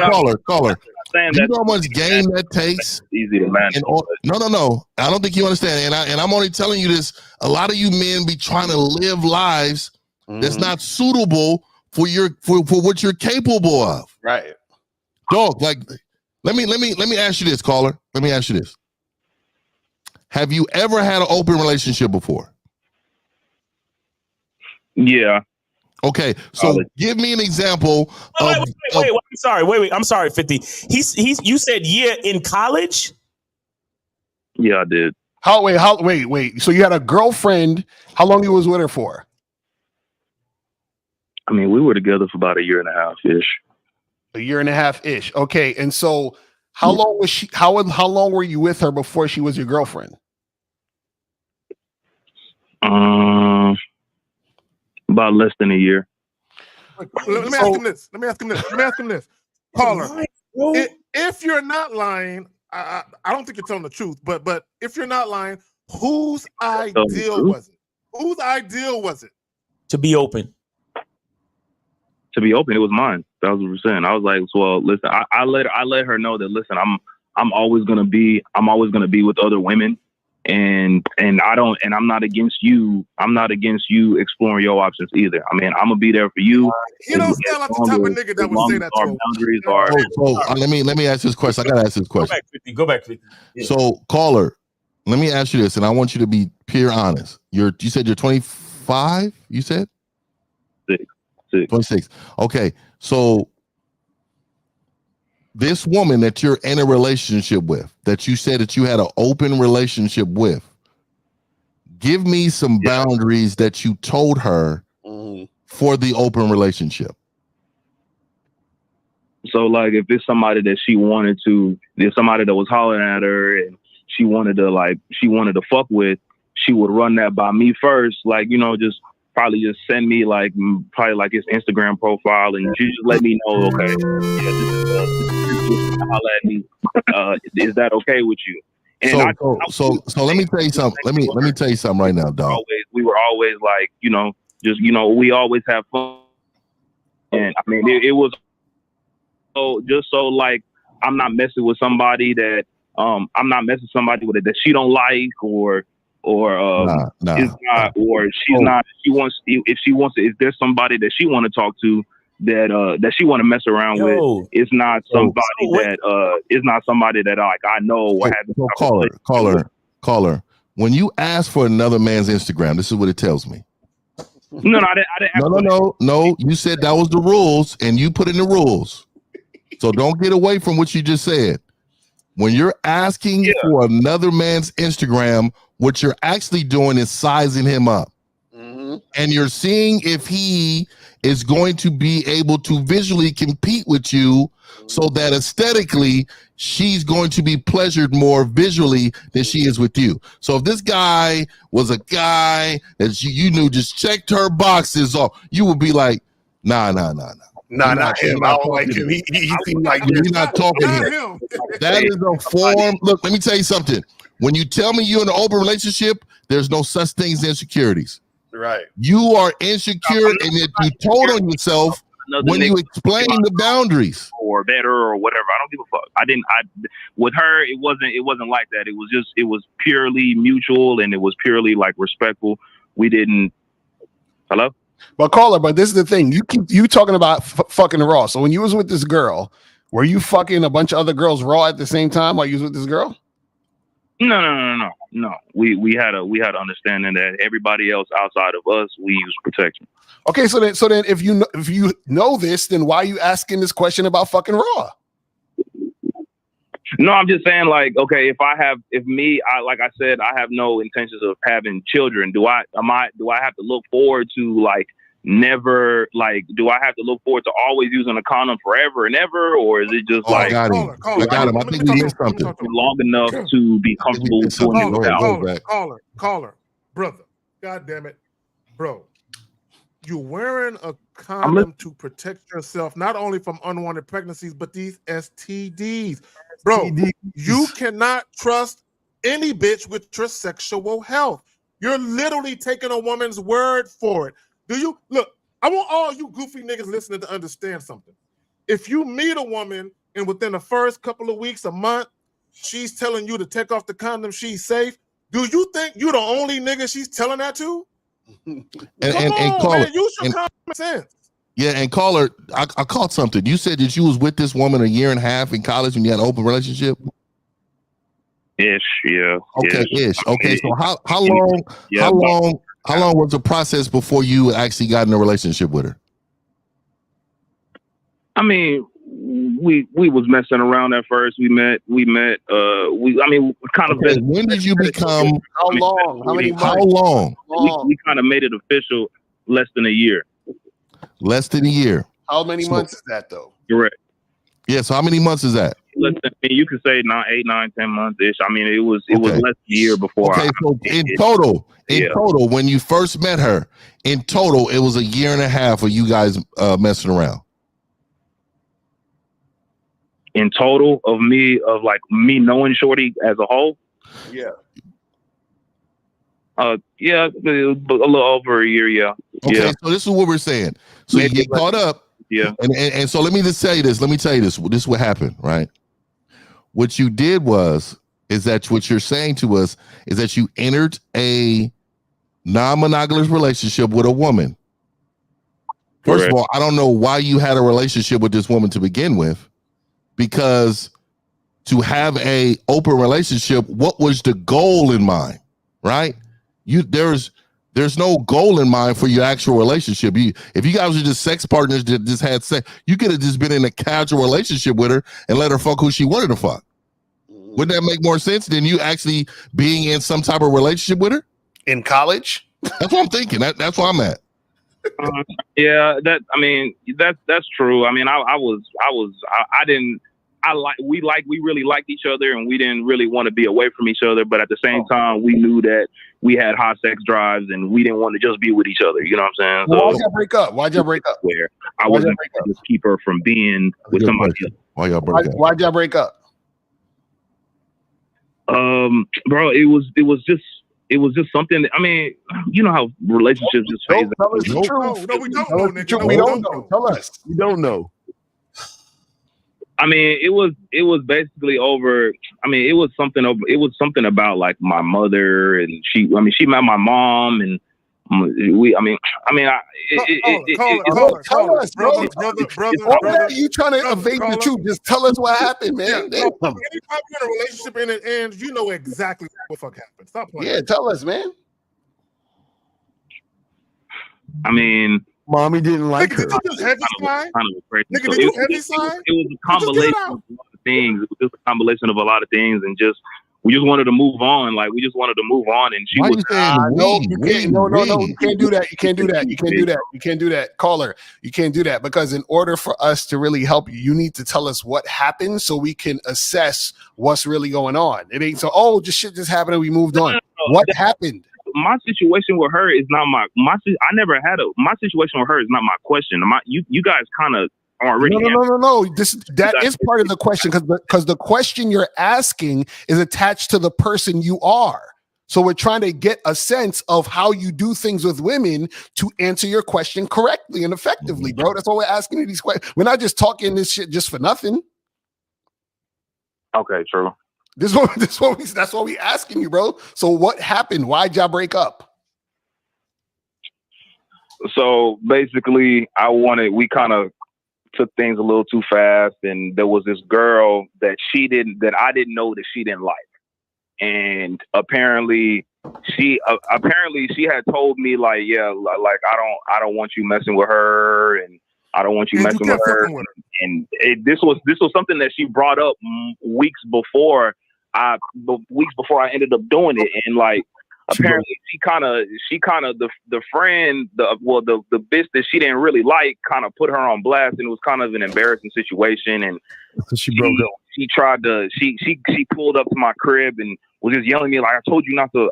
caller. You know how much game that takes? Easy to manage. No. I don't think you understand. And I'm only telling you this. A lot of you men be trying to live lives that's not suitable for what you're capable of. Right. Dog, like, let me ask you this, caller. Let me ask you this. Have you ever had an open relationship before? Yeah. Okay, so give me an example. Wait, I'm sorry, 50. You said in college? Yeah, I did. Wait. So you had a girlfriend. How long you was with her for? I mean, we were together for about a year and a half-ish. A year and a half-ish. Okay, and so how long was she? How long were you with her before she was your girlfriend? About less than a year. Let me ask him this. Caller, if you're not lying, I don't think you're telling the truth, but if you're not lying, whose ideal was it? Whose ideal was it? To be open. To be open, it was mine. 1,000%. I was like, well, listen, I let her know that, listen, I'm always gonna be with other women, and I'm not against you. I'm not against you exploring your options either. I mean, I'm gonna be there for you. You don't sound like the type of nigga that would say that to him. Let me ask this question. I gotta ask this question. Go back, 50. Yeah. So, caller, let me ask you this, and I want you to be pure honest. You said you're 25. You said 26. Okay, so this woman that you're in a relationship with, that you said that you had an open relationship with, give me some boundaries that you told her for the open relationship. So, like, if it's somebody that she wanted to, if somebody that was hollering at her and she wanted to fuck with, she would run that by me first. Like, probably just send me probably his Instagram profile, and she just let me know, okay, holla at me. Is that okay with you? And so let me tell you something. Let me tell you something right now, dog. We were always like, we always have fun, and I mean, it was so like I'm not messing with somebody that with it that she don't like or is not, or she's not. If there's somebody that she want to talk to that she want to mess around with, it's not somebody that like I know or have. Caller. When you ask for another man's Instagram, this is what it tells me. No, I didn't. No. You said that was the rules, and you put in the rules. So don't get away from what you just said. When you're asking for another man's Instagram, what you're actually doing is sizing him up. And you're seeing if he is going to be able to visually compete with you so that aesthetically she's going to be pleasured more visually than she is with you. So if this guy was a guy that you knew just checked her boxes off, you would be like, nah. Not him. I don't like him. He seems like you're not talking to him. That is a form. Look, let me tell you something. When you tell me you're in an open relationship, there's no such thing as insecurities. Right. You are insecure, and if you told on yourself when you explain the boundaries or better or whatever. I don't give a fuck. With her, it wasn't like that. It was purely mutual, and it was purely like respectful. We didn't. Hello? But caller, but this is the thing. You talking about fucking raw. So when you was with this girl, were you fucking a bunch of other girls raw at the same time while you was with this girl? No. We had a understanding that everybody else outside of us, we use protection. Okay, so then if you know this, then why are you asking this question about fucking raw? No, I'm just saying, like, okay, like I said, I have no intentions of having children. Do I have to look forward to like never, like, do I have to look forward to always using a condom forever and ever, or is it just I got him. I think we missed something. Long enough to be comfortable doing it without. Caller, brother, God damn it, bro. You're wearing a condom to protect yourself not only from unwanted pregnancies, but these STDs. Bro, you cannot trust any bitch with your sexual health. You're literally taking a woman's word for it. Do you? Look, I want all you goofy niggas listening to understand something. If you meet a woman and within the first couple of weeks, a month, she's telling you to take off the condom, she's safe, do you think you're the only nigga she's telling that to? And caller, man, use your common sense. Yeah, and caller, I caught something. You said that you was with this woman a year and a half in college when you had an open relationship. Ish, yeah. Okay, ish. Okay, so how long? Yeah, how long was the process before you actually got in a relationship with her? I mean, we was messing around at first. We met. Kind of. Okay, when did you become? How long? How many months? How long? We kind of made it official less than a year. Less than a year. How many months is that though? Correct. Yeah. So how many months is that? You could say 8, 9, 10 months ish. I mean, it was less than a year before. Okay, so in total, when you first met her, in total, it was a year and a half of you guys messing around. In total of me knowing Shorty as a whole. Yeah. Yeah, a little over a year. Yeah. Okay, yeah. So this is what we're saying. So you get caught up. Yeah. And so let me just tell you this. This is what happened, right? What you did is that what you're saying to us is that you entered a non-monogamous relationship with a woman. First of all, I don't know why you had a relationship with this woman to begin with, because to have a open relationship, what was the goal in mind, right? There's no goal in mind for your actual relationship. If you guys were just sex partners that just had sex, you could have just been in a casual relationship with her and let her fuck who she wanted to fuck. Wouldn't that make more sense than you actually being in some type of relationship with her? In college? That's what I'm thinking. That's where I'm at. Yeah, that's true. I mean, we really liked each other, and we didn't really want to be away from each other. But at the same time, we knew that we had high sex drives, and we didn't want to just be with each other. You know what I'm saying? So, why'd y'all break up? Where I wasn't going to just keep her from being with somebody else. Why'd y'all break up? Bro, it was just something. I mean, you know how relationships just phase out. No, we don't know, nigga. We don't know. Tell us. We don't know. I mean, it was basically over. I mean, it was something about like my mother, and she met my mom, and tell us, brother. You trying to evade the truth? Just tell us what happened, man. Anytime you're in a relationship and it ends, you know exactly what the fuck happened. Stop playing. Yeah, tell us, man. I mean, mommy didn't like her. Did you just heavy sign? Nigga, did you heavy sign? It was a combination of a lot of things. It was just a combination of a lot of things, and we just wanted to move on. Like, we just wanted to move on, and she was no, you can't do that. You can't do that. You can't do that. You can't do that. Caller, you can't do that, because in order for us to really help you, you need to tell us what happened so we can assess what's really going on. It ain't so, oh, just shit just happened and we moved on. What happened? My situation with her is not my situation with her is not my question. You guys kind of already. No. That is part of the question, because the question you're asking is attached to the person you are. So we're trying to get a sense of how you do things with women to answer your question correctly and effectively, bro. That's why we're asking you these questions. We're not just talking this shit just for nothing. Okay, true. That's what we asking you, bro. So what happened? Why'd y'all break up? So basically, we kind of took things a little too fast, and there was this girl that I didn't know that she didn't like, and apparently she had told me like, yeah, like I don't want you messing with her, and I don't want you messing with her. And this was something that she brought up weeks before I ended up doing it, and like. Apparently, she kind of the friend, the bitch that she didn't really like, kind of put her on blast, and it was kind of an embarrassing situation. And she broke up. She pulled up to my crib and was just yelling at me like, I told you not to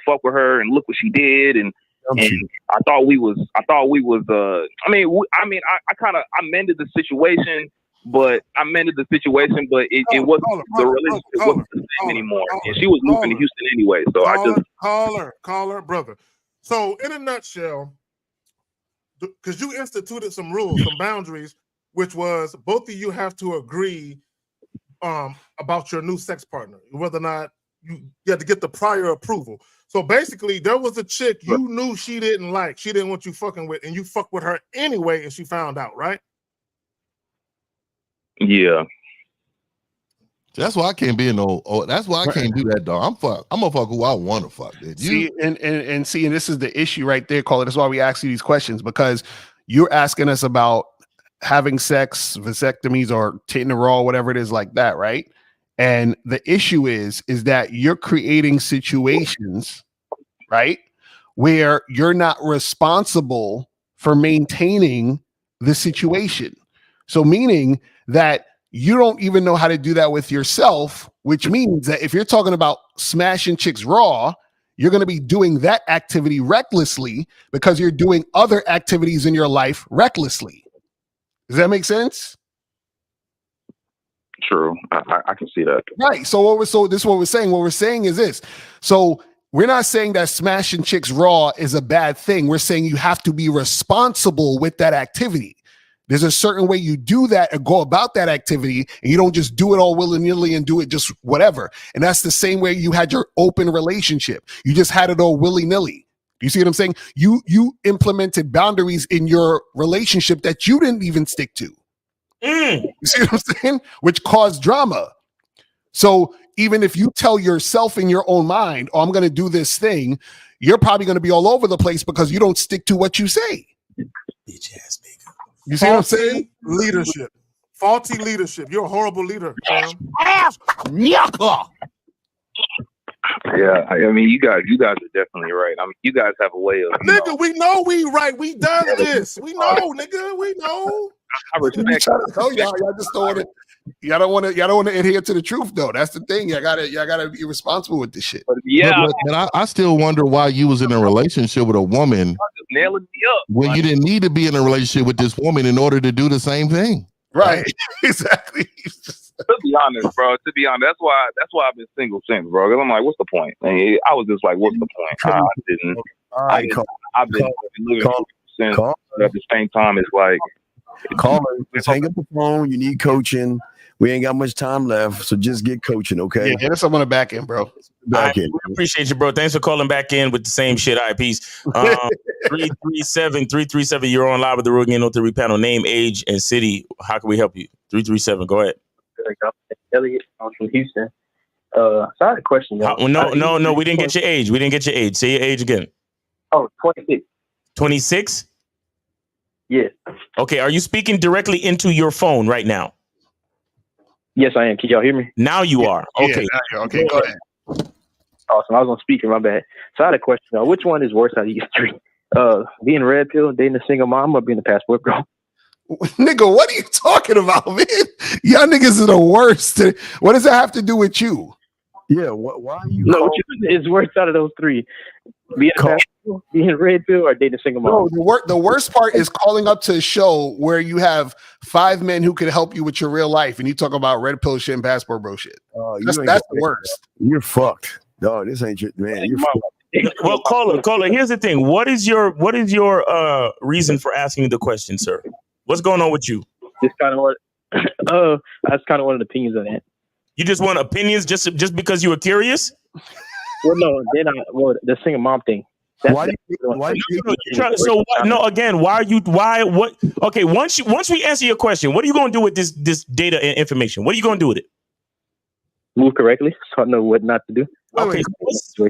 fuck with her, and look what she did. And I thought we was. I mended the situation. But it wasn't the relationship wasn't the same anymore, and she was moving to Houston anyway. So call her, brother. So in a nutshell, because you instituted some rules, some boundaries, which was both of you have to agree about your new sex partner, whether or not you had to get the prior approval. So basically, there was a chick you knew she didn't like, she didn't want you fucking with, and you fucked with her anyway, and she found out, right? Yeah. That's why I can't be that's why I can't do that, dog. I'm gonna fuck who I want to fuck. Dude. And this is the issue right there, Caller. That's why we ask you these questions, because you're asking us about having sex, vasectomies, or taking the raw, whatever it is like that, right? And the issue is that you're creating situations, right, where you're not responsible for maintaining the situation. So meaning that you don't even know how to do that with yourself, which means that if you're talking about smashing chicks raw, you're going to be doing that activity recklessly because you're doing other activities in your life recklessly. Does that make sense? True. I can see that. Right. So this is what we're saying. What we're saying is this. So we're not saying that smashing chicks raw is a bad thing. We're saying you have to be responsible with that activity. There's a certain way you do that and go about that activity, and you don't just do it all willy-nilly and do it just whatever. And that's the same way you had your open relationship. You just had it all willy-nilly. You see what I'm saying? You implemented boundaries in your relationship that you didn't even stick to. You see what I'm saying? Which caused drama. So even if you tell yourself in your own mind, oh, I'm going to do this thing, you're probably going to be all over the place because you don't stick to what you say. Bitch ass nigga. You see what I'm saying? Leadership. Faulty leadership. You're a horrible leader, fam. Yeah, I mean, you guys are definitely right. I mean, you guys have a way of nigga. We know we right. We done this. We know, nigga. We know. I respect. Y'all just don't want to. Y'all don't want to adhere to the truth, though. That's the thing. Y'all gotta be responsible with this shit. But I still wonder why you was in a relationship with a woman nailing me up when you didn't need to be in a relationship with this woman in order to do the same thing. Right. Exactly. To be honest, bro. That's why I've been single since, bro. Because I'm like, what's the point? And I was just like, what's the point? I've been living since. But at the same time, it's like, call her. Just hang up the phone. You need coaching. We ain't got much time left, so just get coaching, okay? Yeah, get us someone back in, bro. Back in. We appreciate you, bro. Thanks for calling back in with the same shit. All right, peace. 337. You're on live with the Rogan No 3 panel. Name, age, and city. How can we help you? 337. Go ahead. Elliot, I'm from Houston. So I had a question. No. We didn't get your age. Say your age again. Oh, 26. 26? Yeah. Okay. Are you speaking directly into your phone right now? Yes, I am. Can y'all hear me? Now you are. Okay. Yeah, okay, go ahead. Awesome. I was on speaker, my bad. So I had a question. Which one is worse out of these three? Being red pill, dating a single mom, or being a passport girl? Nigga, what are you talking about, man? Y'all niggas are the worst. What does that have to do with you? Yeah, why are you? No, which is worse out of those three? Being a passport, being red pill, or dating a single mom? No, the worst part is calling up to a show where you have 5 men who can help you with your real life, and you talk about red pill shit and passport bro shit. That's the worst. You're fucked. No, this ain't your man. You're fucked. Well, caller. Here's the thing. What is your reason for asking the question, sir? What's going on with you? Just kind of what. That's kind of one of the opinions on that. You just want opinions just because you were curious? Well, no. The single mom thing. So what, no, again, why are you? Why what? Okay, once we answer your question, what are you going to do with this data and information? What are you going to do with it? Move correctly, so I know what not to do. Okay,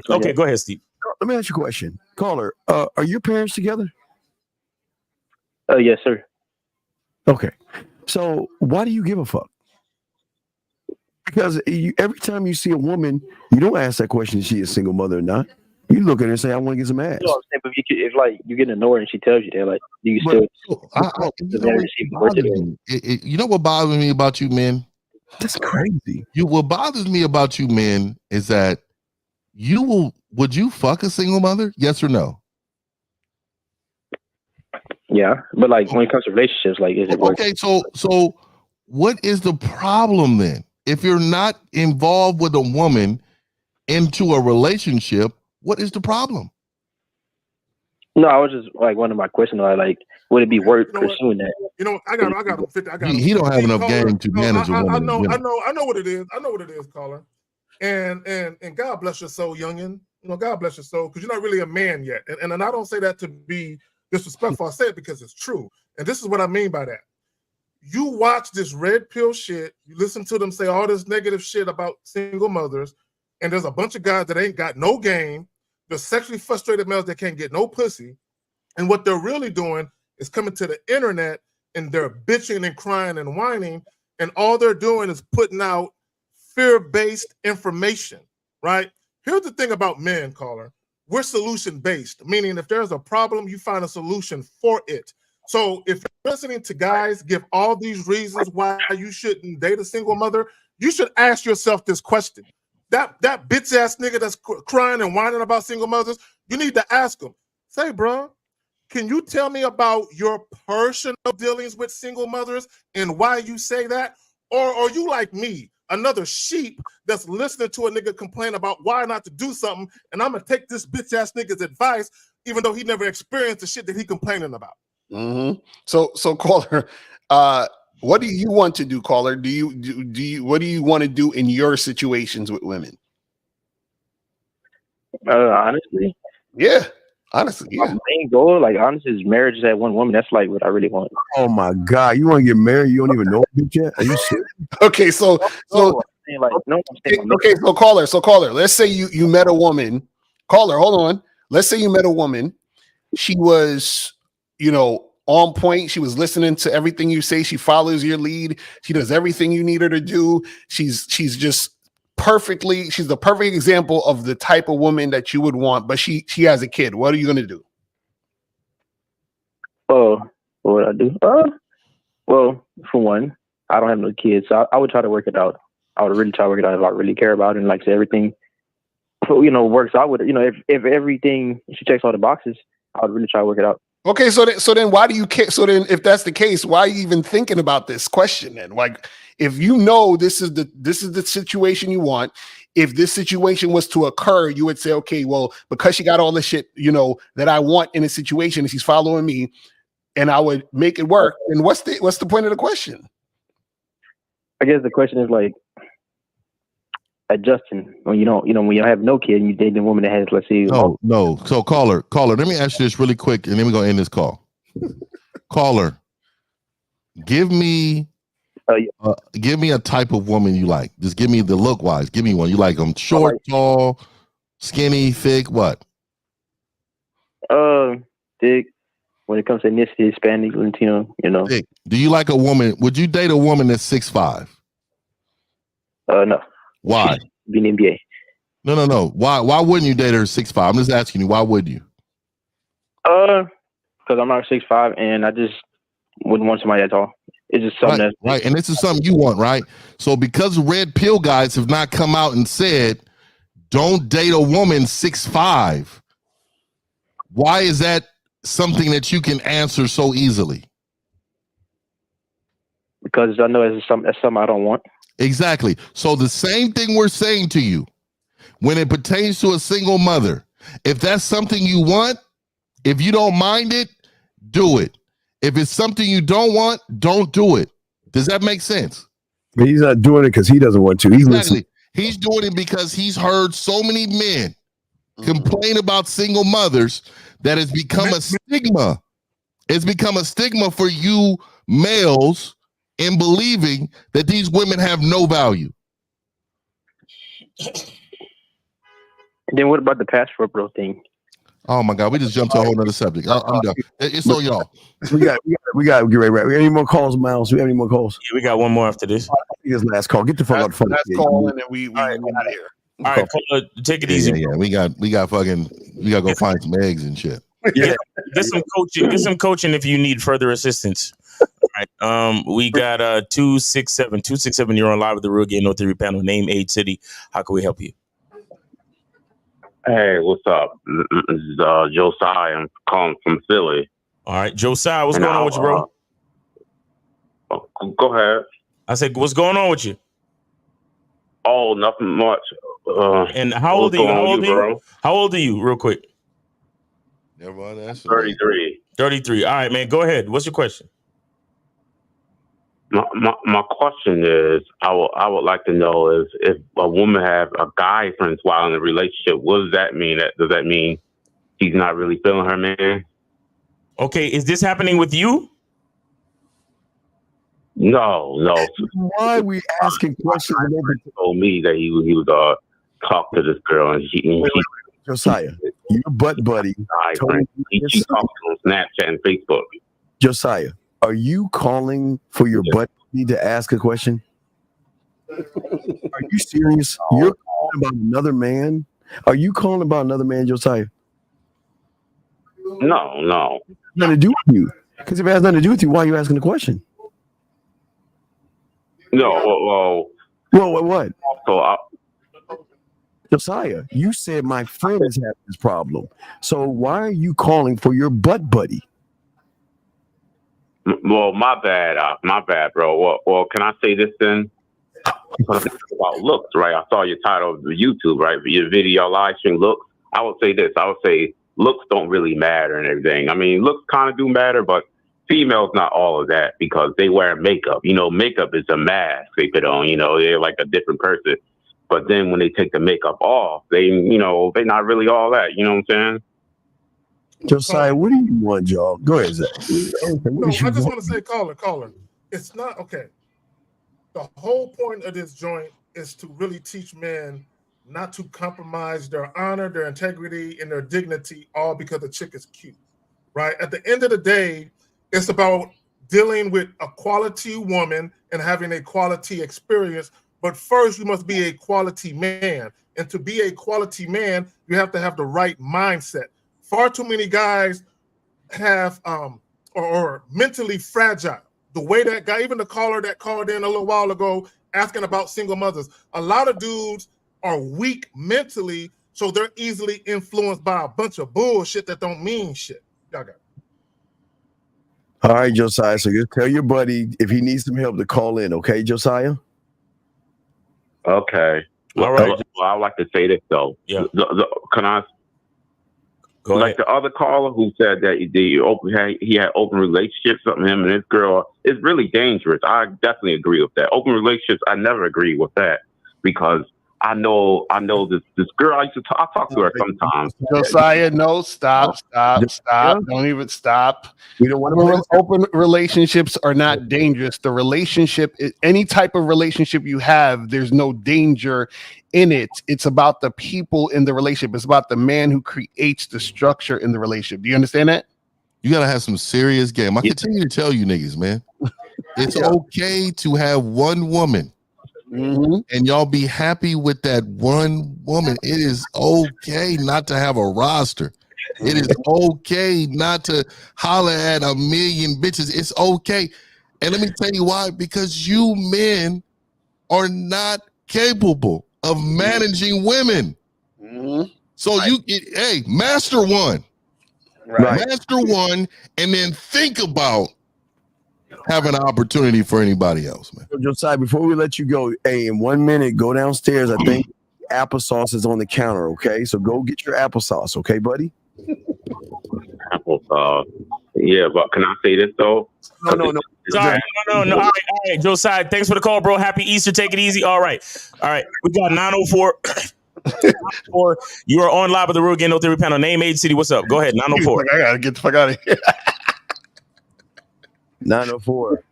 okay, go ahead, Steve. Let me ask you a question. Caller, are your parents together? Yes, sir. Okay. So why do you give a fuck? Because every time you see a woman, you don't ask that question, is she a single mother or not? You look at her and say, I want to get some ass. You know what I'm saying? But if like you get to know her and she tells you that, like, do you still? You know what bothers me about you men? That's crazy. What bothers me about you men is that would you fuck a single mother? Yes or no? Yeah, but like when it comes to relationships, like, is it worth okay? So what is the problem then? If you're not involved with a woman into a relationship, what is the problem? No, I was just like one of my questions. Like, would it be worth pursuing that? You know, I got him 50. I got him. He don't have enough game to manage a woman. I know what it is. I know what it is, caller. And God bless your soul, youngin. You know, God bless your soul, because you're not really a man yet. And I don't say that to be disrespectful. I say it because it's true. And this is what I mean by that. You watch this red pill shit, you listen to them say all this negative shit about single mothers, and there's a bunch of guys that ain't got no game. They're sexually frustrated males that can't get no pussy. And what they're really doing is coming to the internet and they're bitching and crying and whining. And all they're doing is putting out fear-based information, right? Here's the thing about men, caller. We're solution-based, meaning if there's a problem, you find a solution for it. So if you're listening to guys give all these reasons why you shouldn't date a single mother, you should ask yourself this question. That bitch ass nigga that's crying and whining about single mothers, you need to ask him. Say, bro, can you tell me about your personal dealings with single mothers and why you say that? Or are you like me, another sheep that's listening to a nigga complain about why not to do something, and I'm gonna take this bitch ass nigga's advice, even though he never experienced the shit that he complaining about? Mm-hmm. So caller, what do you want to do, caller? What do you want to do in your situations with women? Honestly, yeah. Honestly, yeah. My main goal, like, honestly, is marriage is that one woman. That's like what I really want. Oh my God, you want to get married? You don't even know a bitch yet? Are you serious? Okay, so caller, let's say you met a woman. Caller, hold on. Let's say you met a woman. She was, on point. She was listening to everything you say. She follows your lead. She does everything you need her to do. She's just perfectly. She's the perfect example of the type of woman that you would want. But she has a kid. What are you gonna do? Oh, what would I do? Well, for one, I don't have no kids, so I would try to work it out. I would really try to work it out if I really care about it, and like say everything, works. I would, if everything, she checks all the boxes, I would really try to work it out. Okay, so then why do you care? So then, if that's the case, why are you even thinking about this question then? Like, if you know this is the situation you want, if this situation was to occur, you would say, okay, well, because she got all the shit, that I want in a situation, and she's following me, and I would make it work. And what's the point of the question? I guess the question is like adjusting when you when you have no kid and you date a woman that has, let's say, no. So caller, let me ask you this really quick, and then we're gonna end this call. Caller, give me a type of woman you like. Just give me the look wise. Give me one. You like them short, tall, skinny, thick, what? Thick. When it comes to ethnicity, Hispanic, Latino, Thick. Do you like a woman? Would you date a woman that's 6'5"? No. Why? Being NBA. No. Why wouldn't you date her 6'5"? I'm just asking you, why would you? Because I'm not 6'5", and I just wouldn't want somebody that tall. It's just something right. And this is something you want, right? So because red pill guys have not come out and said, don't date a woman 6'5", why is that something that you can answer so easily? Because I know that's something I don't want. Exactly. So the same thing we're saying to you when it pertains to a single mother, if that's something you want, if you don't mind it, do it. If it's something you don't want, don't do it. Does that make sense? But he's not doing it because he doesn't want to. Exactly. He's doing it because he's heard so many men complain about single mothers that has become a stigma. It's become a stigma for you males in believing that these women have no value. Then what about the passport bro thing? Oh my God, we just jumped to a whole nother subject. I'm done. It's on y'all. We got to get right. We have any more calls, Miles? We have any more calls? Yeah, we got one more after this. I think it's last call. Get the fuck out of the phone. Last call, and then we out of here. All right, take it easy. Yeah. We got to go find some eggs and shit. Yeah, get some coaching. Get some coaching if you need further assistance. All right. We got 267. 267. You're on live with the Real Game No Theory panel. Name, age, city. How can we help you? Hey, what's up? This is Josiah. I'm calling from Philly. All right, Josiah, what's going on with you, bro? Go ahead. I said, what's going on with you? Oh, nothing much. And how old are you? How old are you, real quick? Never mind. That's 33. 33. All right, man. Go ahead. What's your question? My question is, I would like to know is if a woman have a guy friends while in a relationship, what does that mean? Does that mean she's not really feeling her man? Okay, is this happening with you? No. Why are we asking questions? He told me that he would talk to this girl, and she Josiah, your butt buddy. She talks on Snapchat and Facebook. Josiah, are you calling for your butt buddy to ask a question? Are you serious? You're calling about another man? Are you calling about another man, Josiah? No. Nothing to do with you. Because if it has nothing to do with you, why are you asking the question? No. Well, what? So Josiah, you said my friend is having this problem. So why are you calling for your butt buddy? Well, my bad, bro. Well, can I say this then? About looks, right? I saw your title of YouTube, right? Your video live stream looks. I would say this. I would say looks don't really matter and everything. I mean, looks kind of do matter, but females not all of that because they wear makeup. You know, makeup is a mask they put on. You know, they're like a different person. But then when they take the makeup off, they're not really all that. You know what I'm saying? Josiah, what do you want, y'all? Go ahead, Zach. No, I just want to say, caller. It's not okay. The whole point of this joint is to really teach men not to compromise their honor, their integrity, and their dignity, all because the chick is cute, right? At the end of the day, it's about dealing with a quality woman and having a quality experience. But first, you must be a quality man. And to be a quality man, you have to have the right mindset. Far too many guys have or mentally fragile. The way that guy, even the caller that called in a little while ago asking about single mothers, a lot of dudes are weak mentally, so they're easily influenced by a bunch of bullshit that don't mean shit. Y'all got it. All right, Josiah. So just tell your buddy if he needs some help to call in, okay, Josiah? Okay. All right. Well, I would like to say this though. Yeah. Can I? Go like ahead. the other caller who said that he had open relationships, something him and his girl, is really dangerous. I definitely agree with that. Open relationships, I never agree with that because I know this girl. I talk to her sometimes. Josiah, no, stop. Don't even stop. We don't want to. Open relationships are not dangerous. The relationship, any type of relationship you have, there's no danger in it. It's about the people in the relationship. It's about the man who creates the structure in the relationship. Do you understand that? You gotta have some serious game. I continue to tell you niggas, man. It's okay to have one woman. Mm-hmm. And y'all be happy with that one woman. It is okay not to have a roster. It is okay not to holler at a million bitches. It's okay. And let me tell you why. Because you men are not capable of managing women. Mm-hmm. So master one. Right. Master one, and then think about have an opportunity for anybody else, man. So Josiah, before we let you go, hey, in 1 minute, go downstairs. I think applesauce is on the counter, okay? So go get your applesauce, okay, buddy? Applesauce. Yeah, but can I say this though? No. Sorry, no. All right, Josiah, thanks for the call, bro. Happy Easter. Take it easy. All right. We got 904. Or you are on live with the Real Game No Theory panel. Name, age, city. What's up? Go ahead. 904. I gotta get the fuck out of here. 904.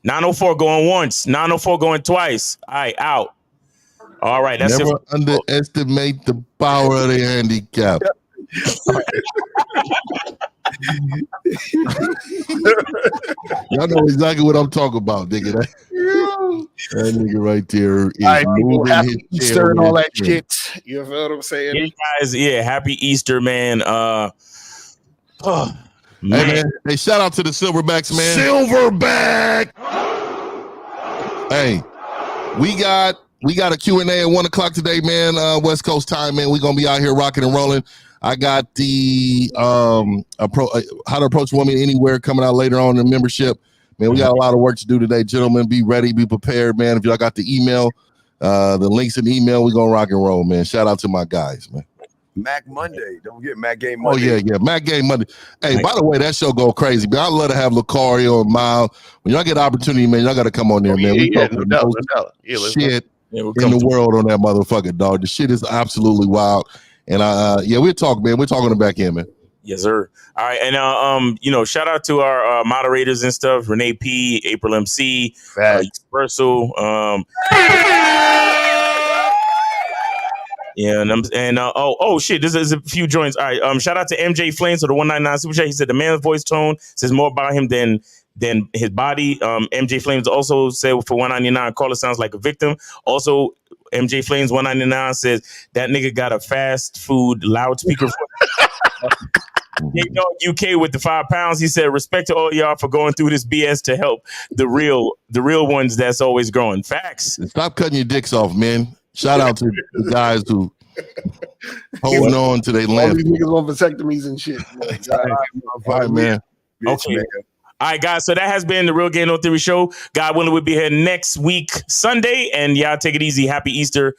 904 going once. 904 going twice. All right, out. All right, that's Never underestimate the power of the handicap. Y'all know exactly what I'm talking about, nigga. That nigga right there is moving happy his Easter chair and all with that his chair. shit. You feel what I'm saying? Yeah, guys. Yeah, happy Easter, man. Hey, man. Hey, shout out to the Silverbacks, man. Silverback. Hey, we got a Q&A at 1 o'clock today, man. West Coast time, man. We're gonna be out here rocking and rolling. I got the how to approach a woman anywhere coming out later on in the membership. Man, we got a lot of work to do today, gentlemen. Be ready, be prepared, man. If y'all got the email, the links in the email, we're gonna rock and roll, man. Shout out to my guys, man. Mac Monday. Don't forget Mac Game Oh, Monday. yeah. Mac Game Monday. Hey, by the way, that show go crazy, man. I love to have Lucario and Miles. When y'all get the opportunity, man, y'all got to come on there, man. We talk no the doubt, most no doubt. Yeah, shit in the world on that motherfucker, dog. The shit is absolutely wild. And we'll talk, man. We're talking the back end, man. Yes, sir. All right, and shout out to our moderators and stuff: Renee P, April MC, Universal. Yeah, oh shit, this is a few joints. All right, shout out to MJ Flames for the 199 super chat. He said the man's voice tone says more about him than his body. MJ Flames also said for 199, Carla sounds like a victim. Also, MJ Flames 199 says that nigga got a fast food loudspeaker. UK with the £5. He said, respect to all y'all for going through this BS to help the real ones that's always growing. Facts. And stop cutting your dicks off, man. Shout out to the guys who holding on to their All lamp. these niggas on vasectomies and shit. All right, man. Okay. All right, guys. So that has been the Real Game No Theory show. God willing, we'll be here next week, Sunday. And y'all take it easy. Happy Easter.